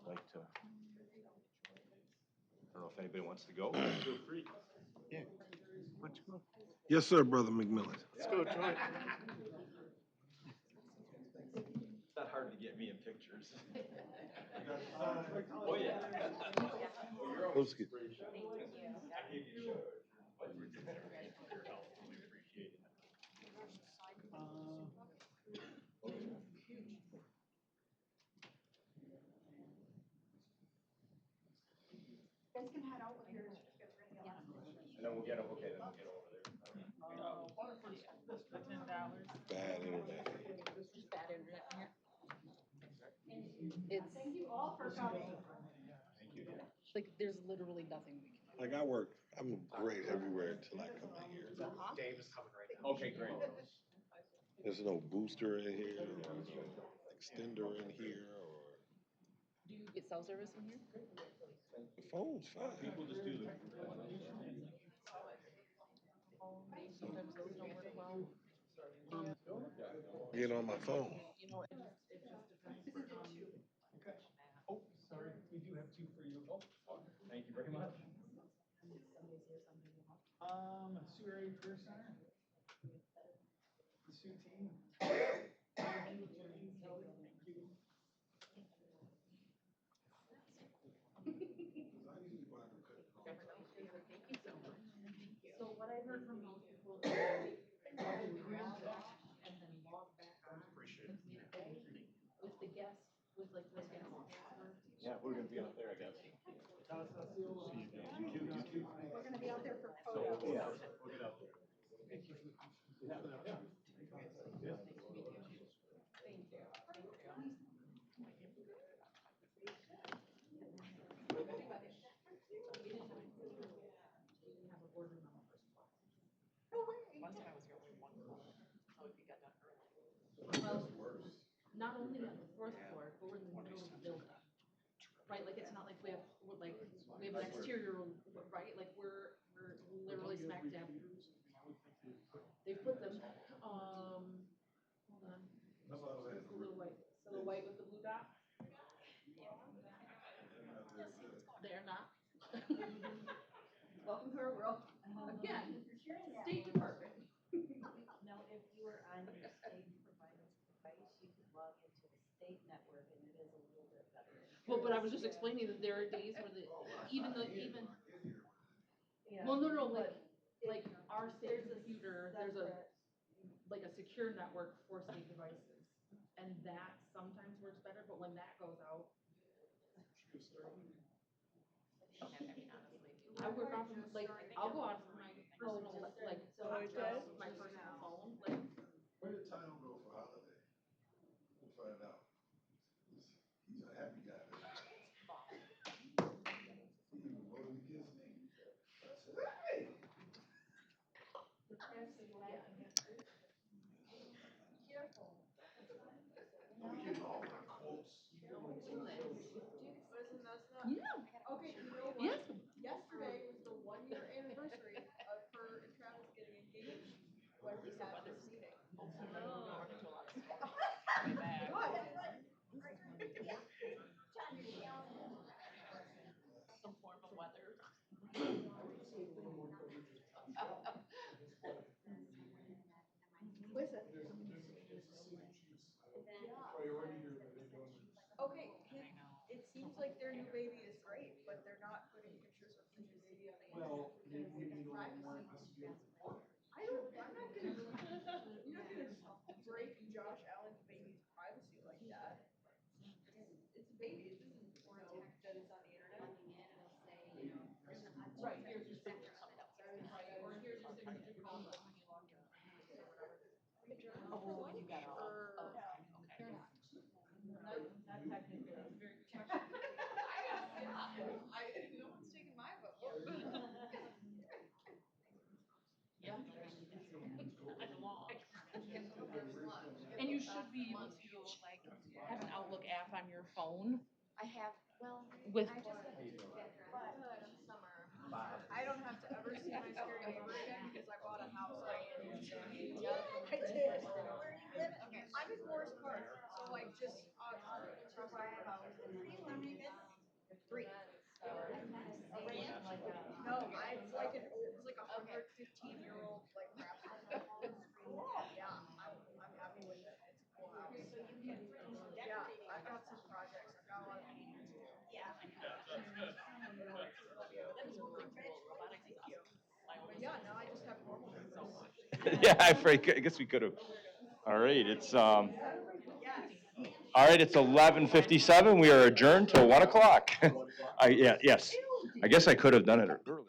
like to. I don't know if anybody wants to go. Feel free. Yeah. Why don't you go? Yes, sir, Brother McMillan. Let's go, Troy. It's not hard to get me in pictures. Oh, yeah. Those good. You guys can head out with your certificates ready. And then we'll get them, okay, then we'll get over there. Bad internet. Just bad internet here. It's, Thank you all for coming. like, there's literally nothing we can. Like I'm great everywhere until I come in here. Dave is coming right now. Okay, great. There's no booster in here, or no extender in here, or Do you get cell service in here? the phone's fine. People just do the. Sometimes those don't work well. Get on my phone. You know, it just depends. Oh, sorry, we do have two for you. Oh, Thank you very much. Sue Career Center. The Sue team. Thank you. So what I heard from most people is they log off and then log back on. Appreciate it. With the guests, with like the guests afterwards. Yeah, we're gonna be out there, I guess. We're gonna be out there for photos. Yeah, we'll get out there. Well, not only on the fourth floor, but we're in the middle of the building. Right, like it's not like we have an exterior, right, like we're literally smack dab. They put them, hold on. It's the little white, with the blue dot. They're not. Welcome to our world. Again, State Department. Now, if you were on your state provider's device, you could log into the state network and it is a little bit better. Well, but I was just explaining that there are days where Yeah. well, no, like our state computer, there's a secure network for state devices. And that sometimes works better, but when that goes out. I work off of, like, I'll go off of my personal, like, my personal phone, like. Where did Tino go for holiday? We'll find out. He's a happy guy. He even voted against me. I said, hey. I'm getting all my quotes. Yeah. Okay, you know what? Yes. Yesterday was the 1-year anniversary of her and Travis getting engaged. Oh, you got all, oh, okay. Not technically. No one's taking my vote. Yep. And you should be able to like have an Outlook app on your phone I have, well, with. I just got to do that summer. I don't have to ever see my scary neighbor again because I bought a house right in his backyard. I did. Where do you live? Okay, I'm in Forest Park, so like just across my house. How many kids? 3. A ranch? No, it's like it's like a 115-year-old like crap. Yeah, I'm happy with it. It's a cool house. So you can yeah, I've got some projects. I've got a lot of painting to do. Yeah. But yeah, now I just have normal members. Yeah, I guess we could have. All right, all right, it's 11:57. We are adjourned till 1 o'clock. Yes. I guess I could have done it earlier.